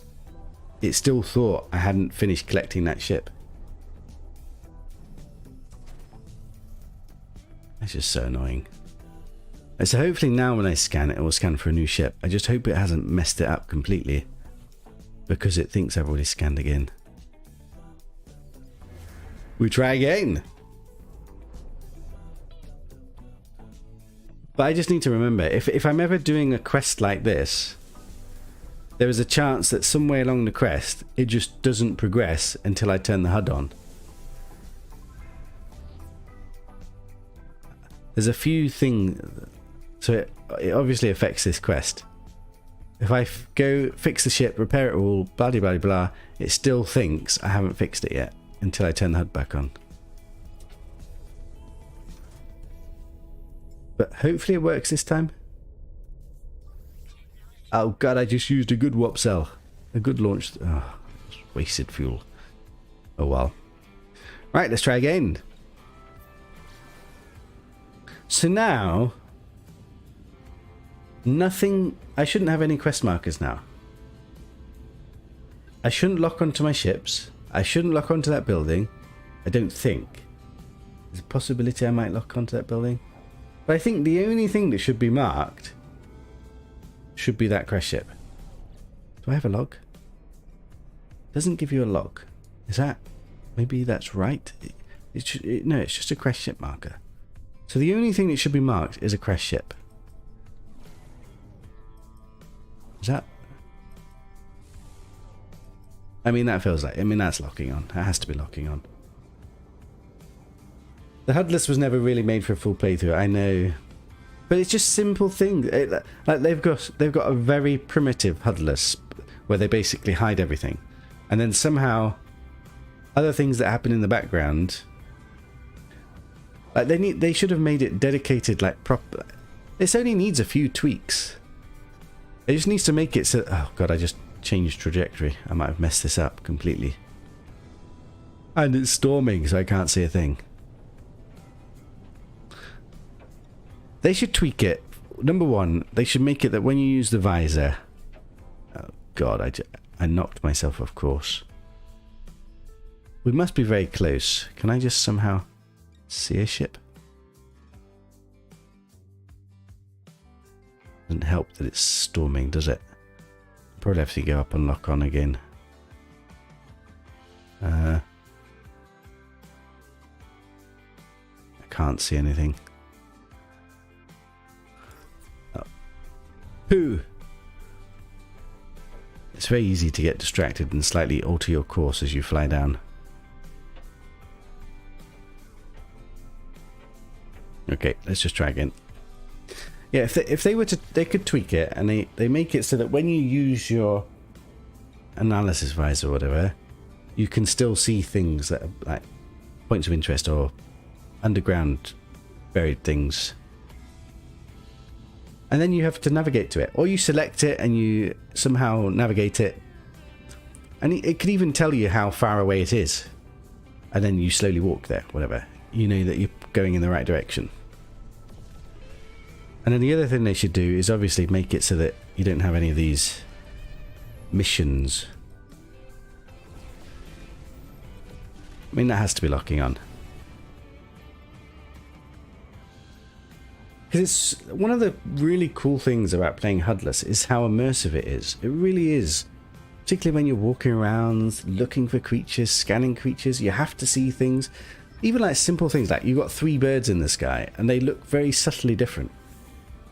it still thought I hadn't finished collecting that ship. That's just so annoying. So hopefully now when I scan it, it will scan for a new ship. I just hope it hasn't messed it up completely, because it thinks I've already scanned again. We try again. But I just need to remember, if I'm ever doing a quest like this, there is a chance that somewhere along the quest, it just doesn't progress until I turn the HUD on. There's a few things, so it obviously affects this quest. If I go fix the ship, repair it all, blah blah blah blah, it still thinks I haven't fixed it yet until I turn the HUD back on. But hopefully it works this time. Oh god, I just used a good warp cell. A good launch. Oh, wasted fuel. Oh well. Right, let's try again. So now, nothing... I shouldn't have any quest markers now. I shouldn't lock onto my ships. I shouldn't lock onto that building. I don't think. There's a possibility I might lock onto that building. But I think the only thing that should be marked should be that crash ship. Do I have a log? It doesn't give you a log. Is that... Maybe that's right? No, it's just a crash ship marker. So the only thing that should be marked is a crash ship. Is that... I mean, that feels like... I mean, that's locking on. That has to be locking on. The Hudless was never really made for a full playthrough, I know. But it's just simple things. Like they've got a very primitive Hudless where they basically hide everything. And then somehow other things that happen in the background, like they should have made it dedicated, like proper. This only needs a few tweaks. It just needs to make it so... Oh god, I just changed trajectory. I might have messed this up completely. And it's storming, so I can't see a thing. They should tweak it. Number one, they should make it that when you use the visor... Oh god, I knocked myself off course. We must be very close. Can I just somehow see a ship? Doesn't help that it's storming, does it? Probably have to go up and lock on again. I can't see anything. Oh. Pooh! It's very easy to get distracted and slightly alter your course as you fly down. Okay, let's just try again. Yeah, if they were to, they could tweak it, and they make it so that when you use your analysis visor or whatever, you can still see things that are like points of interest or underground buried things. And then you have to navigate to it, or you select it and you somehow navigate it, and it could even tell you how far away it is, and then you slowly walk there, whatever. You know that you're going in the right direction. And then the other thing they should do is obviously make it so that you don't have any of these missions. I mean, that has to be locking on. Because it's one of the really cool things about playing Hudless is how immersive it is. It really is. Particularly when you're walking around, looking for creatures, scanning creatures, you have to see things. Even like simple things like you've got 3 birds in the sky and they look very subtly different.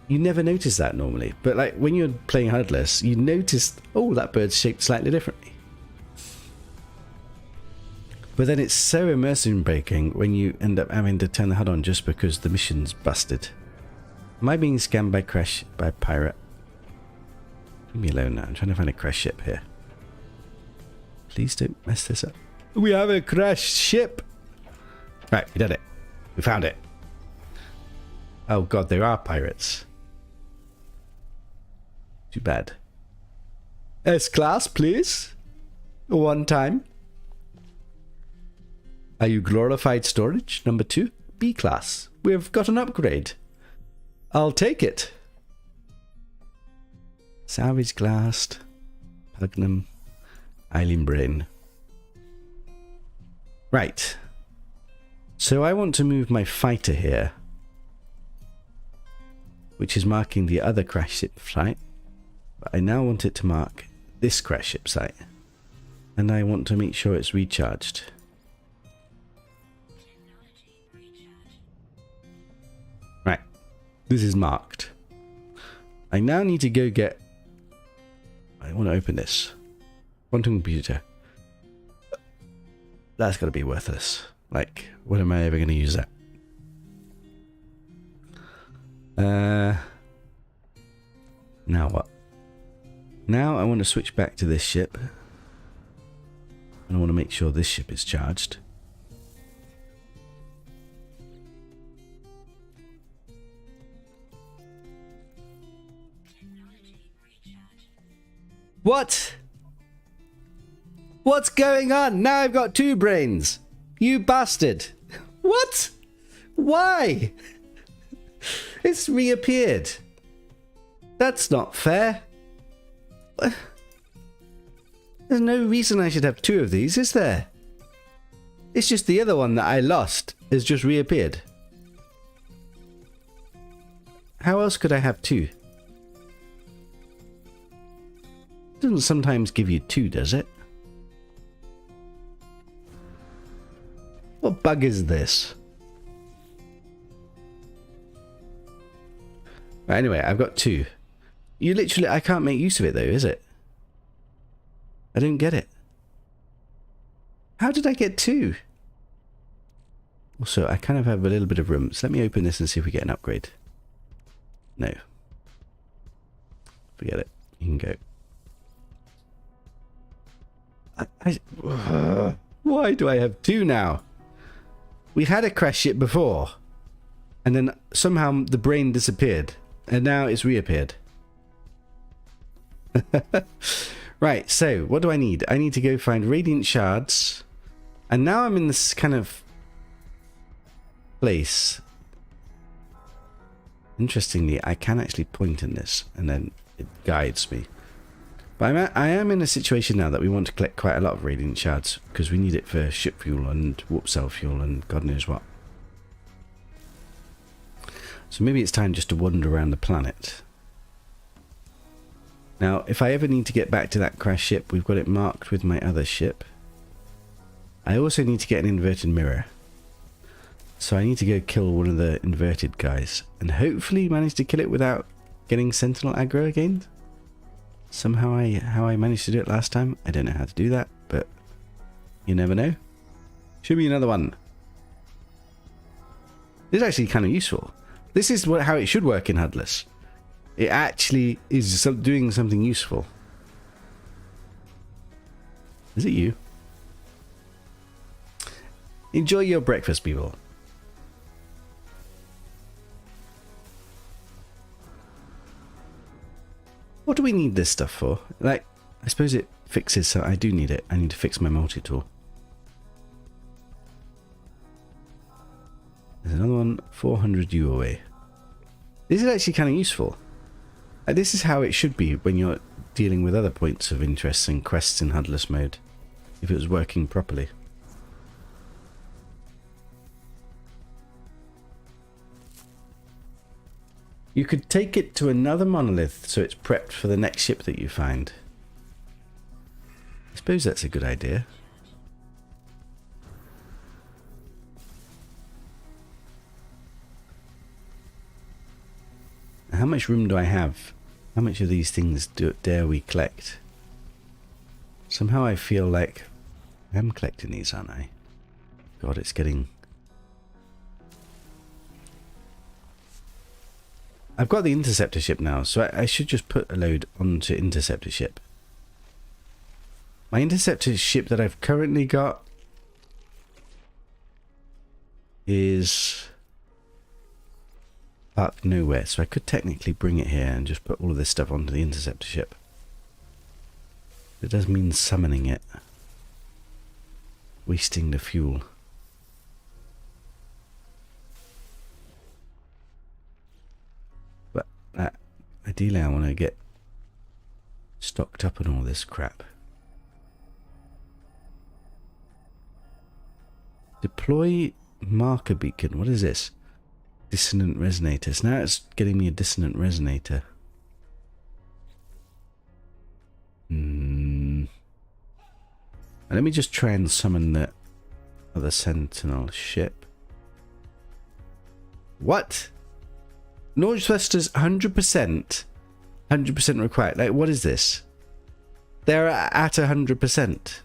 You never notice that normally. But like when you're playing Hudless, you notice, oh, that bird's shaped slightly differently. But then it's so immersion breaking when you end up having to turn the HUD on just because the mission's busted. Am I being scammed by by pirate? Leave me alone now. I'm trying to find a crashed ship here. Please don't mess this up. We have a crashed ship. Right, we did it. We found it. Oh god, there are pirates. Too bad. S-class, please. One time. Are you glorified storage? Number 2. B-class. We've got an upgrade. I'll take it. Salvage glassed. Pugnum. Eileen Brain. Right. So I want to move my fighter here, which is marking the other crash ship site. But I now want it to mark this crash ship site. And I want to make sure it's recharged. Right. This is marked. I now need to go get... I want to open this. Quantum computer. That's got to be worthless. Like, when am I ever going to use that? Now what? Now I want to switch back to this ship. And I want to make sure this ship is charged. What? What's going on? Now I've got 2 brains. You bastard. What? Why? It's reappeared. That's not fair. There's no reason I should have 2 of these, is there? It's just the other one that I lost has just reappeared. How else could I have 2? It doesn't sometimes give you 2, does it? What bug is this? Right, anyway, I've got 2. You literally, I can't make use of it though, is it? I don't get it. How did I get 2? Also, I kind of have a little bit of room. So let me open this and see if we get an upgrade. No. Forget it. You can go. Why do I have 2 now? We had a crash ship before. And then somehow the brain disappeared. And now it's reappeared. Right, so what do I need? I need to go find radiant shards. And now I'm in this kind of place. Interestingly, I can actually point in this and then it guides me. But I am in a situation now that we want to collect quite a lot of radiant shards because we need it for ship fuel and warp cell fuel and God knows what. So maybe it's time just to wander around the planet. Now, if I ever need to get back to that crash ship, we've got it marked with my other ship. I also need to get an inverted mirror. So I need to go kill one of the inverted guys. And hopefully manage to kill it without getting sentinel aggro again. Somehow how I managed to do it last time. I don't know how to do that, but you never know. Should be another one. This is actually kind of useful. This is how it should work in Hudless. It actually is doing something useful. Is it you? Enjoy your breakfast, people. What do we need this stuff for? Like, I suppose it fixes, so I do need it. I need to fix my multi-tool. There's another one, 400 U away. This is actually kind of useful. This is how it should be when you're dealing with other points of interest and quests in Hudless mode, if it was working properly. You could take it to another monolith so it's prepped for the next ship that you find. I suppose that's a good idea. How much room do I have? How much of these things dare we collect? Somehow I feel like I'm collecting these, aren't I? God, it's getting... I've got the interceptor ship now, so I should just put a load onto interceptor ship. My interceptor ship that I've currently got is parked nowhere, so I could technically bring it here and just put all of this stuff onto the interceptor ship. It does mean summoning it. Wasting the fuel. But ideally I want to get stocked up on all this crap. Deploy marker beacon. What is this? Dissonant resonator. So now it's getting me a dissonant resonator. Let me just try and summon the other sentinel ship. What? Launch thrusters 100%. 100% required. Like, what is this? They're at 100%.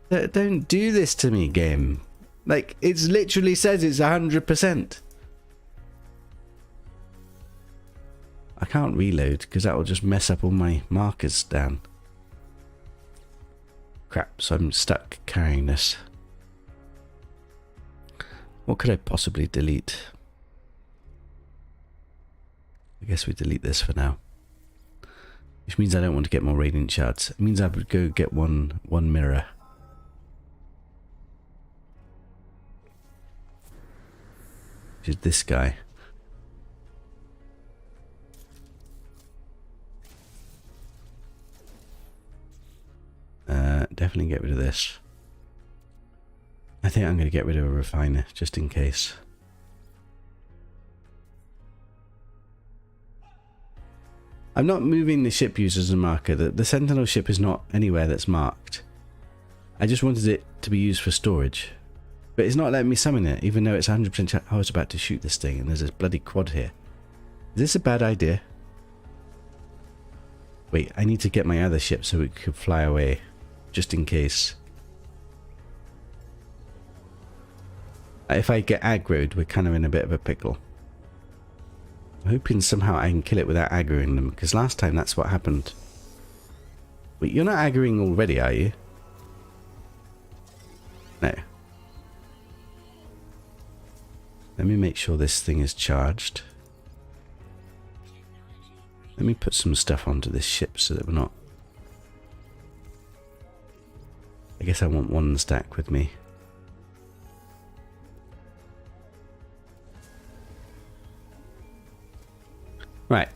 Don't do this to me, game. Like, it literally says it's 100%. I can't reload because that will just mess up all my markers down. Crap, so I'm stuck carrying this. What could I possibly delete? I guess we delete this for now. Which means I don't want to get more radiant shards. It means I would go get one mirror. Which is this guy. Definitely get rid of this. I think I'm going to get rid of a refiner just in case. I'm not moving the ship used as a marker. The Sentinel ship is not anywhere that's marked. I just wanted it to be used for storage. But it's not letting me summon it, even though it's 100% I was about to shoot this thing and there's this bloody quad here. Is this a bad idea? Wait, I need to get my other ship so it could fly away. Just in case. If I get aggroed, we're kind of in a bit of a pickle. I'm hoping somehow I can kill it without aggroing them, because last time that's what happened. Wait, you're not aggroing already, are you? No. Let me make sure this thing is charged. Let me put some stuff onto this ship so that we're not... I guess I want one stack with me. Right.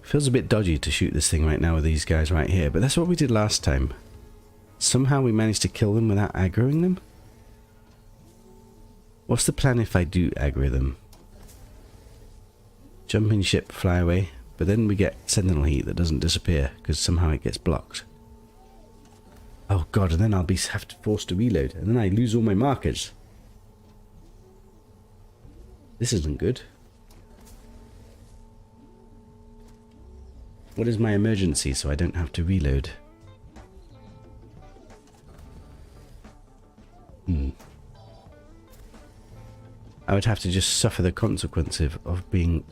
Feels a bit dodgy to shoot this thing right now with these guys right here, but that's what we did last time. Somehow we managed to kill them without aggroing them? What's the plan if I do aggro them? Jump in ship, fly away, but then we get sentinel heat that doesn't disappear because somehow it gets blocked. Oh god, and then I'll be forced to reload, and then I lose all my markers. This isn't good. What is my emergency so I don't have to reload? I would have to just suffer the consequences of being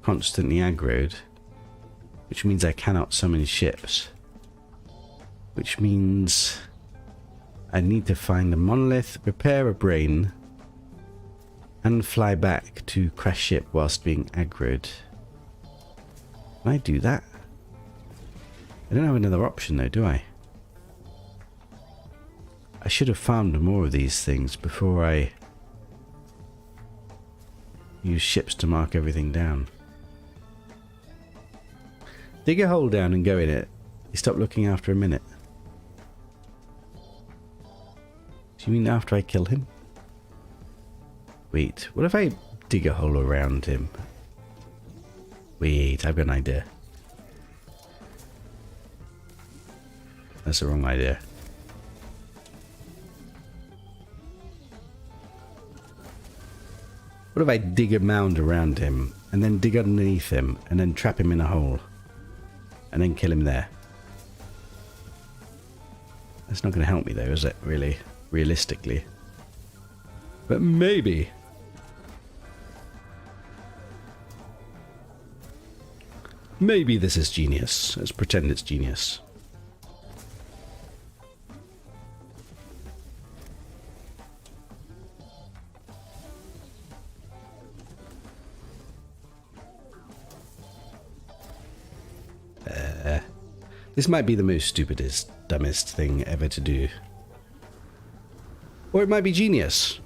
constantly aggroed, which means I cannot summon ships. Which means I need to find a monolith, repair a brain, and fly back to crash ship whilst being aggroed. Can I do that? I don't have another option though, do I? I should have farmed more of these things before I use ships to mark everything down. Dig a hole down and go in it. You stop looking after a minute. Do you mean after I kill him? Wait, what if I dig a hole around him? Wait, I've got an idea. That's the wrong idea. What if I dig a mound around him and then dig underneath him, and then trap him in a hole, and then kill him there. That's not going to help me though, is it, really? Realistically. But maybe. Maybe this is genius. Let's pretend it's genius. This might be the most stupidest, dumbest thing ever to do. Or it might be genius.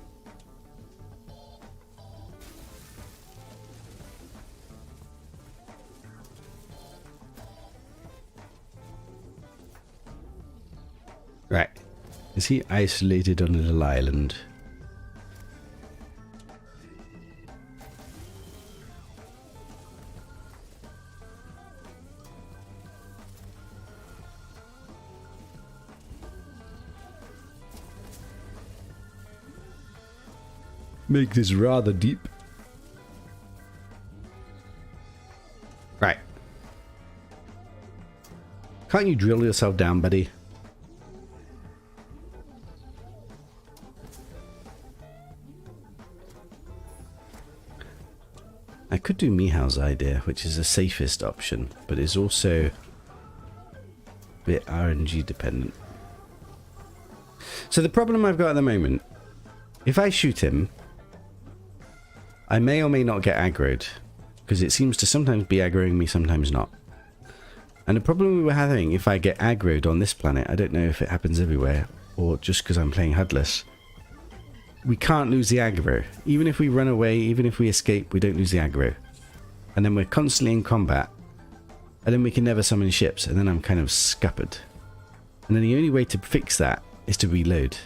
Right. Is he isolated on a little island? Make this rather deep. Right. Can't you drill yourself down, buddy? I could do Mihaw's idea, which is the safest option, but is also a bit RNG dependent. So the problem I've got at the moment, if I shoot him, I may or may not get aggroed, because it seems to sometimes be aggroing me, sometimes not. And the problem we were having, if I get aggroed on this planet, I don't know if it happens everywhere, or just because I'm playing Hudless, we can't lose the aggro. Even if we run away, even if we escape, we don't lose the aggro. And then we're constantly in combat, and then we can never summon ships, and then I'm kind of scuppered. And then the only way to fix that is to reload.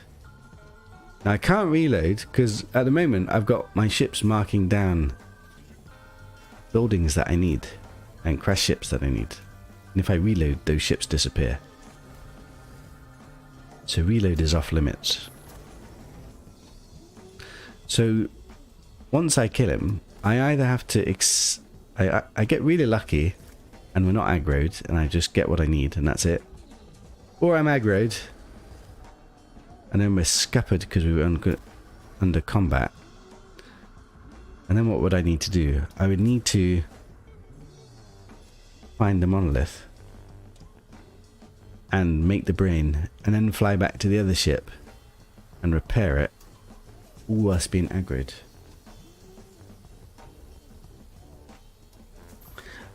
Now I can't reload because at the moment I've got my ships marking down buildings that I need and crash ships that I need. And if I reload, those ships disappear. So reload is off limits. So once I kill him, I either have to I get really lucky and we're not aggroed and I just get what I need and that's it. Or I'm aggroed and then we're scuppered because we were under combat. And then what would I need to do? I would need to find the monolith and make the brain and then fly back to the other ship and repair it, all us being aggroed.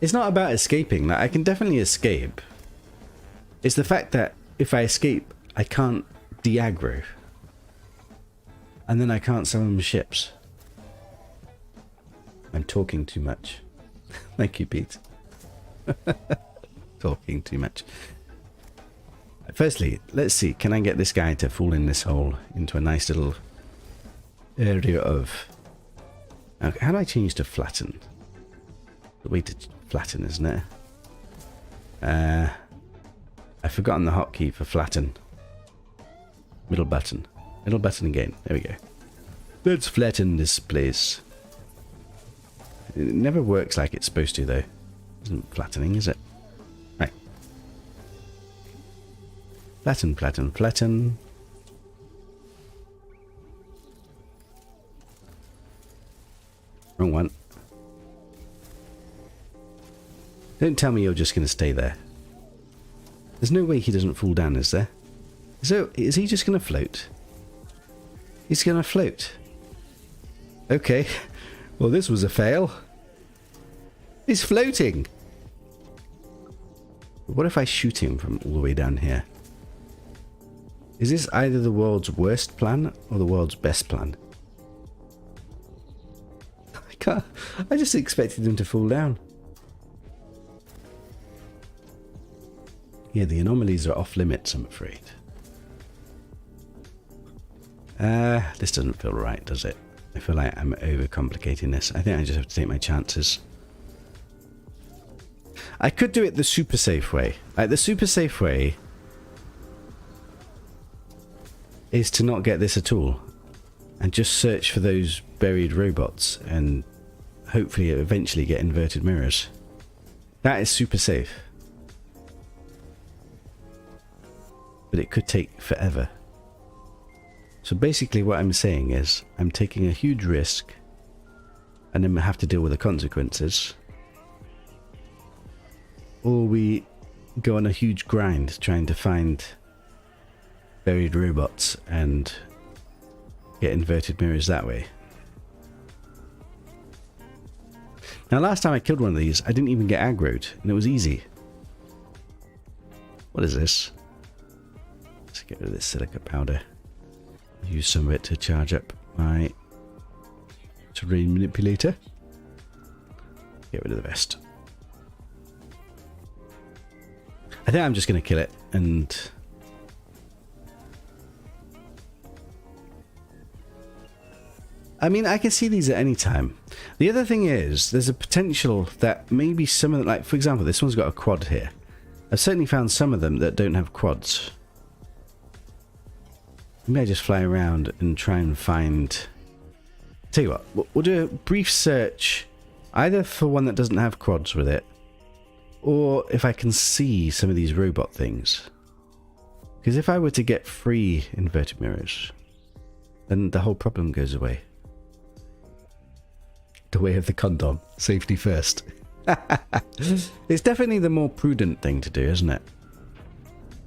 It's not about escaping. Like, I can definitely escape. It's the fact that if I escape, I can't de-aggro. And then I can't summon ships. I'm talking too much. Thank you, Pete. Talking too much. Firstly, let's see. Can I get this guy to fall in this hole into a nice little area of... Okay, how do I change to flatten? The way to flatten, isn't it? I've forgotten the hotkey for flatten. Middle button. Middle button again. There we go. Let's flatten this place. It never works like it's supposed to, though. Isn't flattening, is it? Right. Flatten, flatten, flatten. Wrong one. Don't tell me you're just going to stay there. There's no way he doesn't fall down, is there? So, is he just going to float? He's going to float. Okay. Well, this was a fail. He's floating. What if I shoot him from all the way down here? Is this either the world's worst plan or the world's best plan? I can't. I just expected him to fall down. Yeah, the anomalies are off limits, I'm afraid. This doesn't feel right, does it? I feel like I'm overcomplicating this. I think I just have to take my chances. I could do it the super safe way. Like, the super safe way is to not get this at all and just search for those buried robots and hopefully eventually get inverted mirrors. That is super safe. But it could take forever. So basically what I'm saying is I'm taking a huge risk and then we have to deal with the consequences. Or we go on a huge grind trying to find buried robots and get inverted mirrors that way. Now last time I killed one of these, I didn't even get aggroed and it was easy. What is this? Let's get rid of this silica powder. Use some of it to charge up my terrain manipulator. Get rid of the vest. I think I'm just going to kill it and I mean, I can see these at any time. The other thing is, there's a potential that maybe some of them, like for example, this one's got a quad here. I've certainly found some of them that don't have quads. Maybe I just fly around and try and find... Tell you what, we'll do a brief search either for one that doesn't have quads with it, or if I can see some of these robot things. Because if I were to get free inverted mirrors, then the whole problem goes away. The way of the condom. Safety first. It's definitely the more prudent thing to do, isn't it?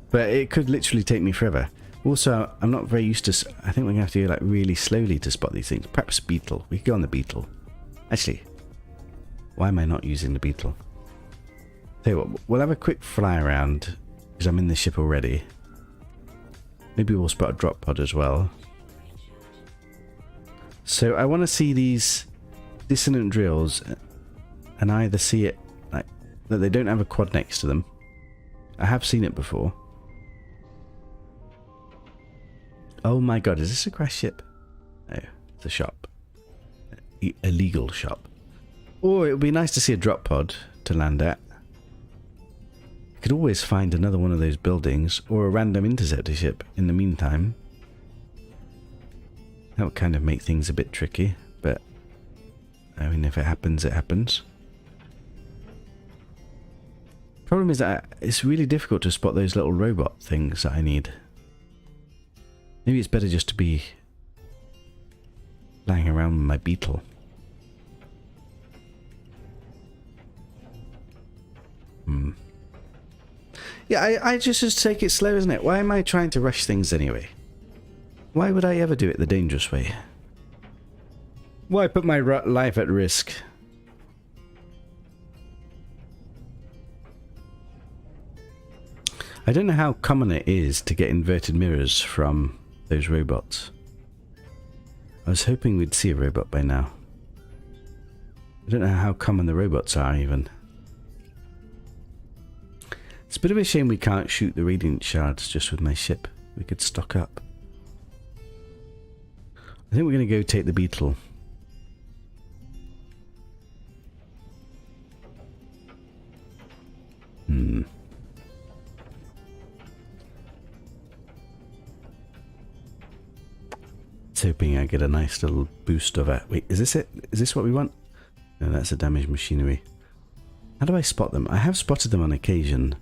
But it could literally take me forever. Also, I'm not very used to... I think we're going to have to go like really slowly to spot these things. Perhaps beetle. We could go on the beetle. Actually, why am I not using the beetle? Tell you what, we'll have a quick fly around because I'm in the ship already. Maybe we'll spot a drop pod as well. So I want to see these dissonant drills and either see it like that they don't have a quad next to them. I have seen it before. Oh my god, is this a crash ship? No, it's a shop. A legal shop. Or it would be nice to see a drop pod to land at. You could always find another one of those buildings or a random interceptor ship in the meantime. That would kind of make things a bit tricky, but I mean, if it happens, it happens. Problem is that it's really difficult to spot those little robot things that I need. Maybe it's better just to be flying around with my beetle. Yeah, I just take it slow, isn't it? Why am I trying to rush things anyway? Why would I ever do it the dangerous way? Why put my life at risk? I don't know how common it is to get inverted mirrors from those robots. I was hoping we'd see a robot by now. I don't know how common the robots are even. It's a bit of a shame we can't shoot the radiant shards just with my ship. We could stock up. I think we're going to go take the beetle. Hoping I get a nice little boost of it. Wait, is this it? Is this what we want? No, that's a damaged machinery. How do I spot them? I have spotted them on occasion.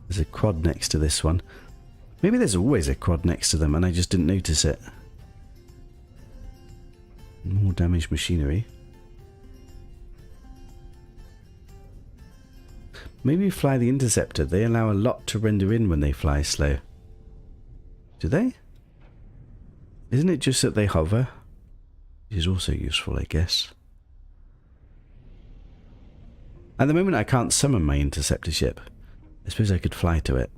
There's a quad next to this one. Maybe there's always a quad next to them and I just didn't notice it. More damaged machinery. Maybe fly the interceptor. They allow a lot to render in when they fly slow. Do they? Isn't it just that they hover? Which is also useful, I guess. At the moment I can't summon my interceptor ship. I suppose I could fly to it.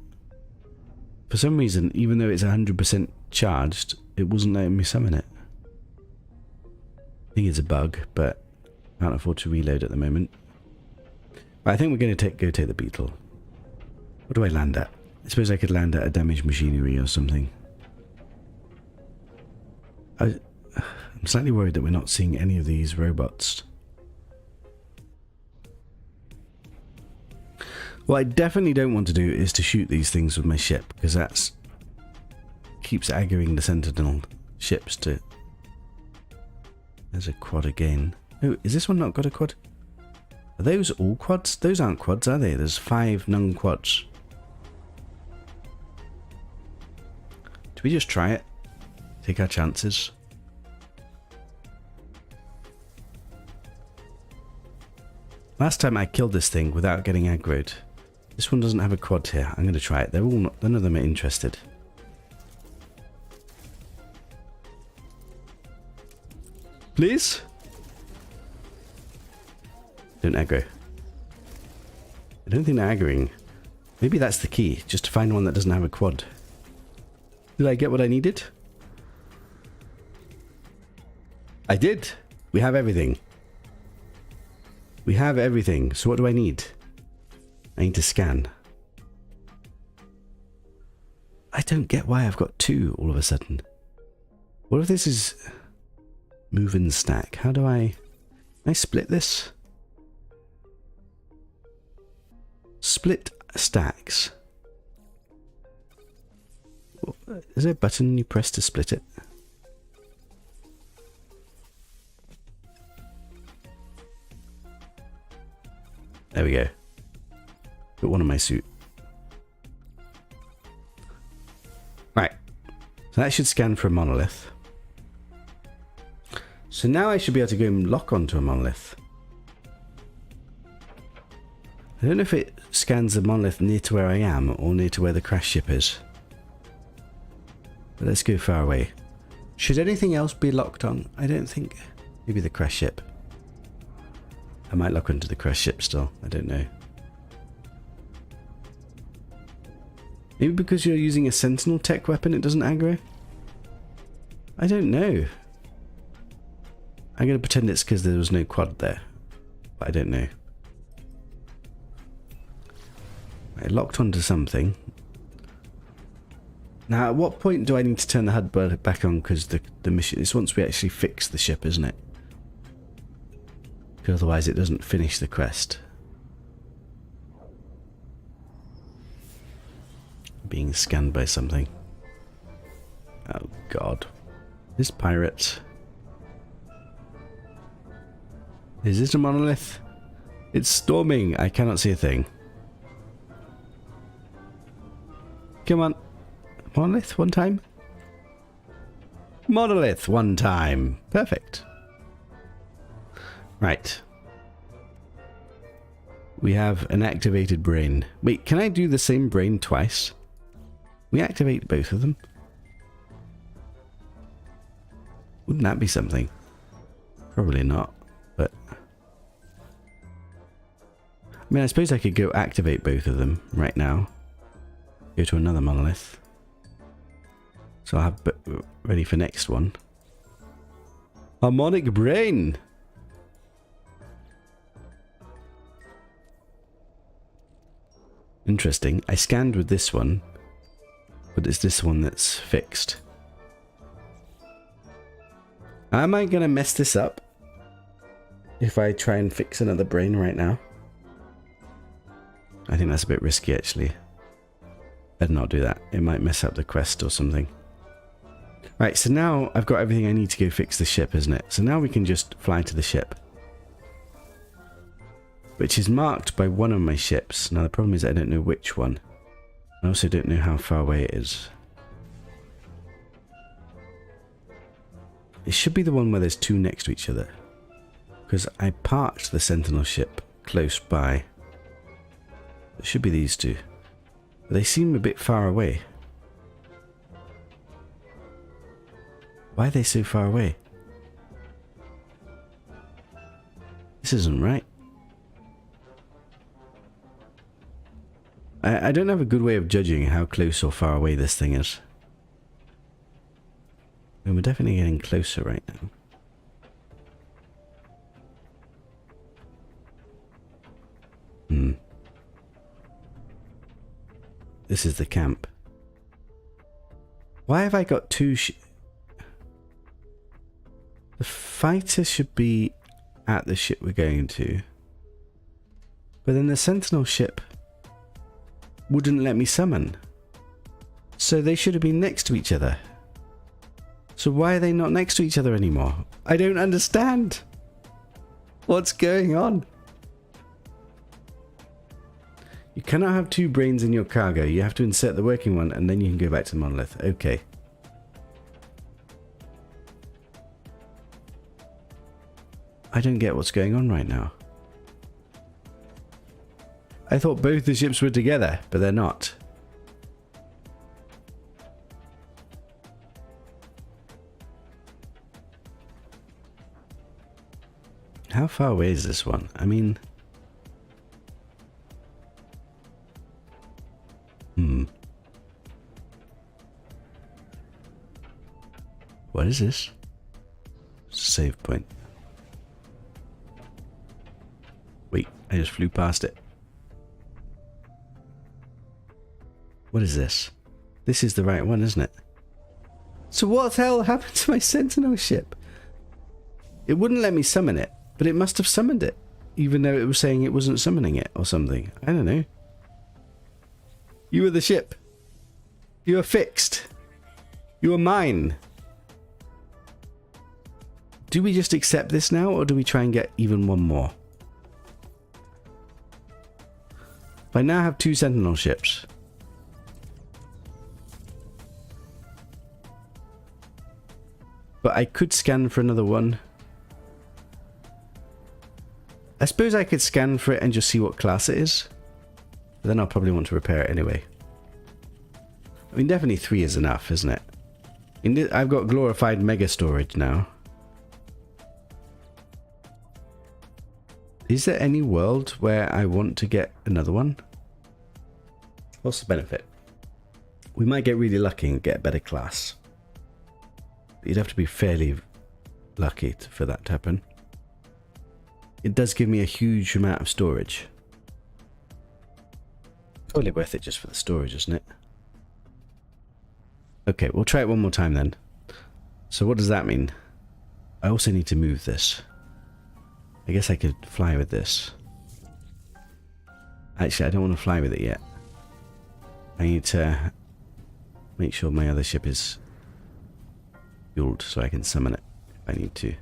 For some reason, even though it's 100% charged, it wasn't letting me summon it. I think it's a bug, but I can't afford to reload at the moment. But I think we're going to go take the beetle. What do I land at? I suppose I could land at a damaged machinery or something. I'm slightly worried that we're not seeing any of these robots. What I definitely don't want to do is to shoot these things with my ship, because that's keeps aggroing the sentinel ships to... There's a quad again. Oh, is this one not got a quad? Are those all quads? Those aren't quads, are they? There's 5 non-quads. Do we just try it? Take our chances? Last time I killed this thing without getting aggroed. This one doesn't have a quad here. I'm going to try it. They're all not, none of them are interested. Please? Don't aggro. I don't think they're aggroing. Maybe that's the key, just to find one that doesn't have a quad. Did I get what I needed? I did. We have everything. We have everything. So what do I need? I need to scan. I don't get why I've got 2 all of a sudden. What if this is move and stack? How do I... Can I split this? Split stacks. Is there a button you press to split it? There we go. Put one on my suit. Right. So that should scan for a monolith. So now I should be able to go and lock onto a monolith. I don't know if it scans the monolith near to where I am or near to where the crash ship is. But let's go far away. Should anything else be locked on? I don't think. Maybe the crash ship. I might lock onto the crash ship still. I don't know. Maybe because you're using a sentinel tech weapon it doesn't aggro? I don't know. I'm going to pretend it's because there was no quad there. But I don't know. I locked onto something. Now, at what point do I need to turn the HUD back on? Because the mission is once we actually fix the ship, isn't it? Because otherwise it doesn't finish the quest. Being scanned by something. Oh god. This pirate. Is this a monolith? It's storming. I cannot see a thing. Come on. Monolith one time? Monolith one time. Perfect. Right. We have an activated brain. Wait, can I do the same brain twice? We activate both of them? Wouldn't that be something? Probably not, but... I mean, I suppose I could go activate both of them right now. Go to another monolith. So I'll have ready for next one. Harmonic brain! Interesting. I scanned with this one, but it's this one that's fixed. Am I going to mess this up if I try and fix another brain right now? I think that's a bit risky, actually. Better not do that. It might mess up the quest or something. Right, so now I've got everything I need to go fix the ship, isn't it? So now we can just fly to the ship. Which is marked by one of my ships. Now the problem is I don't know which one. I also don't know how far away it is. It should be the one where there's 2 next to each other. Because I parked the sentinel ship close by. It should be these 2. But they seem a bit far away. Why are they so far away? This isn't right. I don't have a good way of judging how close or far away this thing is. And we're definitely getting closer right now. This is the camp. Why have I got 2 The fighter should be at the ship we're going to. But then the sentinel ship wouldn't let me summon. So they should have been next to each other. So why are they not next to each other anymore? I don't understand. What's going on? You cannot have two brains in your cargo. You have to insert the working one and then you can go back to the monolith. Okay. I don't get what's going on right now. I thought both the ships were together, but they're not. How far away is this one? I mean... What is this? It's a save point. Wait, I just flew past it. What is this? This is the right one, isn't it? So what the hell happened to my Sentinel ship? It wouldn't let me summon it, but it must have summoned it, even though it was saying it wasn't summoning it or something. I don't know. You were the ship. You are fixed. You are mine. Do we just accept this now, or do we try and get even one more? I now have two Sentinel ships. But I could scan for another one. I suppose I could scan for it and just see what class it is. But then I'll probably want to repair it anyway. I mean, definitely 3 is enough, isn't it? I've got glorified mega storage now. Is there any world where I want to get another one? What's the benefit? We might get really lucky and get a better class. You'd have to be fairly lucky for that to happen. It does give me a huge amount of storage. Totally worth it just for the storage, isn't it? Okay, we'll try it one more time then. So what does that mean? I also need to move this. I guess I could fly with this. Actually, I don't want to fly with it yet. I need to make sure my other ship is fueled so I can summon it if I need to.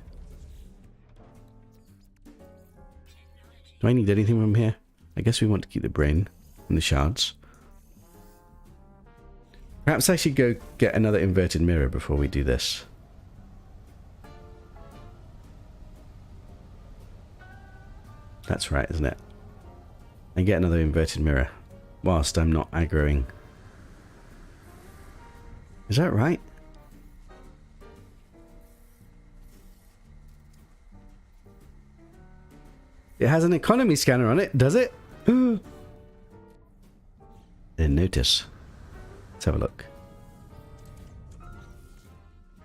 Do I need anything from here? I guess we want to keep the brain and the shards. Perhaps I should go get another inverted mirror before we do this. That's right, isn't it? And get another inverted mirror whilst I'm not aggroing. Is that right? It has an economy scanner on it, does it? Didn't notice. Let's have a look.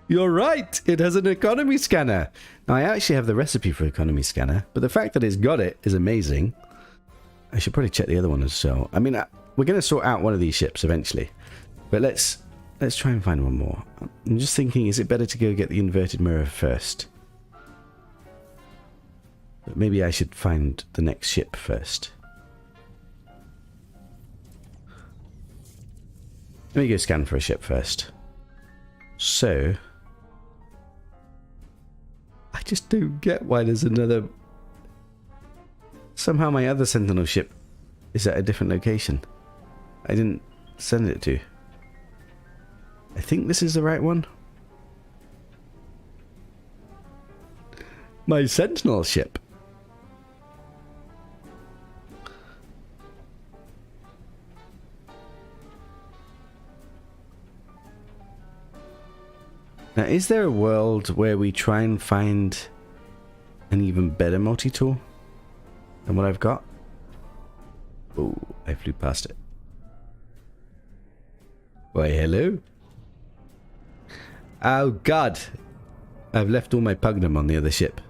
You're right! It has an economy scanner! Now, I actually have the recipe for economy scanner, but the fact that it's got it is amazing. I should probably check the other one as well. I mean, we're going to sort out one of these ships eventually. But let's try and find one more. I'm just thinking, is it better to go get the inverted mirror first? But maybe I should find the next ship first. Let me go scan for a ship first. So... I just don't get why there's another... Somehow my other Sentinel ship is at a different location. I didn't send it to. I think this is the right one. My Sentinel ship. Now, is there a world where we try and find an even better multi-tool than what I've got? Oh, I flew past it. Why, hello? Oh, God. I've left all my pugnum on the other ship.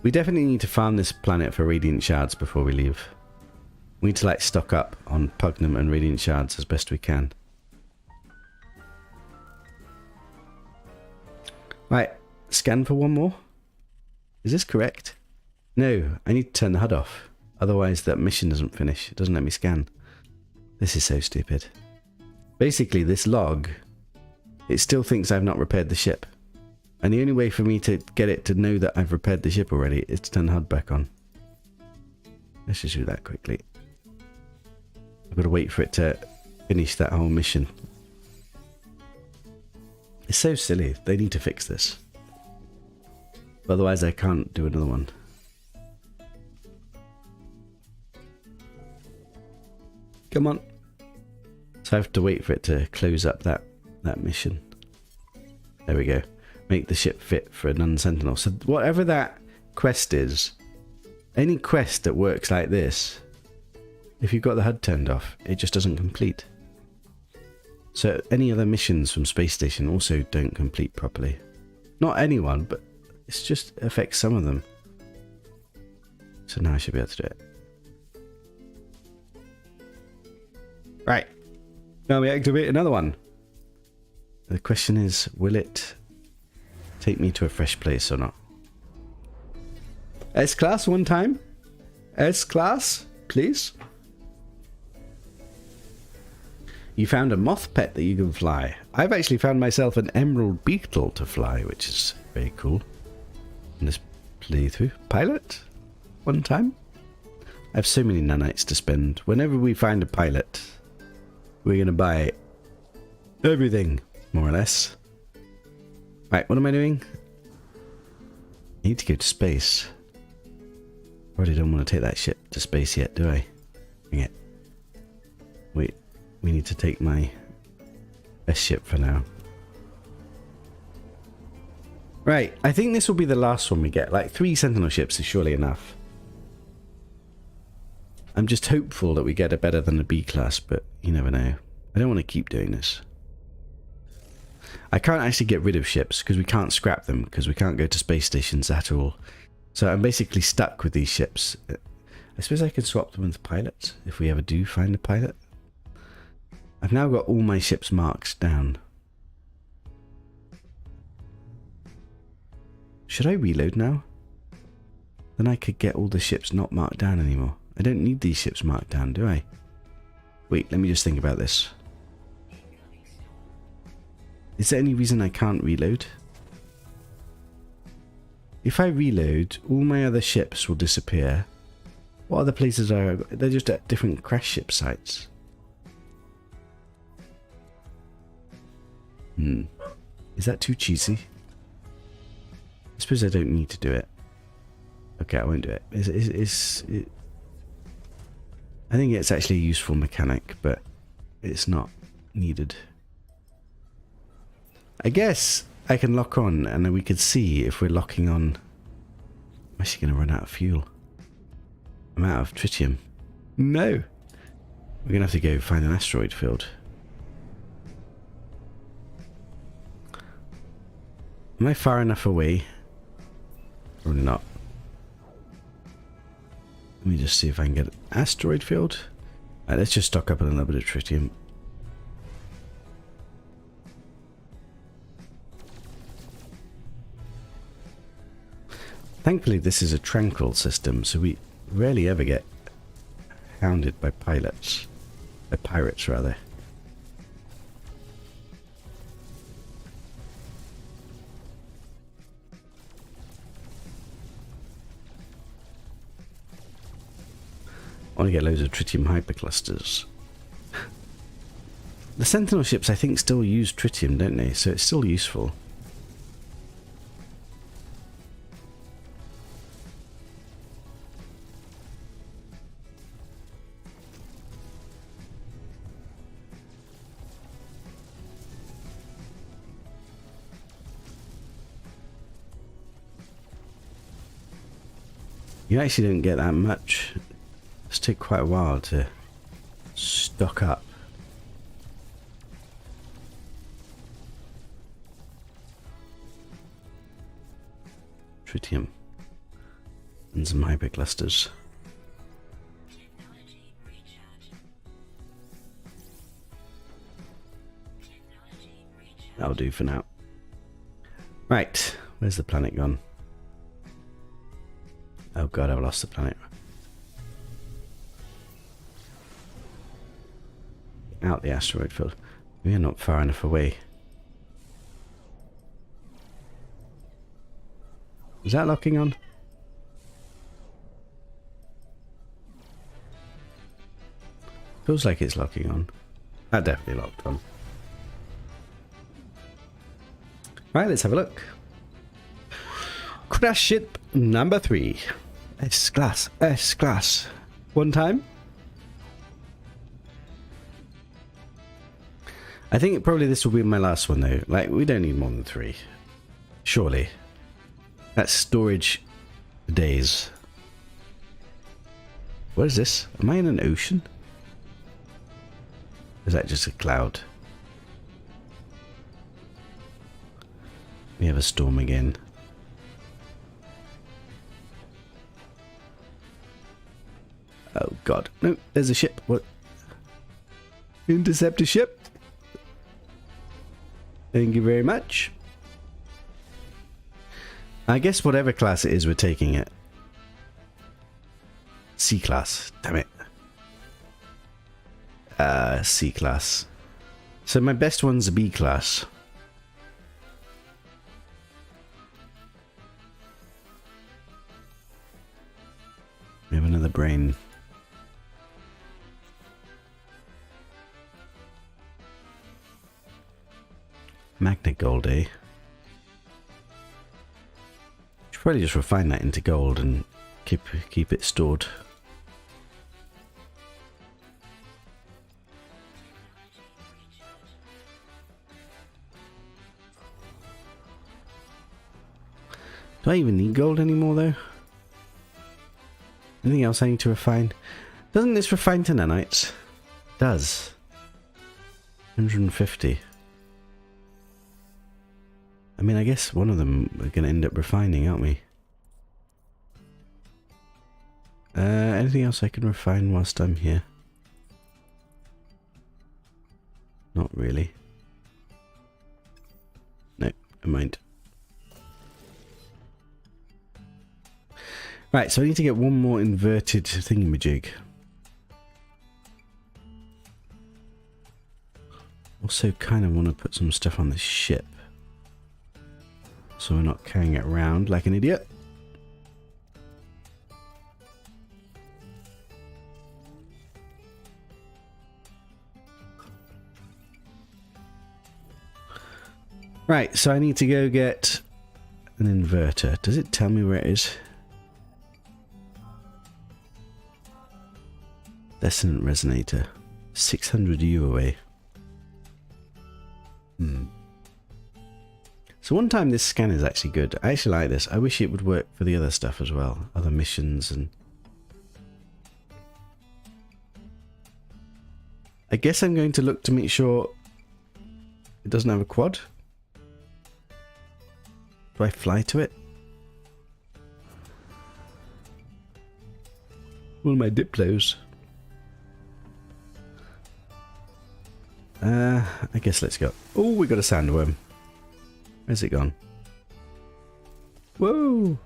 We definitely need to farm this planet for radiant shards before we leave. We need to, like, stock up on pugnum and radiant shards as best we can. Right, scan for one more. Is this correct? No, I need to turn the HUD off. Otherwise that mission doesn't finish. It doesn't let me scan. This is so stupid. Basically, this log, it still thinks I've not repaired the ship. And the only way for me to get it to know that I've repaired the ship already is to turn the HUD back on. Let's just do that quickly. I've got to wait for it to finish that whole mission. It's so silly. They need to fix this. Otherwise I can't do another one. Come on. So I have to wait for it to close up that mission. There we go. Make the ship fit for a non-sentinel. So whatever that quest is, any quest that works like this, if you've got the HUD turned off, it just doesn't complete. So any other missions from Space Station also don't complete properly. Not anyone, but it just affects some of them. So now I should be able to do it. Right. Now we activate another one. The question is, will it take me to a fresh place or not? S-Class one time? S-Class, please? You found a moth pet that you can fly. I've actually found myself an emerald beetle to fly, which is very cool. In this playthrough. Pilot? One time? I have so many nanites to spend. Whenever we find a pilot, we're going to buy everything, more or less. Right, what am I doing? I need to go to space. I already don't want to take that ship to space yet, do I? Dang it. Wait, we need to take my best ship for now. Right, I think this will be the last one we get. Like 3 Sentinel ships is surely enough. I'm just hopeful that we get a better than a B class, but you never know. I don't want to keep doing this. I can't actually get rid of ships because we can't scrap them because we can't go to space stations at all. So I'm basically stuck with these ships. I suppose I can swap them with pilots if we ever do find a pilot. I've now got all my ships marked down. Should I reload now? Then I could get all the ships not marked down anymore. I don't need these ships marked down, do I? Wait, let me just think about this. Is there any reason I can't reload? If I reload, all my other ships will disappear. What other places are... They're just at different crash ship sites. Is that too cheesy? I suppose I don't need to do it. Okay, I won't do it. I think it's actually a useful mechanic, but it's not needed. I guess I can lock on and then we could see if we're locking on. I'm actually going to run out of fuel. I'm out of tritium. No! We're going to have to go find an asteroid field. Am I far enough away? Probably not. Let me just see if I can get an asteroid field. Let's just stock up on a little bit of tritium. Thankfully this is a tranquil system, so we rarely ever get hounded by pilots. By pirates, rather. I want to get loads of tritium hyperclusters. The Sentinel ships I think still use tritium, don't they? So it's still useful. You actually don't get that much. It's take quite a while to stock up. Tritium and some hyperclusters. That'll do for now. Right, where's the planet gone? Oh god, I've lost the planet. Out the asteroid field. We are not far enough away. Is that locking on? Feels like it's locking on. That definitely locked on. Right, let's have a look. Crash ship number 3. S-class, S-class. One time. I think probably this will be my last one though. Like, we don't need more than 3. Surely. That's storage days. What is this? Am I in an ocean? Or is that just a cloud? We have a storm again. Oh god. No, there's a ship. What? Intercept a ship. Thank you very much. I guess whatever class it is, we're taking it. C class. Damn it. C class. So my best one's a B class. We have another brain. Magnet gold, eh? Should probably just refine that into gold and keep it stored. Do I even need gold anymore though? Anything else I need to refine? Doesn't this refine to nanites? It does. 150. I mean, I guess one of them we're going to end up refining, aren't we? Anything else I can refine whilst I'm here? Not really. No, never mind. Right, so I need to get one more inverted thingamajig. Also kind of want to put some stuff on the ship, so we're not carrying it around like an idiot. Right, so I need to go get an inverter. Does it tell me where it is? Dissonant resonator. 600 U away. So one time this scan is actually good. I actually like this. I wish it would work for the other stuff as well. Other missions and... I guess I'm going to look to make sure it doesn't have a quad. Do I fly to it? All my Diplos. I guess let's go. Oh, we got a sandworm. Where's it gone? Whoa!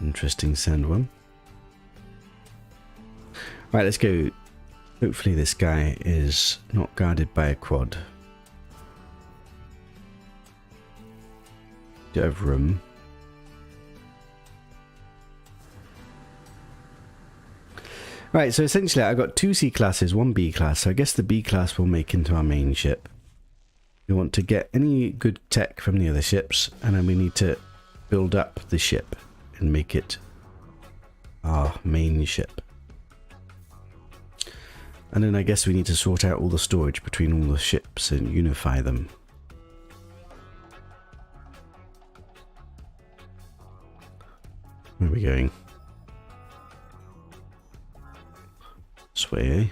Interesting sandworm. Right, let's go. Hopefully this guy is not guarded by a quad. Do I have room? Right, so essentially I got 2 C classes, 1 B class, so I guess the B class will make into our main ship. We want to get any good tech from the other ships, and then we need to build up the ship and make it our main ship. And then I guess we need to sort out all the storage between all the ships and unify them. Where are we going? This way, eh?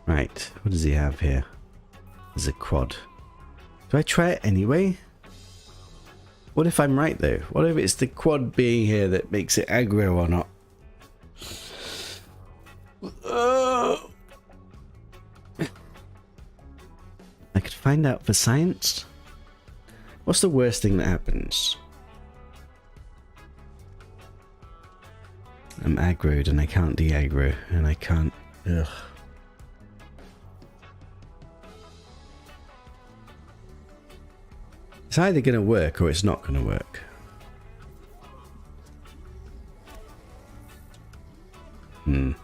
Right, what does he have here? There's a quad. Do I try it anyway? What if I'm right though? What if it's the quad being here that makes it aggro or not? I could find out for science. What's the worst thing that happens? I'm aggroed and I can't de-aggro and I can't... Ugh. It's either going to work or it's not going to work. Do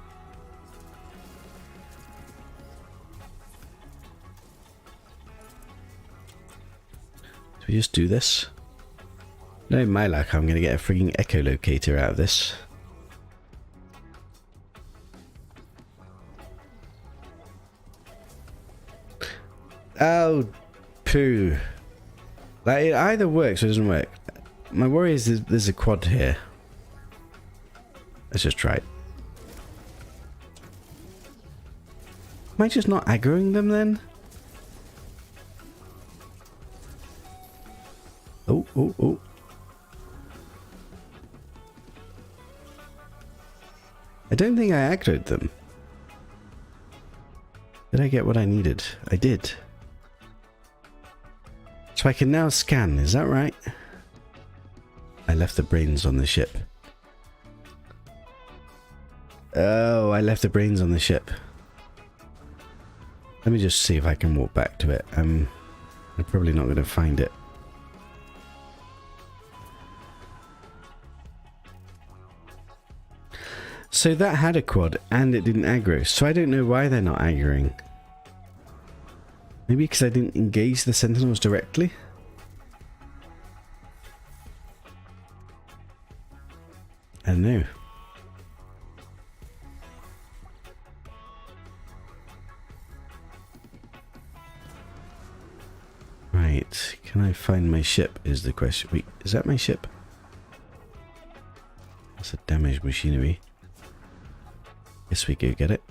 we just do this? No, my luck, I'm going to get a freaking echolocator out of this. Oh, poo. Like, it either works or doesn't work. My worry is there's a quad here. Let's just try it. Am I just not aggroing them then? Oh, oh, oh. I don't think I aggroed them. Did I get what I needed? I did. So I can now scan, is that right? I left the brains on the ship. Oh, I left the brains on the ship. Let me just see if I can walk back to it. I'm probably not going to find it. So that had a quad and it didn't aggro. So I don't know why they're not aggroing. Maybe because I didn't engage the sentinels directly? I don't know. Right, can I find my ship is the question. Wait, is that my ship? That's a damaged machinery. Guess we go get it.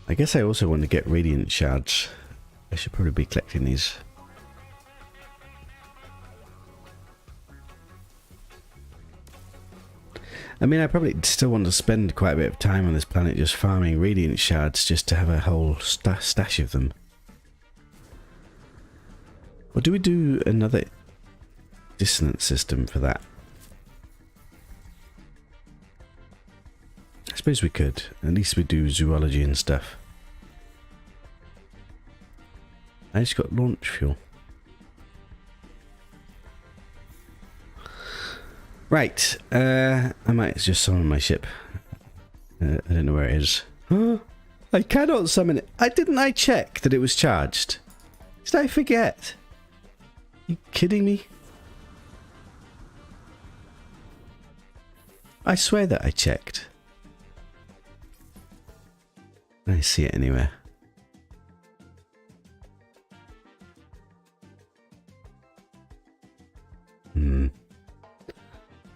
I guess I also want to get radiant shards. I should probably be collecting these. I mean, I probably still want to spend quite a bit of time on this planet just farming radiant shards just to have a whole stash of them. Or do we do another dissonance system for that? I suppose we could. At least we do zoology and stuff. I just got launch fuel. Right. I might just summon my ship. I don't know where it is. Huh? I cannot summon it. Didn't I check that it was charged? Did I forget? Are you kidding me? I swear that I checked. I see it anywhere.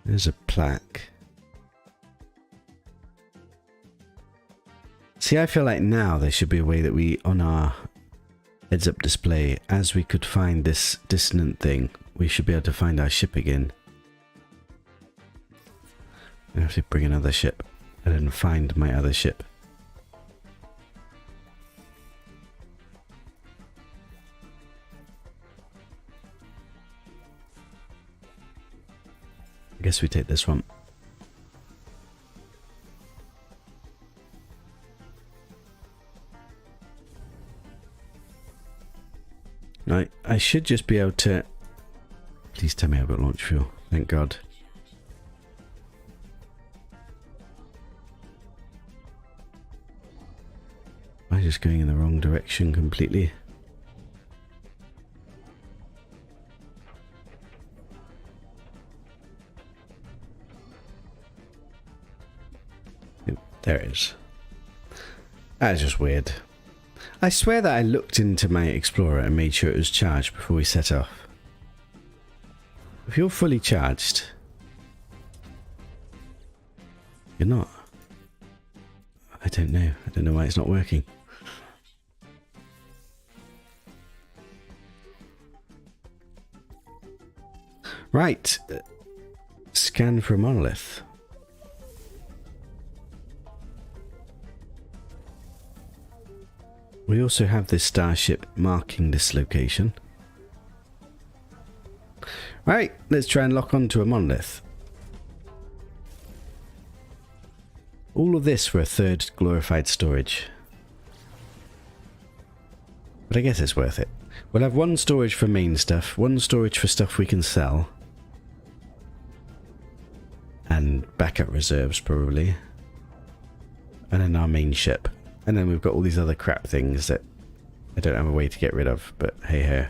There's a plaque. See, I feel like now there should be a way that we, on our heads-up display, as we could find this dissonant thing, we should be able to find our ship again. I have to bring another ship and then find my other ship. I guess we take this one. I should just be able to... Please tell me I've got launch fuel. Thank God. Am I just going in the wrong direction completely? There it is. That is just weird. I swear that I looked into my Explorer and made sure it was charged before we set off. If you're fully charged... You're not. I don't know. I don't know why it's not working. Right. Scan for a monolith. We also have this starship marking this location. Right, let's try and lock onto a monolith. All of this for a third glorified storage. But I guess it's worth it. We'll have one storage for main stuff, one storage for stuff we can sell. And backup reserves, probably. And then our main ship. And then we've got all these other crap things that I don't have a way to get rid of, but hey ho.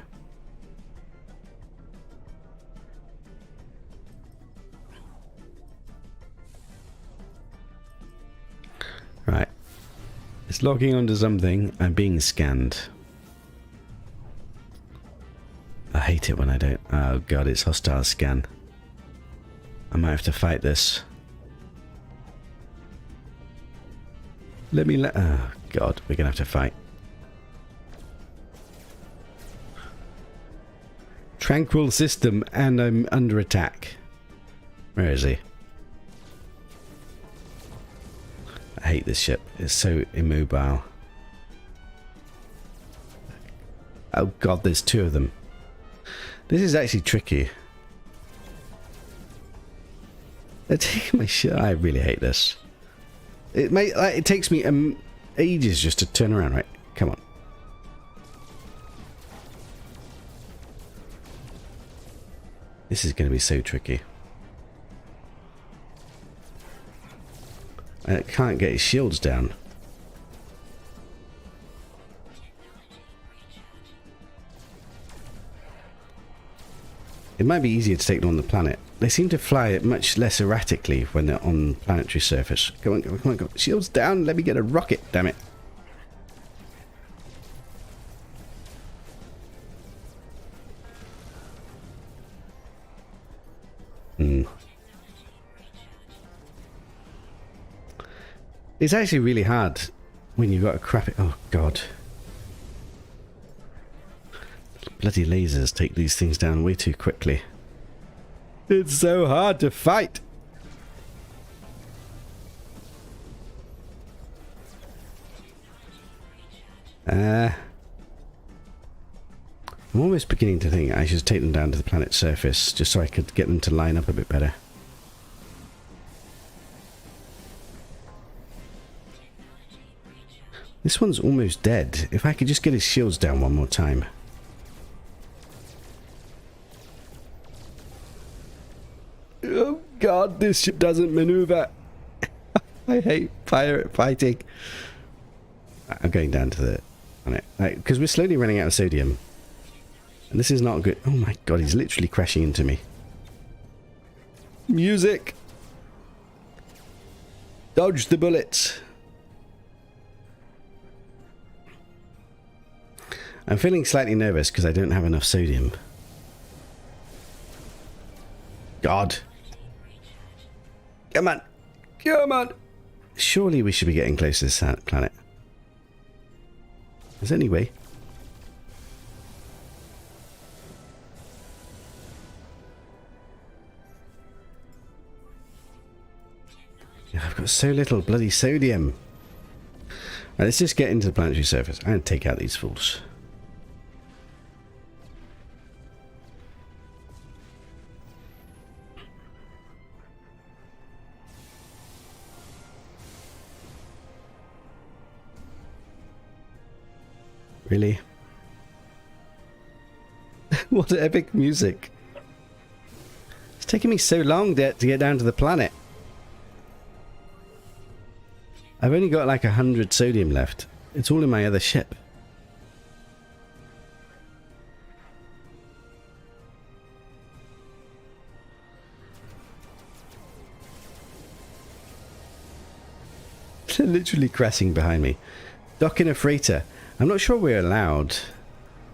Right. It's logging onto something. I'm being scanned. I hate it when I don't. Oh god, it's hostile scan. I might have to fight this. Oh god, we're gonna have to fight. Tranquil system, and I'm under attack. Where is he? I hate this ship. It's so immobile. Oh god, there's two of them. This is actually tricky. They're taking my shit. I really hate this. It takes me ages just to turn around. Right, come on. This is going to be so tricky. I can't get his shields down. It might be easier to take them on the planet. They seem to fly much less erratically when they're on planetary surface. Come on, come on, come on, come on. Shields down, let me get a rocket, damn it. It's actually really hard when you've got a crappy... Oh, God. Bloody lasers take these things down way too quickly. It's so hard to fight. I'm almost beginning to think I should take them down to the planet's surface just so I could get them to line up a bit better. This one's almost dead. If I could just get his shields down one more time. Oh god, this ship doesn't maneuver. I hate pirate fighting. I'm going down to the planet. Because we're slowly running out of sodium. And this is not good. Oh my god, he's literally crashing into me. Music! Dodge the bullets. I'm feeling slightly nervous because I don't have enough sodium. God. Come on. Come on. Surely we should be getting close to this planet. Is there any way? I've got so little bloody sodium. Right, let's just get into the planetary surface and take out these fools. Really? What epic music. It's taking me so long to get down to the planet. I've only got like 100 sodium left. It's all in my other ship. They're literally crashing behind me. Docking a freighter. I'm not sure we're allowed.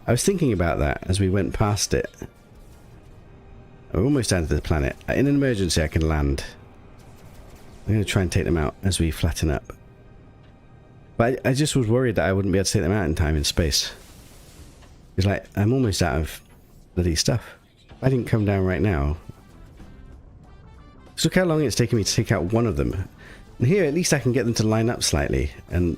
I was thinking about that as we went past it. We're almost down to the planet. In an emergency, I can land. I'm going to try and take them out as we flatten up. But I just was worried that I wouldn't be able to take them out in time in space. It's like, I'm almost out of bloody stuff. If I didn't come down right now. Just look how long it's taken me to take out one of them. And here, at least I can get them to line up slightly. And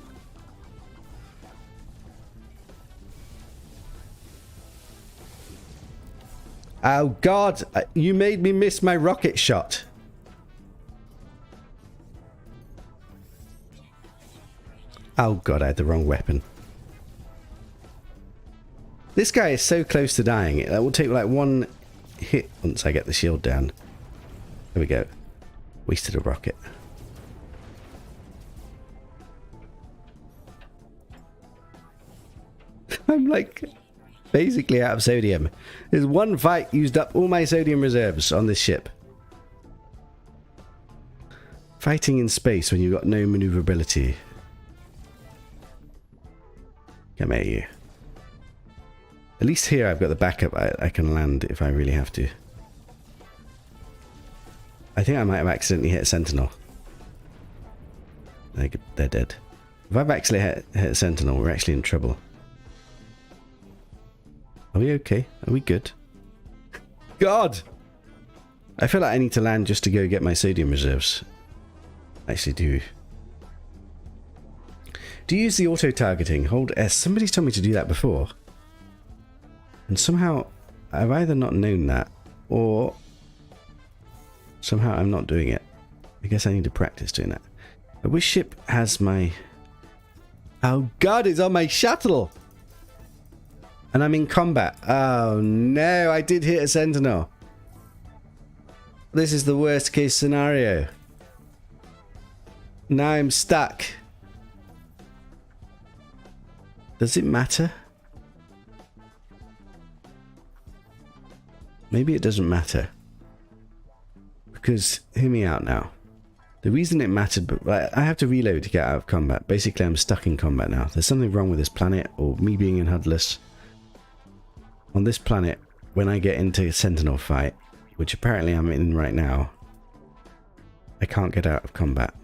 oh god, you made me miss my rocket shot. Oh god, I had the wrong weapon. This guy is so close to dying. It will take like one hit once I get the shield down. There we go. Wasted a rocket. I'm like basically out of sodium. There's one fight used up all my sodium reserves on this ship. Fighting in space when you've got no maneuverability. Come at you. At least here I've got the backup. I can land if I really have to. I think I might have accidentally hit a sentinel. They're dead. If I've actually hit a sentinel, we're actually in trouble. Are we okay? Are we good? God! I feel like I need to land just to go get my sodium reserves. I actually do. Do you use the auto-targeting? Hold S. Somebody's told me to do that before. And somehow, I've either not known that, or somehow I'm not doing it. I guess I need to practice doing that. But which ship has my... Oh god, it's on my shuttle! And I'm in combat. Oh no, I did hit a sentinel. This is the worst case scenario. Now I'm stuck. Does it matter? Maybe it doesn't matter. Because, hear me out now. The reason it mattered, but I have to reload to get out of combat. Basically, I'm stuck in combat now. There's something wrong with this planet, or me being in Hudless. On this planet, when I get into a sentinel fight, which apparently I'm in right now, I can't get out of combat.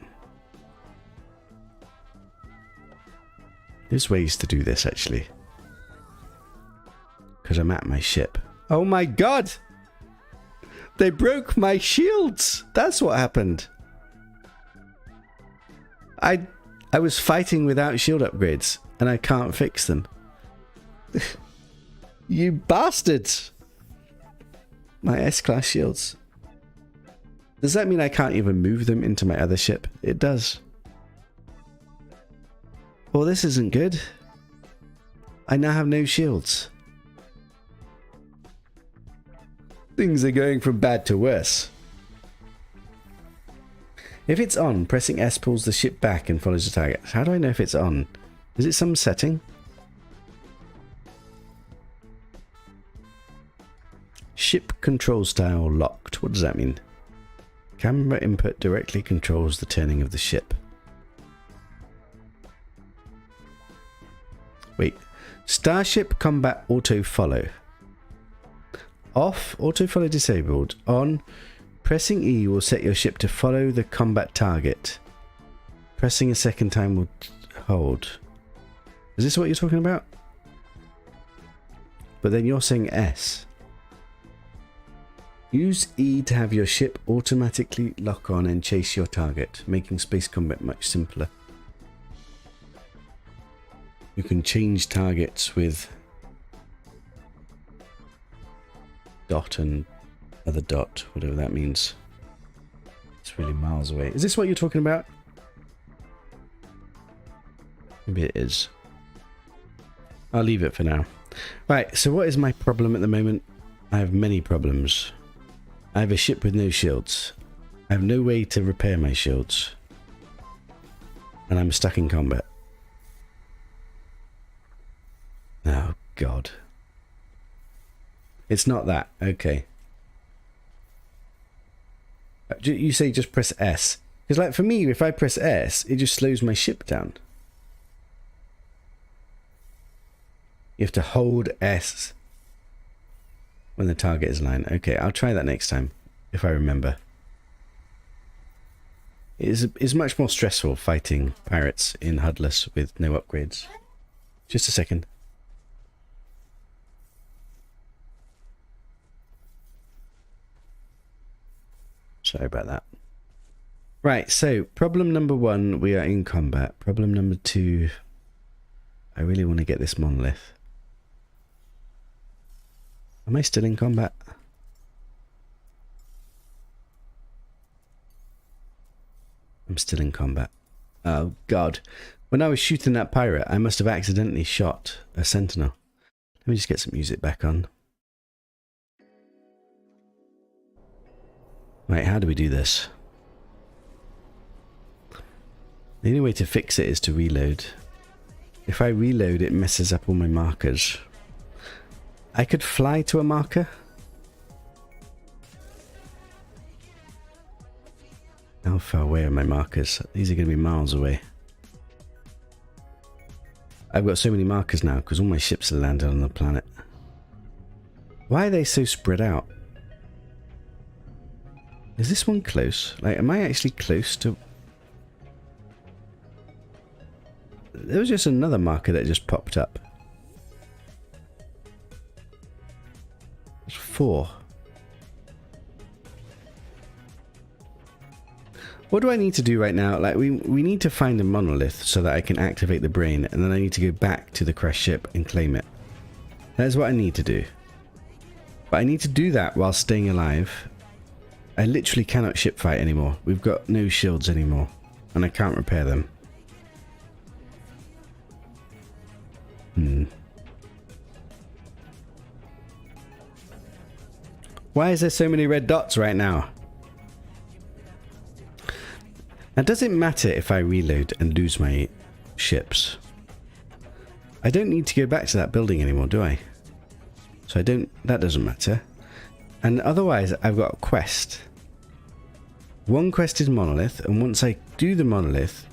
There's ways to do this, actually. Because I'm at my ship. Oh my god! They broke my shields! That's what happened. I was fighting without shield upgrades, and I can't fix them. You bastards! My S-class shields. Does that mean I can't even move them into my other ship? It does. Well, this isn't good. I now have no shields. Things are going from bad to worse. If it's on, pressing S pulls the ship back and follows the target. How do I know if it's on? Is it some setting? Ship control style locked. What does that mean? Camera input directly controls the turning of the ship. Wait. Starship combat auto follow. Off, auto follow disabled. On, pressing E will set your ship to follow the combat target. Pressing a second time will hold. Is this what you're talking about? But then you're saying S. Use E to have your ship automatically lock on and chase your target, making space combat much simpler. You can change targets with dot and other dot, whatever that means. It's really miles away. Is this what you're talking about? Maybe it is. I'll leave it for now. Right, so what is my problem at the moment? I have many problems. I have a ship with no shields. I have no way to repair my shields. And I'm stuck in combat. Oh, God. It's not that. Okay. You say just press S. Because like for me, if I press S, it just slows my ship down. You have to hold S when the target is aligned. Okay, I'll try that next time, if I remember. It's much more stressful fighting pirates in Hudless with no upgrades. Just a second. Sorry about that. Right, so problem number 1, we are in combat. Problem number 2, I really want to get this monolith. Am I still in combat? I'm still in combat. Oh, God. When I was shooting that pirate, I must have accidentally shot a sentinel. Let me just get some music back on. Right, how do we do this? The only way to fix it is to reload. If I reload, it messes up all my markers. I could fly to a marker. How far away are my markers? These are going to be miles away. I've got so many markers now because all my ships are landed on the planet. Why are they so spread out? Is this one close? Like, am I actually close to... There was just another marker that just popped up. There's 4. What do I need to do right now? Like, we need to find a monolith so that I can activate the brain, and then I need to go back to the crashed ship and claim it. That's what I need to do. But I need to do that while staying alive. I literally cannot ship fight anymore. We've got no shields anymore, and I can't repair them. Why is there so many red dots right now? Now, does it matter if I reload and lose my ships? I don't need to go back to that building anymore, do I? So that doesn't matter. And otherwise, I've got a quest. One quest is monolith, and once I do the monolith,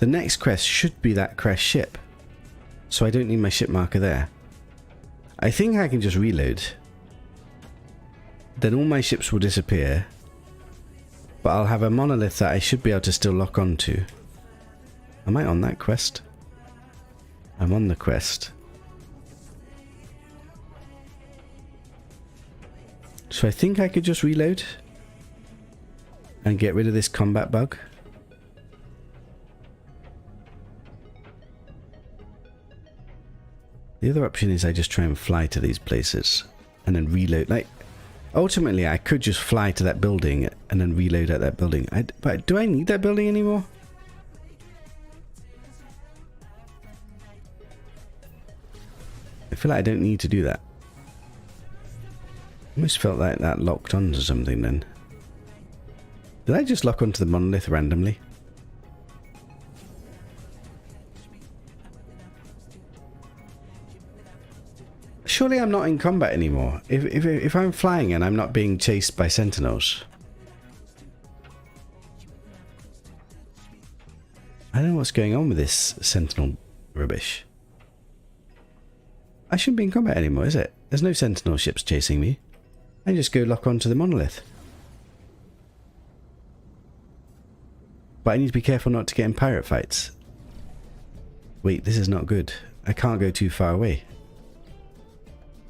the next quest should be that crashed ship. So I don't need my ship marker there. I think I can just reload. Then all my ships will disappear. But I'll have a monolith that I should be able to still lock onto. Am I on that quest? I'm on the quest. So I think I could just reload and get rid of this combat bug. The other option is I just try and fly to these places and then reload. Like, ultimately, I could just fly to that building and then reload at that building. But do I need that building anymore? I feel like I don't need to do that. I almost felt like that locked onto something then. Did I just lock onto the monolith randomly? Surely I'm not in combat anymore. If I'm flying and I'm not being chased by sentinels. I don't know what's going on with this sentinel rubbish. I shouldn't be in combat anymore, is it? There's no sentinel ships chasing me. I just go lock onto the monolith. But I need to be careful not to get in pirate fights. Wait, this is not good. I can't go too far away.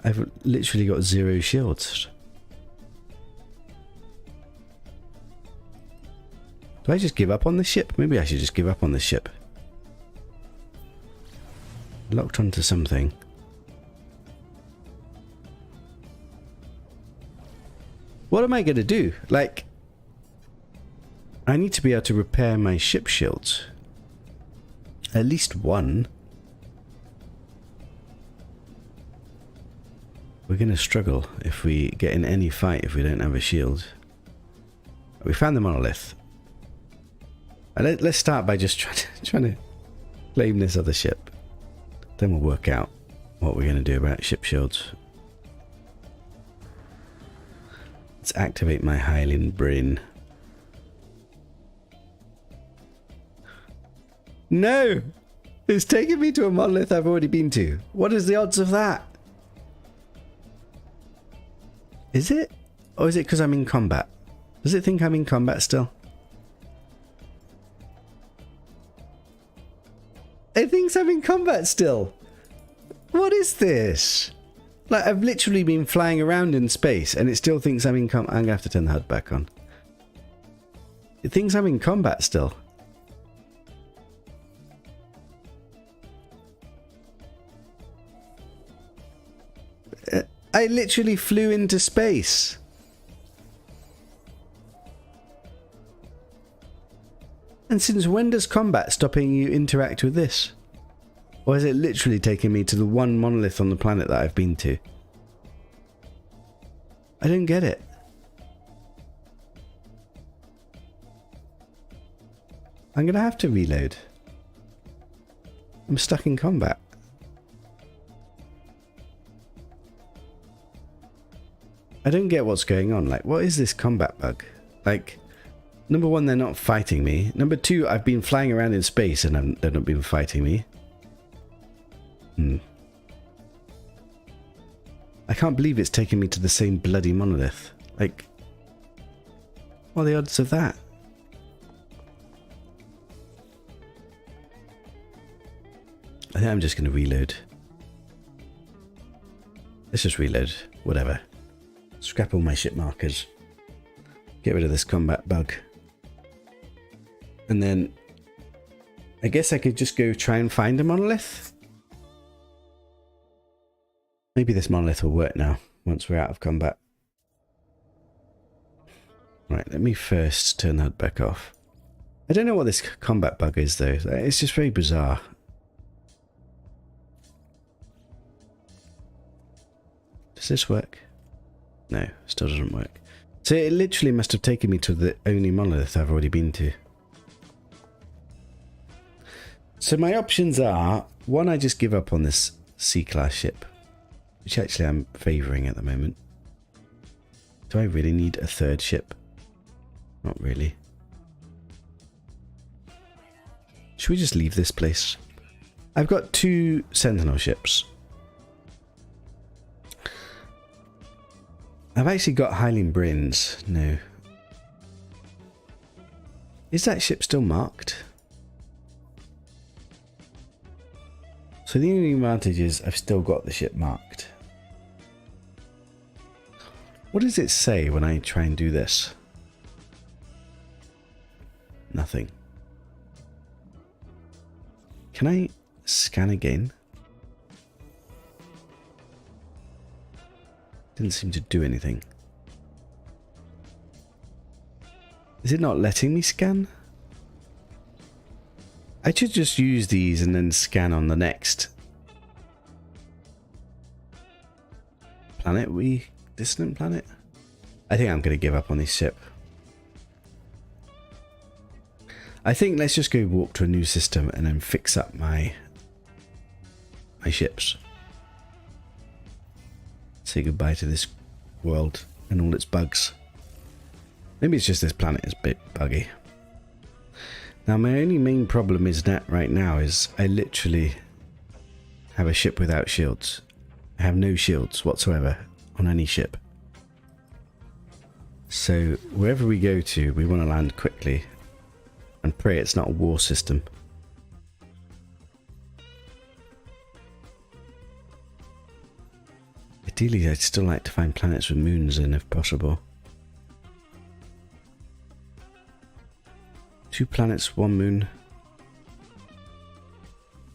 I've literally got 0 shields. Do I just give up on the ship? Maybe I should just give up on the ship. Locked onto something. What am I going to do? Like, I need to be able to repair my ship shields. At least one. We're going to struggle if we get in any fight if we don't have a shield. We found the monolith. Let's start by just trying to claim this other ship. Then we'll work out what we're going to do about ship shields. Let's activate my Highland brain. No! It's taking me to a monolith I've already been to. What is the odds of that? Is it? Or is it because I'm in combat? Does it think I'm in combat still? It thinks I'm in combat still. What is this? Like, I've literally been flying around in space and it still thinks I'm in combat. I'm going to have to turn the HUD back on. It thinks I'm in combat still. I literally flew into space. And since when does combat stopping you interact with this? Or is it literally taking me to the one monolith on the planet that I've been to? I don't get it. I'm going to have to reload. I'm stuck in combat. I don't get what's going on. Like, what is this combat bug? Like, number one, they're not fighting me. Number two, I've been flying around in space and they're not been fighting me. I can't believe it's taken me to the same bloody monolith. Like, what are the odds of that? I think I'm just going to reload. Let's just reload. Whatever. Scrap all my ship markers. Get rid of this combat bug. And then I guess I could just go try and find a monolith. Maybe this monolith will work now once we're out of combat. Right, let me first turn that back off. I don't know what this combat bug is though. It's just very bizarre. Does this work? No, still doesn't work. So it literally must have taken me to the only monolith I've already been to. So my options are, one, I just give up on this C-class ship, which actually I'm favouring at the moment. Do I really need a third ship? Not really. Should we just leave this place? I've got 2 Sentinel ships. I've actually got Hylian Brins. No. Is that ship still marked? So the only advantage is I've still got the ship marked. What does it say when I try and do this? Nothing. Can I scan again? Didn't seem to do anything. Is it not letting me scan? I should just use these and then scan on the next planet. Distant planet? I think I'm going to give up on this ship. I think let's just go walk to a new system and then fix up my ships. Say goodbye to this world and all its bugs. Maybe it's just this planet is a bit buggy. Now my only main problem is that right now is I literally have a ship without shields. I have no shields whatsoever on any ship. So wherever we go to, we want to land quickly and pray it's not a war system. Ideally, I'd still like to find planets with moons in if possible. 2 planets, 1 moon.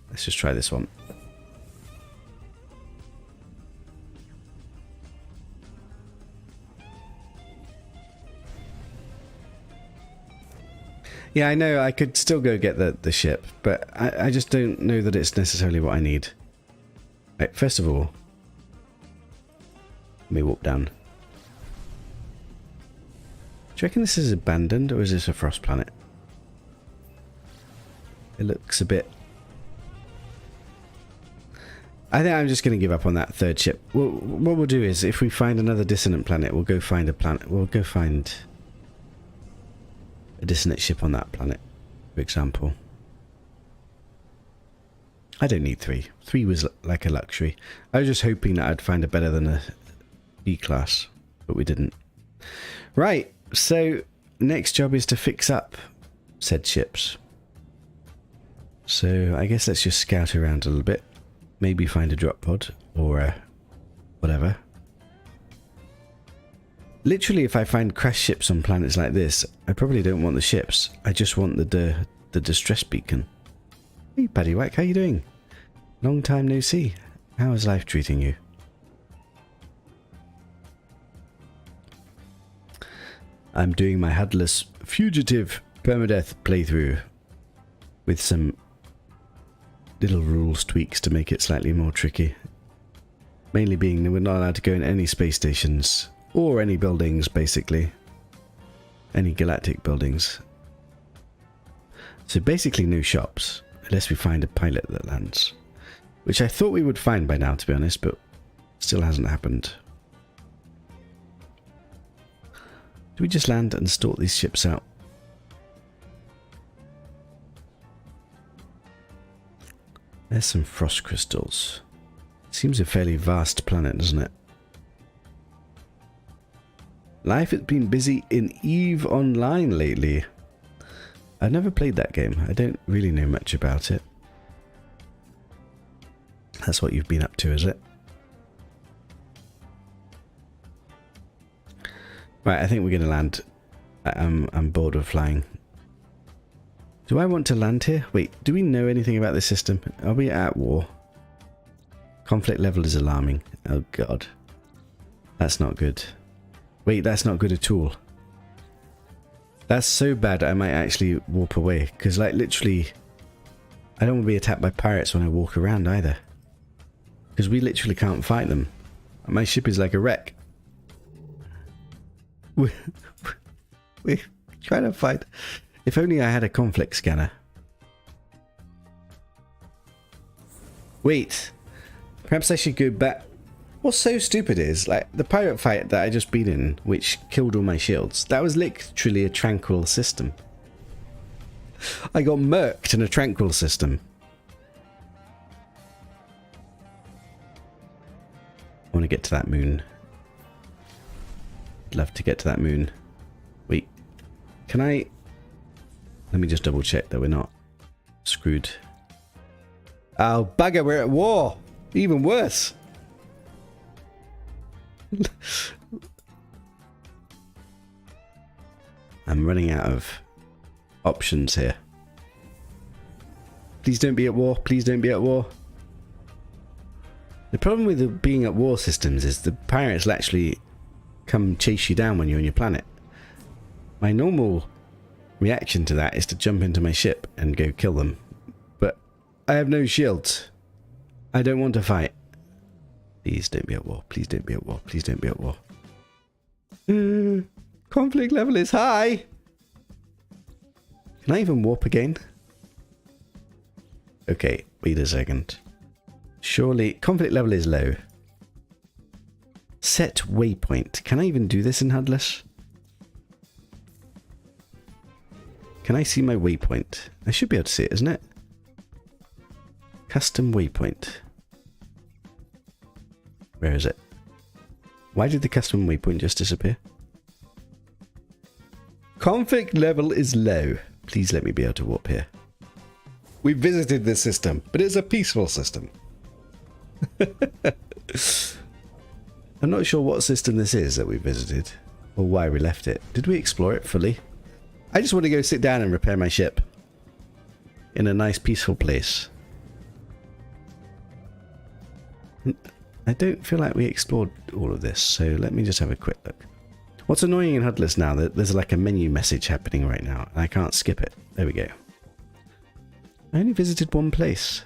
Let's just try this one. Yeah, I know I could still go get the ship, but I just don't know that it's necessarily what I need. Right, first of all, let me walk down. Do you reckon this is abandoned or is this a frost planet? It looks a bit... I think I'm just going to give up on that third ship. What we'll do is, if we find another dissonant planet, we'll go find a planet. We'll go find a dissonant ship on that planet, for example. I don't need 3. 3 was like a luxury. I was just hoping that I'd find a better than a B-class, but we didn't. Right, so next job is to fix up said ships. So I guess let's just scout around a little bit. Maybe find a drop pod or whatever. Literally, if I find crash ships on planets like this, I probably don't want the ships. I just want the distress beacon. Hey, Paddywhack, how you doing? Long time no see. How is life treating you? I'm doing my Hudless Fugitive permadeath playthrough with some little rules tweaks to make it slightly more tricky. Mainly being that we're not allowed to go in any space stations or any buildings, basically. Any galactic buildings. So basically no shops, unless we find a pilot that lands. Which I thought we would find by now, to be honest, but still hasn't happened. Do we just land and sort these ships out? There's some frost crystals. Seems a fairly vast planet, doesn't it? Life has been busy in EVE Online lately. I've never played that game. I don't really know much about it. That's what you've been up to, is it? Right, I think we're going to land. I'm bored of flying. Do I want to land here? Wait, do we know anything about this system? Are we at war? Conflict level is alarming. Oh god. That's not good. Wait, that's not good at all. That's so bad I might actually warp away. Because like literally, I don't want to be attacked by pirates when I walk around either. Because we literally can't fight them. My ship is like a wreck. We're trying to fight. If only I had a conflict scanner. Wait. Perhaps I should go back. What's so stupid is, like, the pirate fight that I just been in, which killed all my shields, that was literally a tranquil system. I got murked in a tranquil system. I want to get to that moon. I'd love to get to that moon. Wait. Can I... Let me just double check that we're not screwed. Oh, bugger, we're at war! Even worse! I'm running out of options here. Please don't be at war. Please don't be at war. The problem with the being at war systems is the pirates will actually come chase you down when you're on your planet. My normal reaction to that is to jump into my ship and go kill them. But I have no shields. I don't want to fight. Please don't be at war. Please don't be at war. Please don't be at war. Conflict level is high. Can I even warp again? Okay, wait a second. Surely, conflict level is low. Set waypoint. Can I even do this in Hudless? Can I see my waypoint? I should be able to see it, isn't it? Custom waypoint. Where is it? Why did the custom waypoint just disappear? Conflict level is low. Please let me be able to warp here. We visited this system, but it's a peaceful system. I'm not sure what system this is that we visited, or why we left it. Did we explore it fully? I just want to go sit down and repair my ship. In a nice peaceful place. I don't feel like we explored all of this, so let me just have a quick look. What's annoying in Hudless now, that there's like a menu message happening right now, and I can't skip it. There we go. I only visited one place.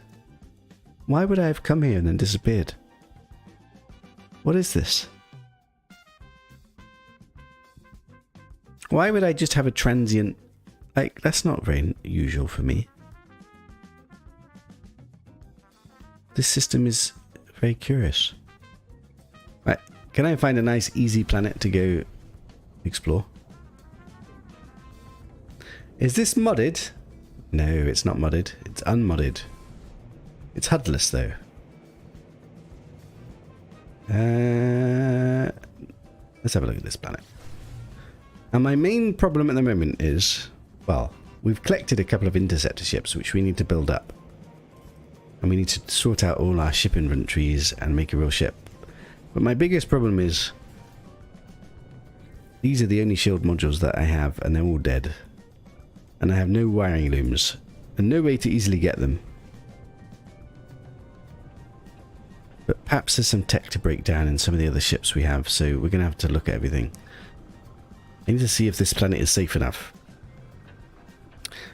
Why would I have come here and then disappeared? What is this? Why would I just have a transient... Like, that's not very usual for me. This system is very curious. Right, can I find a nice easy planet to go explore? Is this modded? No, it's not modded. It's unmodded. It's Hudless though. Let's have a look at this planet. And my main problem at the moment is, well, we've collected a couple of interceptor ships which we need to build up. And we need to sort out all our ship inventories and make a real ship. But my biggest problem is, these are the only shield modules that I have, and they're all dead. And I have no wiring looms, and no way to easily get them. But perhaps there's some tech to break down in some of the other ships we have, so we're going to have to look at everything. I need to see if this planet is safe enough.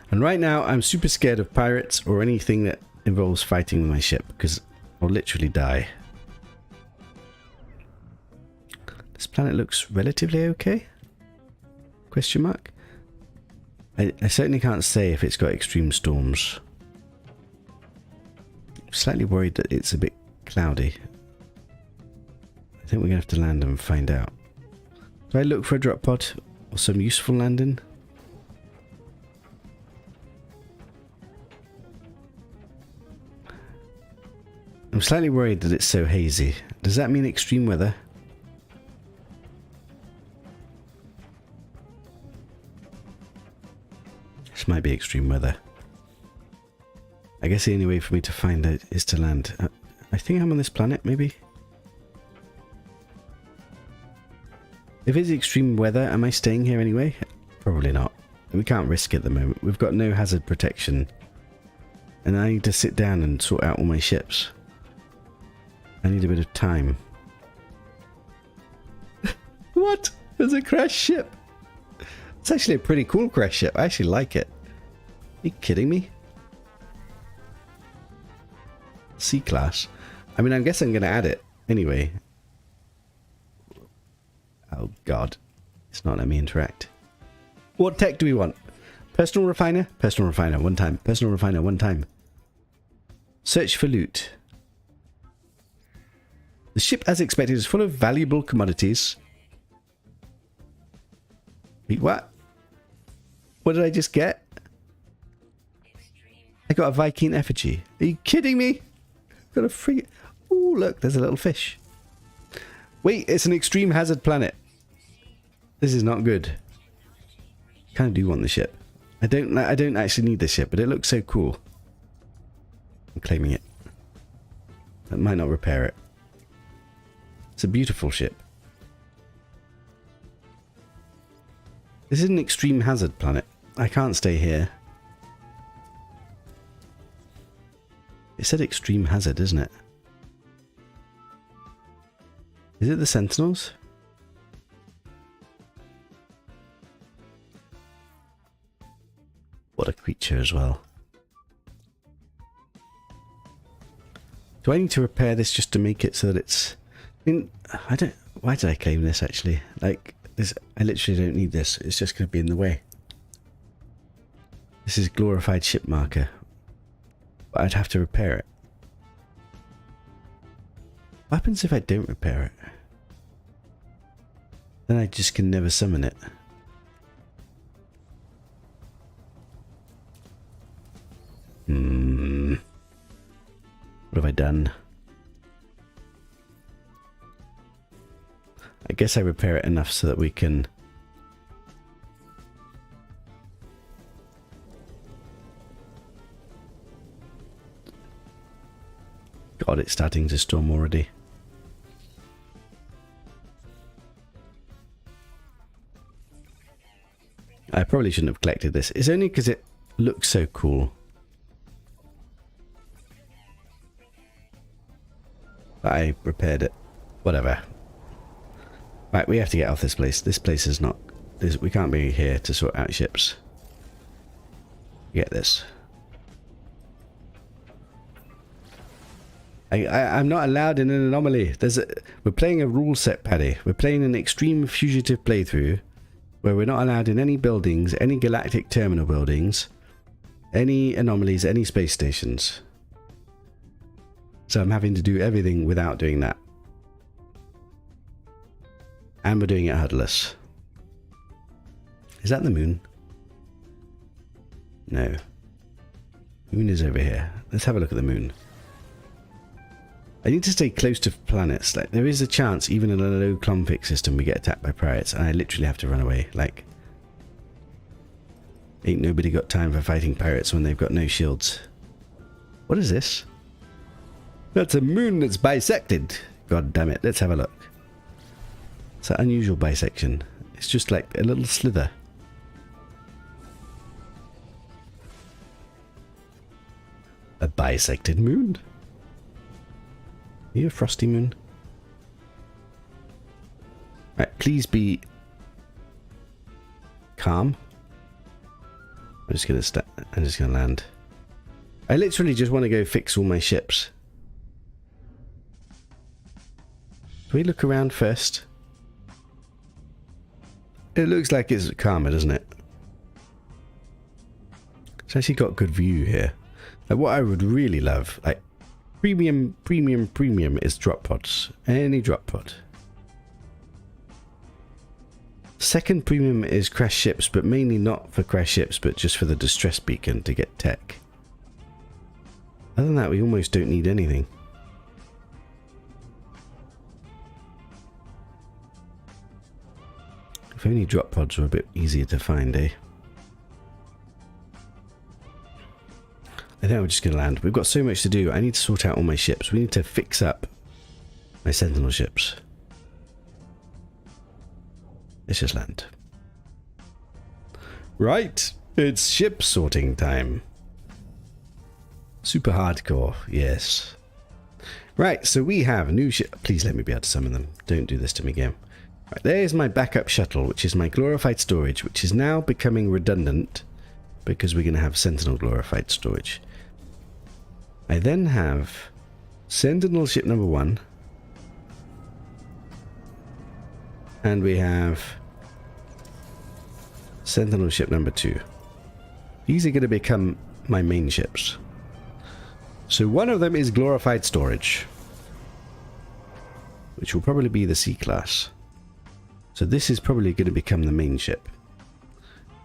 And right now, I'm super scared of pirates or anything that involves fighting with my ship, because I'll literally die. This planet looks relatively okay? Question mark? I certainly can't say if it's got extreme storms. I'm slightly worried that it's a bit cloudy. I think we're going to have to land and find out. Do I look for a drop pod or some useful landing? I'm slightly worried that it's so hazy. Does that mean extreme weather? This might be extreme weather. I guess the only way for me to find out is to land. I think I'm on this planet, maybe? If it's extreme weather, am I staying here anyway? Probably not. We can't risk it at the moment. We've got no hazard protection. And I need to sit down and sort out all my ships. I need a bit of time. What? There's a crash ship. It's actually a pretty cool crash ship. I actually like it. Are you kidding me? C-class. I mean, I guess I'm going to add it anyway. Oh god, it's not letting me interact. What tech do we want? Personal refiner? Personal refiner, one time. Personal refiner, one time. Search for loot. The ship, as expected, is full of valuable commodities. Wait, what? What did I just get? I got a Viking effigy. Are you kidding me? I've got a free... Oh, look, there's a little fish. Wait, it's an extreme hazard planet. This is not good. Kind of do want the ship. I don't actually need the ship, but it looks so cool. I'm claiming it. That might not repair it. It's a beautiful ship. This is an extreme hazard planet. I can't stay here. It said extreme hazard, isn't it? Is it the Sentinels? What a creature as well. Do I need to repair this just to make it so that it's... I don't... Why did I claim this actually? Like, this, I literally don't need this. It's just going to be in the way. This is glorified ship marker. But I'd have to repair it. What happens if I don't repair it? Then I just can never summon it. What have I done? I guess I repair it enough so that we can... God, it's starting to storm already. I probably shouldn't have collected this. It's only because it looks so cool. I repaired it. Whatever. Right, we have to get off this place. This place is not... we can't be here to sort out ships. Get this. I'm not allowed in an anomaly. We're playing a rule set, Paddy. We're playing an extreme fugitive playthrough where we're not allowed in any buildings, any galactic terminal buildings, any anomalies, any space stations. So I'm having to do everything without doing that. And we're doing it Hudless. Is that the moon? No. Moon is over here. Let's have a look at the moon. I need to stay close to planets. Like, there is a chance, even in a low conflict system, we get attacked by pirates, and I literally have to run away. Like, ain't nobody got time for fighting pirates when they've got no shields. What is this? That's a moon that's bisected. God damn it. Let's have a look. It's an unusual bisection. It's just like a little slither. A bisected moon? Are you a frosty moon? Right, please be calm. I'm just gonna land. I literally just want to go fix all my ships. Do we look around first? It looks like it's calmer, doesn't it? It's actually got good view here. Like, what I would really love, like, premium is drop pods. Any drop pod. Second premium is crash ships, but mainly not for crash ships, but just for the distress beacon to get tech. Other than that, we almost don't need anything. If only drop pods were a bit easier to find, eh? I think we're just going to land. We've got so much to do. I need to sort out all my ships. We need to fix up my sentinel ships. Let's just land. Right, it's ship sorting time. Super hardcore, yes. Right, so we have a new ship. Please let me be able to summon them. Don't do this to me again. Right, there's my backup shuttle, which is my glorified storage, which is now becoming redundant because we're going to have sentinel glorified storage. I then have sentinel ship number 1. And we have sentinel ship number 2. These are going to become my main ships. So one of them is glorified storage, which will probably be the C class. So this is probably going to become the main ship.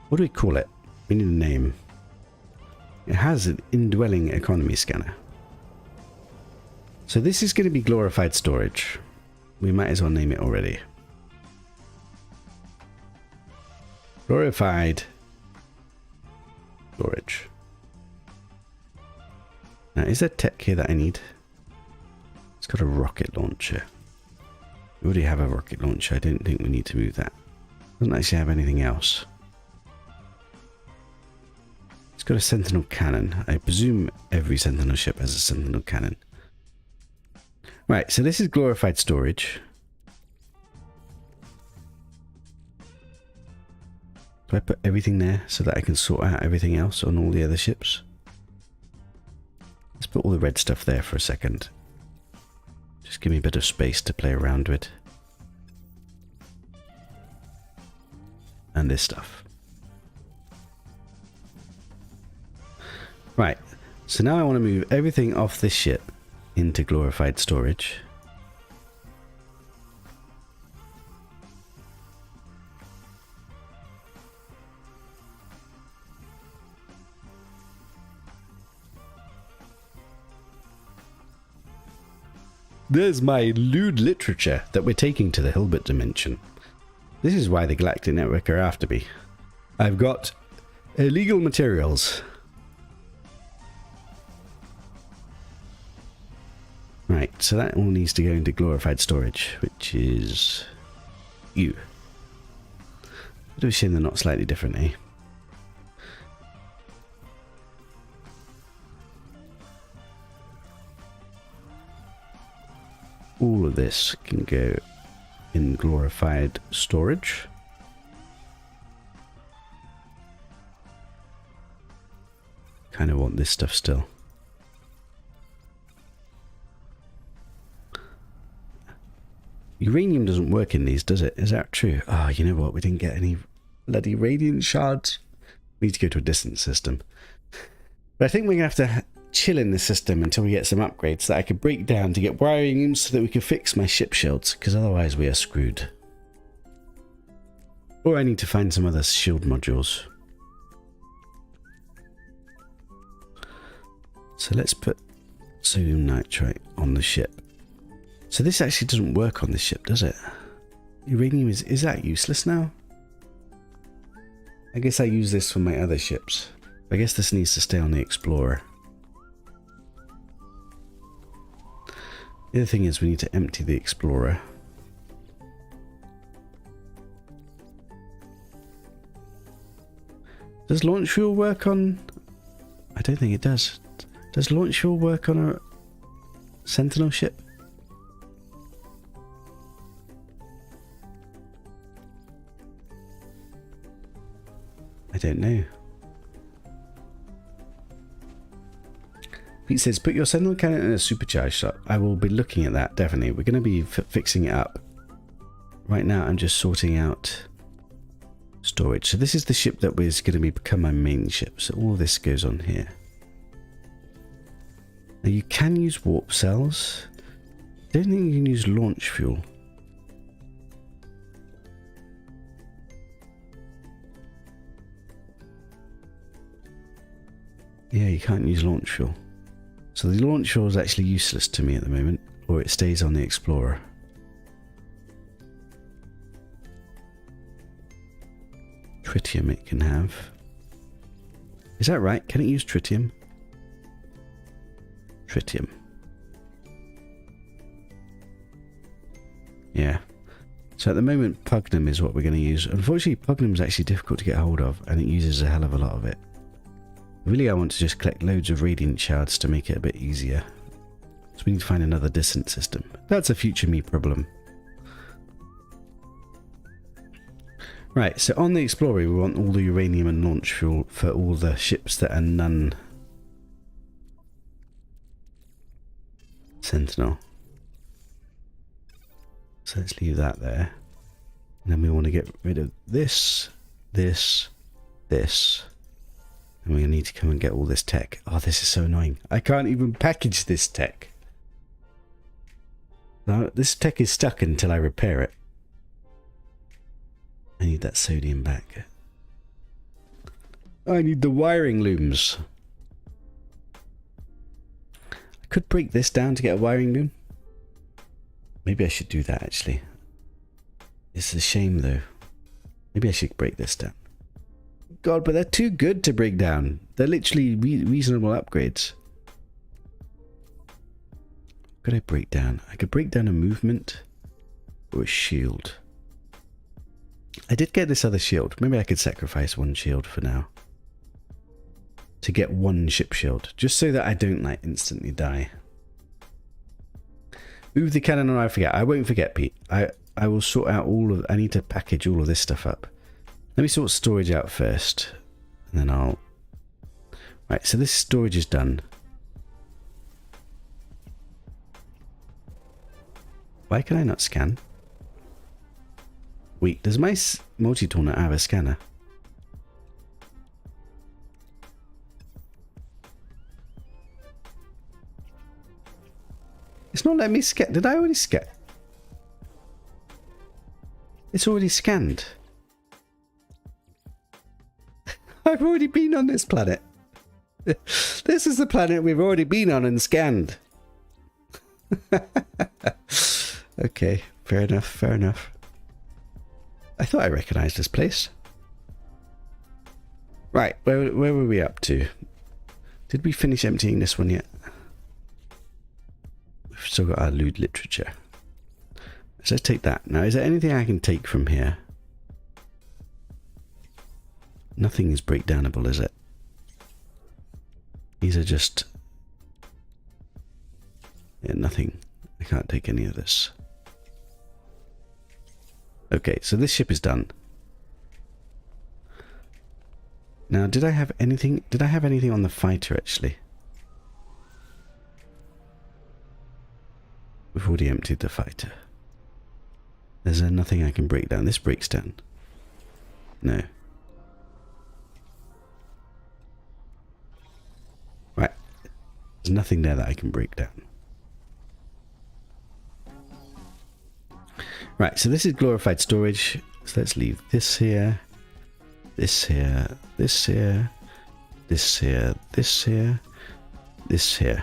What do we call it? We need a name. It has an indwelling economy scanner. So this is going to be glorified storage. We might as well name it already. Glorified storage. Now, is there tech here that I need? It's got a rocket launcher. We already have a rocket launcher. I don't think we need to move that. Doesn't actually have anything else. It's got a sentinel cannon. I presume every sentinel ship has a sentinel cannon. Right, so this is glorified storage. Do I put everything there so that I can sort out everything else on all the other ships? Let's put all the red stuff there for a second. Just give me a bit of space to play around with. And this stuff. Right, so now I want to move everything off this ship into glorified storage. There's my lewd literature that we're taking to the Hilbert dimension. This is why the Galactic Network are after me. I've got illegal materials. Right, so that all needs to go into glorified storage, which is you. What a shame they're not slightly different, eh? All of this can go in glorified storage. Kind of want this stuff still. Uranium doesn't work in these, does it? Is that true? Ah, oh, you know what? We didn't get any bloody radiant shards. We need to go to a distant system. But I think we're going to have to chill in this system until we get some upgrades that I can break down to get wiring in so that we can fix my ship shields, because otherwise we are screwed. Or I need to find some other shield modules. So let's put sodium nitrite on the ship. So this actually doesn't work on this ship, does it? Uranium is that useless now? I guess I use this for my other ships. I guess this needs to stay on the Explorer. The other thing is we need to empty the Explorer. Does launch fuel work on... I don't think it does. Does launch fuel work on a Sentinel ship? I don't know. Pete says, put your sentinel cannon in a supercharged slot. I will be looking at that, definitely. We're going to be fixing it up. Right now, I'm just sorting out storage. So this is the ship that was going to become my main ship. So all of this goes on here. Now you can use warp cells. I don't think you can use launch fuel. Yeah, you can't use launch fuel. So the launch fuel is actually useless to me at the moment, or it stays on the Explorer. Tritium it can have. Is that right? Can it use tritium? Tritium. Yeah. So at the moment, Pugnum is what we're going to use. Unfortunately, Pugnum is actually difficult to get hold of, and it uses a hell of a lot of it. Really, I want to just collect loads of radiant shards to make it a bit easier. So we need to find another dissonant system. That's a future me problem. Right, so on the Explorer, we want all the uranium and launch fuel for all the ships that are none Sentinel. So let's leave that there. And then we want to get rid of this, this, this. And we need to come and get all this tech. Oh, this is so annoying. I can't even package this tech. Now, this tech is stuck until I repair it. I need that sodium back. I need the wiring looms. I could break this down to get a wiring loom. Maybe I should do that actually. It's a shame though. Maybe I should break this down. God, but they're too good to break down. They're literally reasonable upgrades. What could I break down? I could break down a movement or a shield. I did get this other shield. Maybe I could sacrifice one shield for now. To get one ship shield. Just so that I don't like instantly die. Move the cannon or I forget. I won't forget, Pete. I will sort out all of... I need to package all of this stuff up. Let me sort storage out first. And then I'll... Right, so this storage is done. Why can I not scan? Wait, does my multi-tool not have a scanner? It's not letting me scan. Did I already scan? It's already scanned. I've already been on this planet. This is the planet we've already been on and scanned. Okay, fair enough, fair enough. I thought I recognised this place. Right, where were we up to? Did we finish emptying this one yet? We've still got our lewd literature. So let's take that. Now, is there anything I can take from here? Nothing is breakdownable, is it? These are just... Yeah, nothing. I can't take any of this. Okay, so this ship is done. Now, did I have anything? Did I have anything on the fighter, actually? We've already emptied the fighter. Is there nothing I can break down? This breaks down. No. Right. There's nothing there that I can break down. Right, so this is glorified storage. So let's leave this here, this here, this here, this here, this here, this here.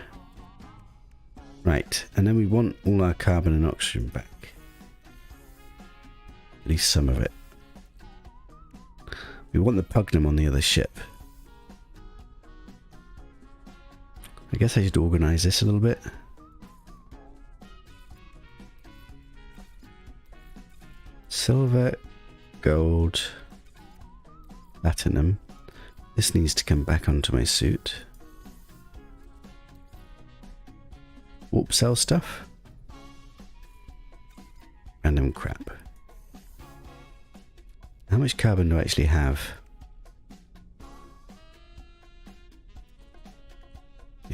Right, and then we want all our carbon and oxygen back. At least some of it. We want the Pugnum on the other ship. I guess I should organise this a little bit. Silver, gold, platinum. This needs to come back onto my suit. Warp cell stuff. Random crap. How much carbon do I actually have?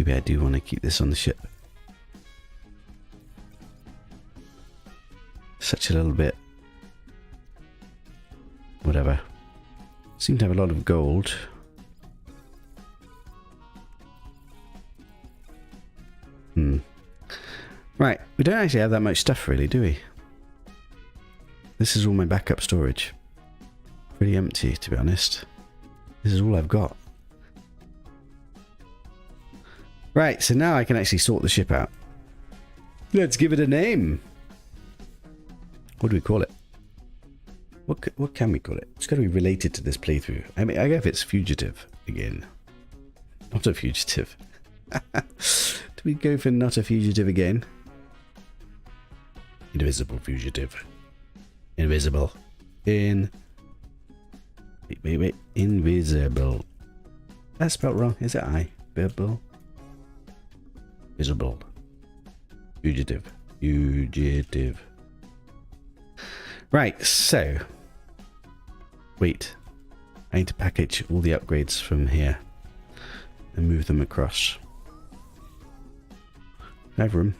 Maybe I do want to keep this on the ship. Such a little bit. Whatever. Seem to have a lot of gold. Right, we don't actually have that much stuff really, do we? This is all my backup storage. Pretty empty, to be honest. This is all I've got. Right, so now I can actually sort the ship out. Let's give it a name. What do we call it? What can we call it? It's got to be related to this playthrough. I mean, I guess it's Fugitive again. Not a Fugitive. Do we go for not a Fugitive again? Invisible Fugitive. Invisible. Wait. Invisible. That's spelled wrong. Is it I? Visible. Visible. Fugitive. Fugitive. Right, so. Wait. I need to package all the upgrades from here and move them across. I have room.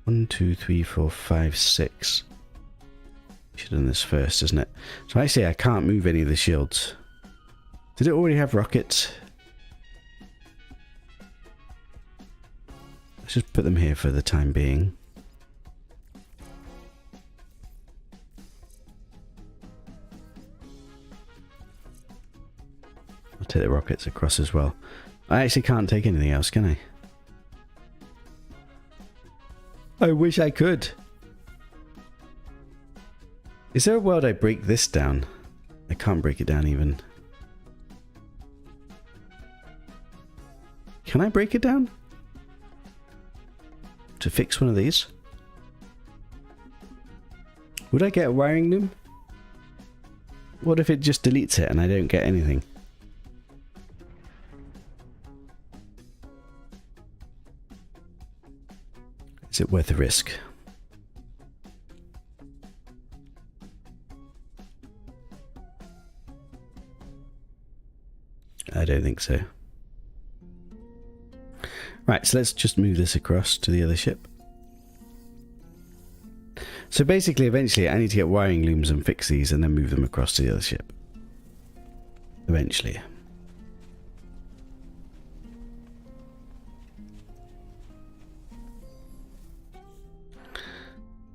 1, 2, 3, 4, 5, 6. Should have done this first, isn't it? So actually I can't move any of the shields. Did it already have rockets? Let's just put them here for the time being. I'll take the rockets across as well. I actually can't take anything else, can I? I wish I could. Is there a world I break this down? I can't break it down even. Can I break it down? To fix one of these? Would I get a wiring loom? What if it just deletes it and I don't get anything? Is it worth the risk? I don't think so. Right, so let's just move this across to the other ship. So basically, eventually, I need to get wiring looms and fix these and then move them across to the other ship. Eventually.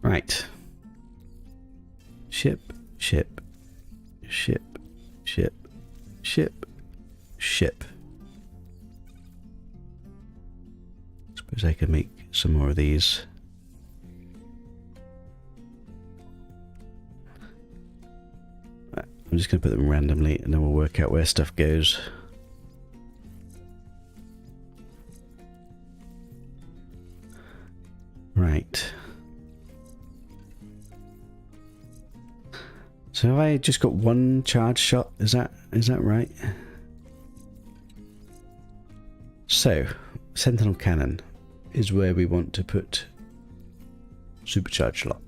Right. Ship, ship, ship, ship, ship, ship. Suppose I could make some more of these. Right, I'm just going to put them randomly and then we'll work out where stuff goes. Right. So have I just got one charge shot? Is that right? So, Sentinel Cannon is where we want to put Supercharge slot.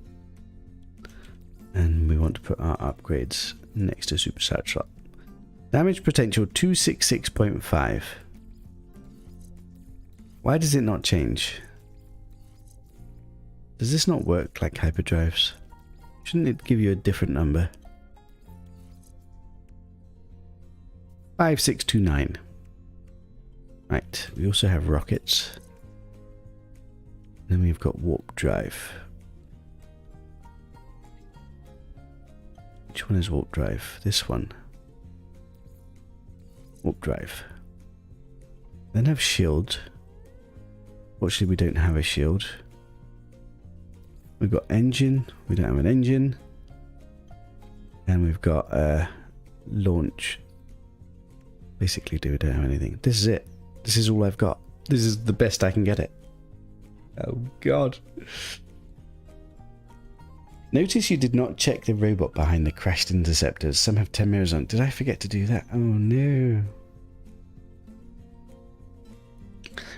And we want to put our upgrades next to Supercharge slot. Damage potential 266.5. Why does it not change? Does this not work like hyperdrives? Shouldn't it give you a different number? 5629. Right, we also have rockets. Then we've got warp drive. Which one is warp drive? This one. Warp drive. Then have shield. Fortunately, we don't have a shield. We've got engine. We don't have an engine. And we've got launch. Basically, we don't have anything. This is it. This is all I've got. This is the best I can get it. Oh, God. Notice you did not check the robot behind the crashed interceptors. Some have 10 mirrors on. Did I forget to do that? Oh, no.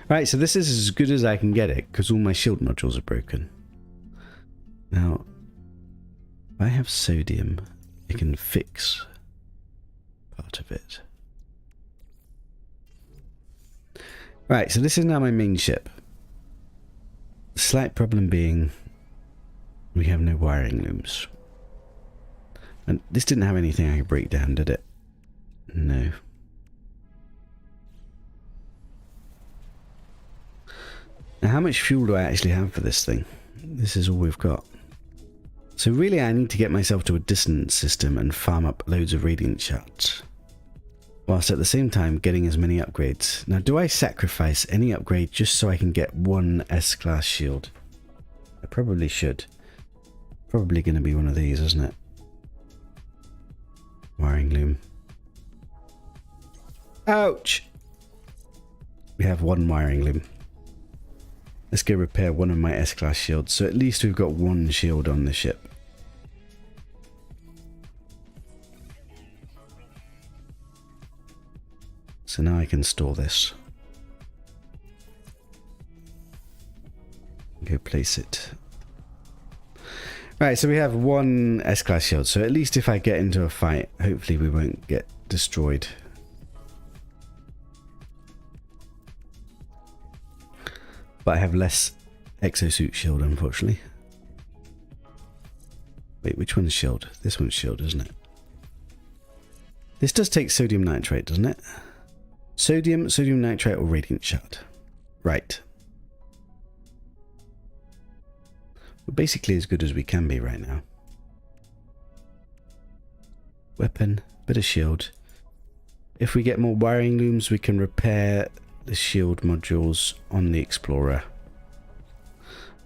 Right, so this is as good as I can get it, because all my shield modules are broken. Now, if I have sodium, it can fix part of it. Right, so this is now my main ship. The slight problem being we have no wiring looms. And this didn't have anything I could break down, did it? No. Now, how much fuel do I actually have for this thing? This is all we've got. So really I need to get myself to a dissonance system and farm up loads of radiant shards, whilst at the same time getting as many upgrades. Now, do I sacrifice any upgrade just so I can get one S-class shield? I probably should. Probably going to be one of these, isn't it? Wiring loom. Ouch! We have one wiring loom. Let's go repair one of my S-class shields, so at least we've got one shield on the ship. So now I can store this. Go place it. Right, so we have one S-class shield, so at least if I get into a fight, hopefully we won't get destroyed. But I have less exosuit shield, unfortunately. Wait, which one's shield? This one's shield, isn't it? This does take sodium nitrate, doesn't it? Sodium nitrate, or radiant shard. Right. We're basically as good as we can be right now. Weapon, bit of shield. If we get more wiring looms, we can repair the shield modules on the Explorer.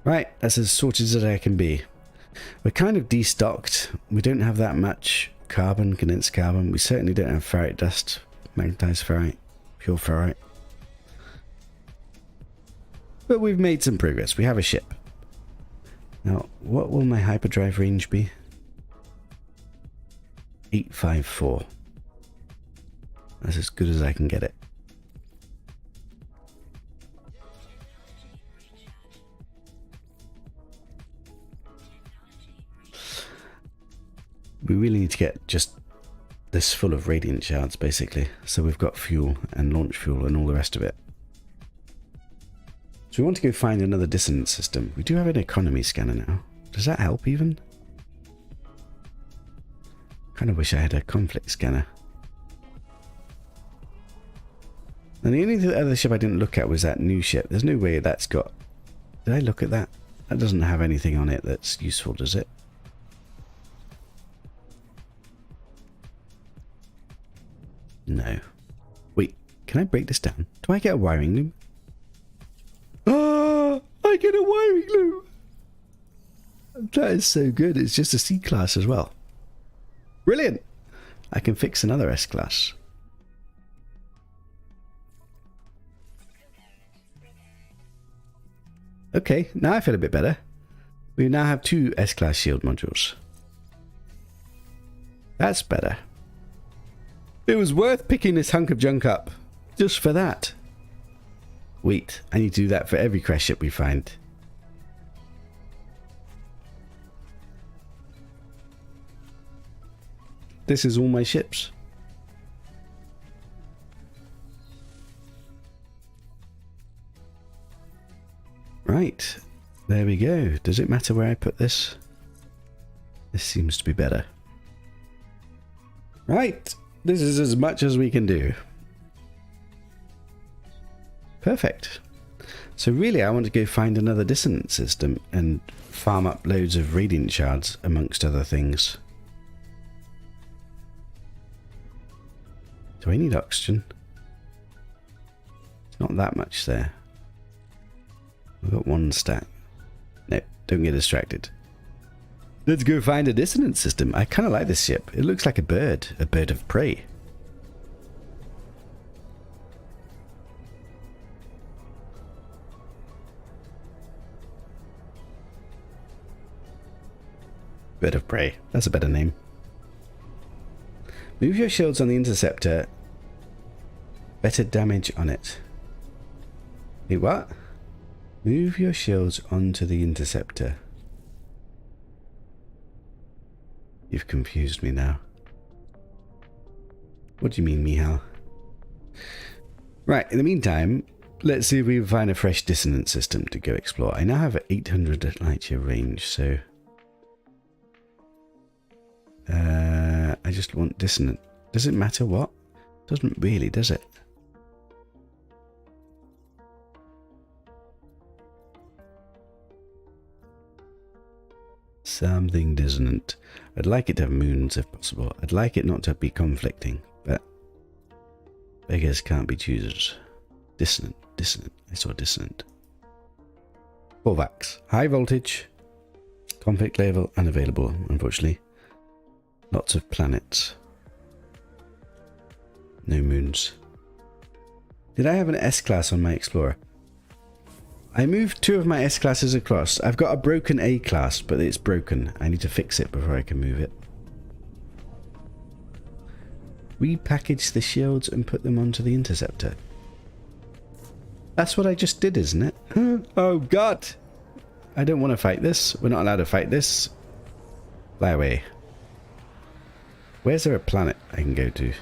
Right, that's as sorted as I can be. We're kind of destocked. We don't have that much carbon, condensed carbon. We certainly don't have ferrite dust, magnetized ferrite, pure ferrite. But we've made some progress. We have a ship. Now, what will my hyperdrive range be? 854. That's as good as I can get it. We really need to get just this full of radiant shards, basically. So we've got fuel and launch fuel and all the rest of it. So we want to go find another dissonance system. We do have an economy scanner now. Does that help even? Kind of wish I had a conflict scanner. And the only other ship I didn't look at was that new ship. There's no way that's got... Did I look at that? That doesn't have anything on it that's useful, does it? No. Wait, can I break this down? Do I get a wiring loom? Ah, I get a wiring loom! That is so good. It's just a C-class as well. Brilliant! I can fix another S-class. Okay, now I feel a bit better. We now have 2 S-class shield modules. That's better. It was worth picking this hunk of junk up. Just for that. Wait, I need to do that for every crash ship we find. This is all my ships. Right, there we go. Does it matter where I put this? This seems to be better. Right, this is as much as we can do. Perfect. So really I want to go find another dissonance system and farm up loads of radiant shards amongst other things. Do I need oxygen? It's not that much there. We've got 1 stack. No, don't get distracted. Let's go find a dissonance system. I kind of like this ship. It looks like a bird of prey. Bird of prey. That's a better name. Move your shields on the interceptor. Better damage on it. Wait, what? Move your shields onto the interceptor. You've confused me now. What do you mean, Mihal? Right, in the meantime, Let's see if we can find a fresh dissonance system to go explore. I now have an 800 light year range, so I just want dissonant. Does it matter what? Doesn't really, does it? Something dissonant. I'd like it to have moons if possible. I'd like it not to be conflicting, but beggars can't be choosers. Dissonant, dissonant. I saw dissonant. Corvax. High voltage. Conflict level unavailable, unfortunately. Lots of planets. No moons. Did I have an S-class on my Explorer? I moved 2 of my S-classes across. I've got a broken A-class, but it's broken. I need to fix it before I can move it. Repackage the shields and put them onto the Interceptor. That's what I just did, isn't it? Oh god! I don't want to fight this. We're not allowed to fight this. Fly away. Where's there a planet I can go to?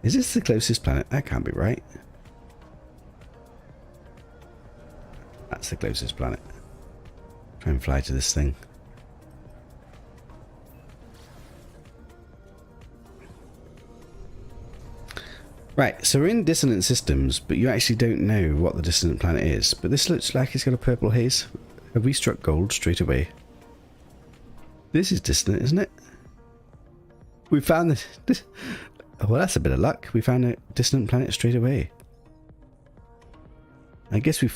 Is this the closest planet? That can't be right. That's the closest planet. Try and fly to this thing. Right, so we're in dissonant systems, but you actually don't know what the dissonant planet is. But this looks like it's got a purple haze. Have we struck gold straight away? This is dissonant, isn't it? We found this. Well, that's a bit of luck. We found a dissonant planet straight away. I guess we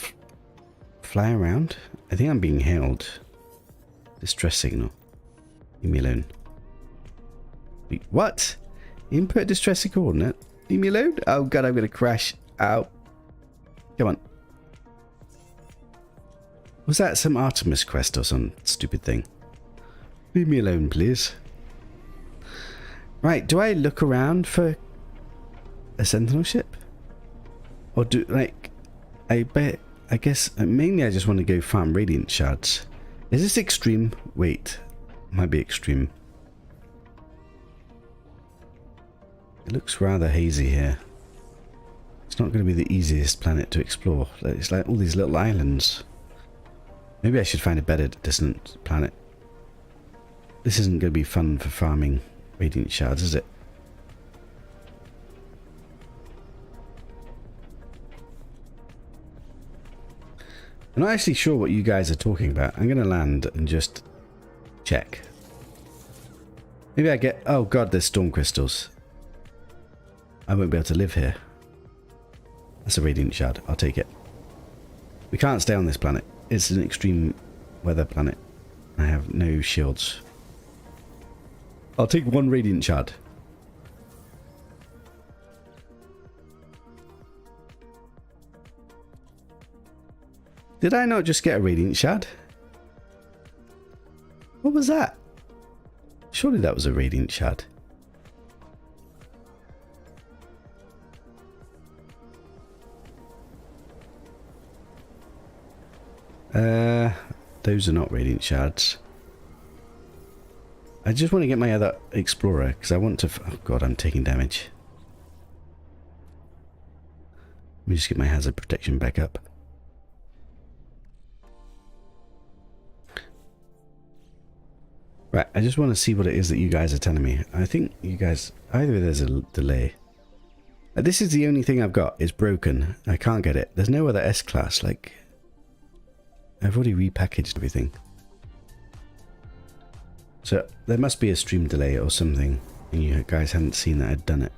fly around. I think I'm being hailed. Distress signal. Leave me alone. Wait, what? Input distress coordinate. Leave me alone. Oh god, I'm gonna crash. Ow. Come on. Was that some Artemis quest or some stupid thing? Leave me alone, please. Right, do I look around for a sentinel ship? Or do, like, I guess, mainly I just want to go farm radiant shards. Is this extreme? Wait, might be extreme. It looks rather hazy here. It's not going to be the easiest planet to explore. It's like all these little islands. Maybe I should find a better dissonant planet. This isn't going to be fun for farming radiant shards, is it? I'm not actually sure what you guys are talking about. I'm going to land and just check. Maybe I get... Oh god, there's storm crystals. I won't be able to live here. That's a radiant shard. I'll take it. We can't stay on this planet. It's an extreme weather planet. I have no shields. I'll take 1 radiant shard. Did I not just get a radiant shard? What was that? Surely that was a radiant shard. Those are not radiant shards. I just want to get my other explorer because I want to... Oh god, I'm taking damage. Let me just get my hazard protection back up. Right, I just want to see what it is that you guys are telling me. I think you guys... Either there's a delay. This is the only thing I've got. It's broken. I can't get it. There's no other S-class. Like... I've already repackaged everything. So there must be a stream delay or something. And you guys hadn't seen that I'd done it.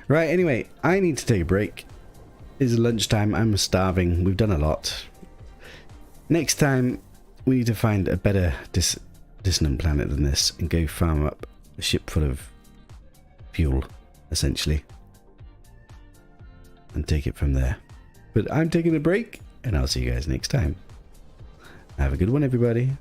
Right, anyway. I need to take a break. It's lunchtime. I'm starving. We've done a lot. Next time... We need to find a better dissonant planet than this and go farm up a ship full of fuel, essentially. And take it from there. But I'm taking a break, and I'll see you guys next time. Have a good one, everybody.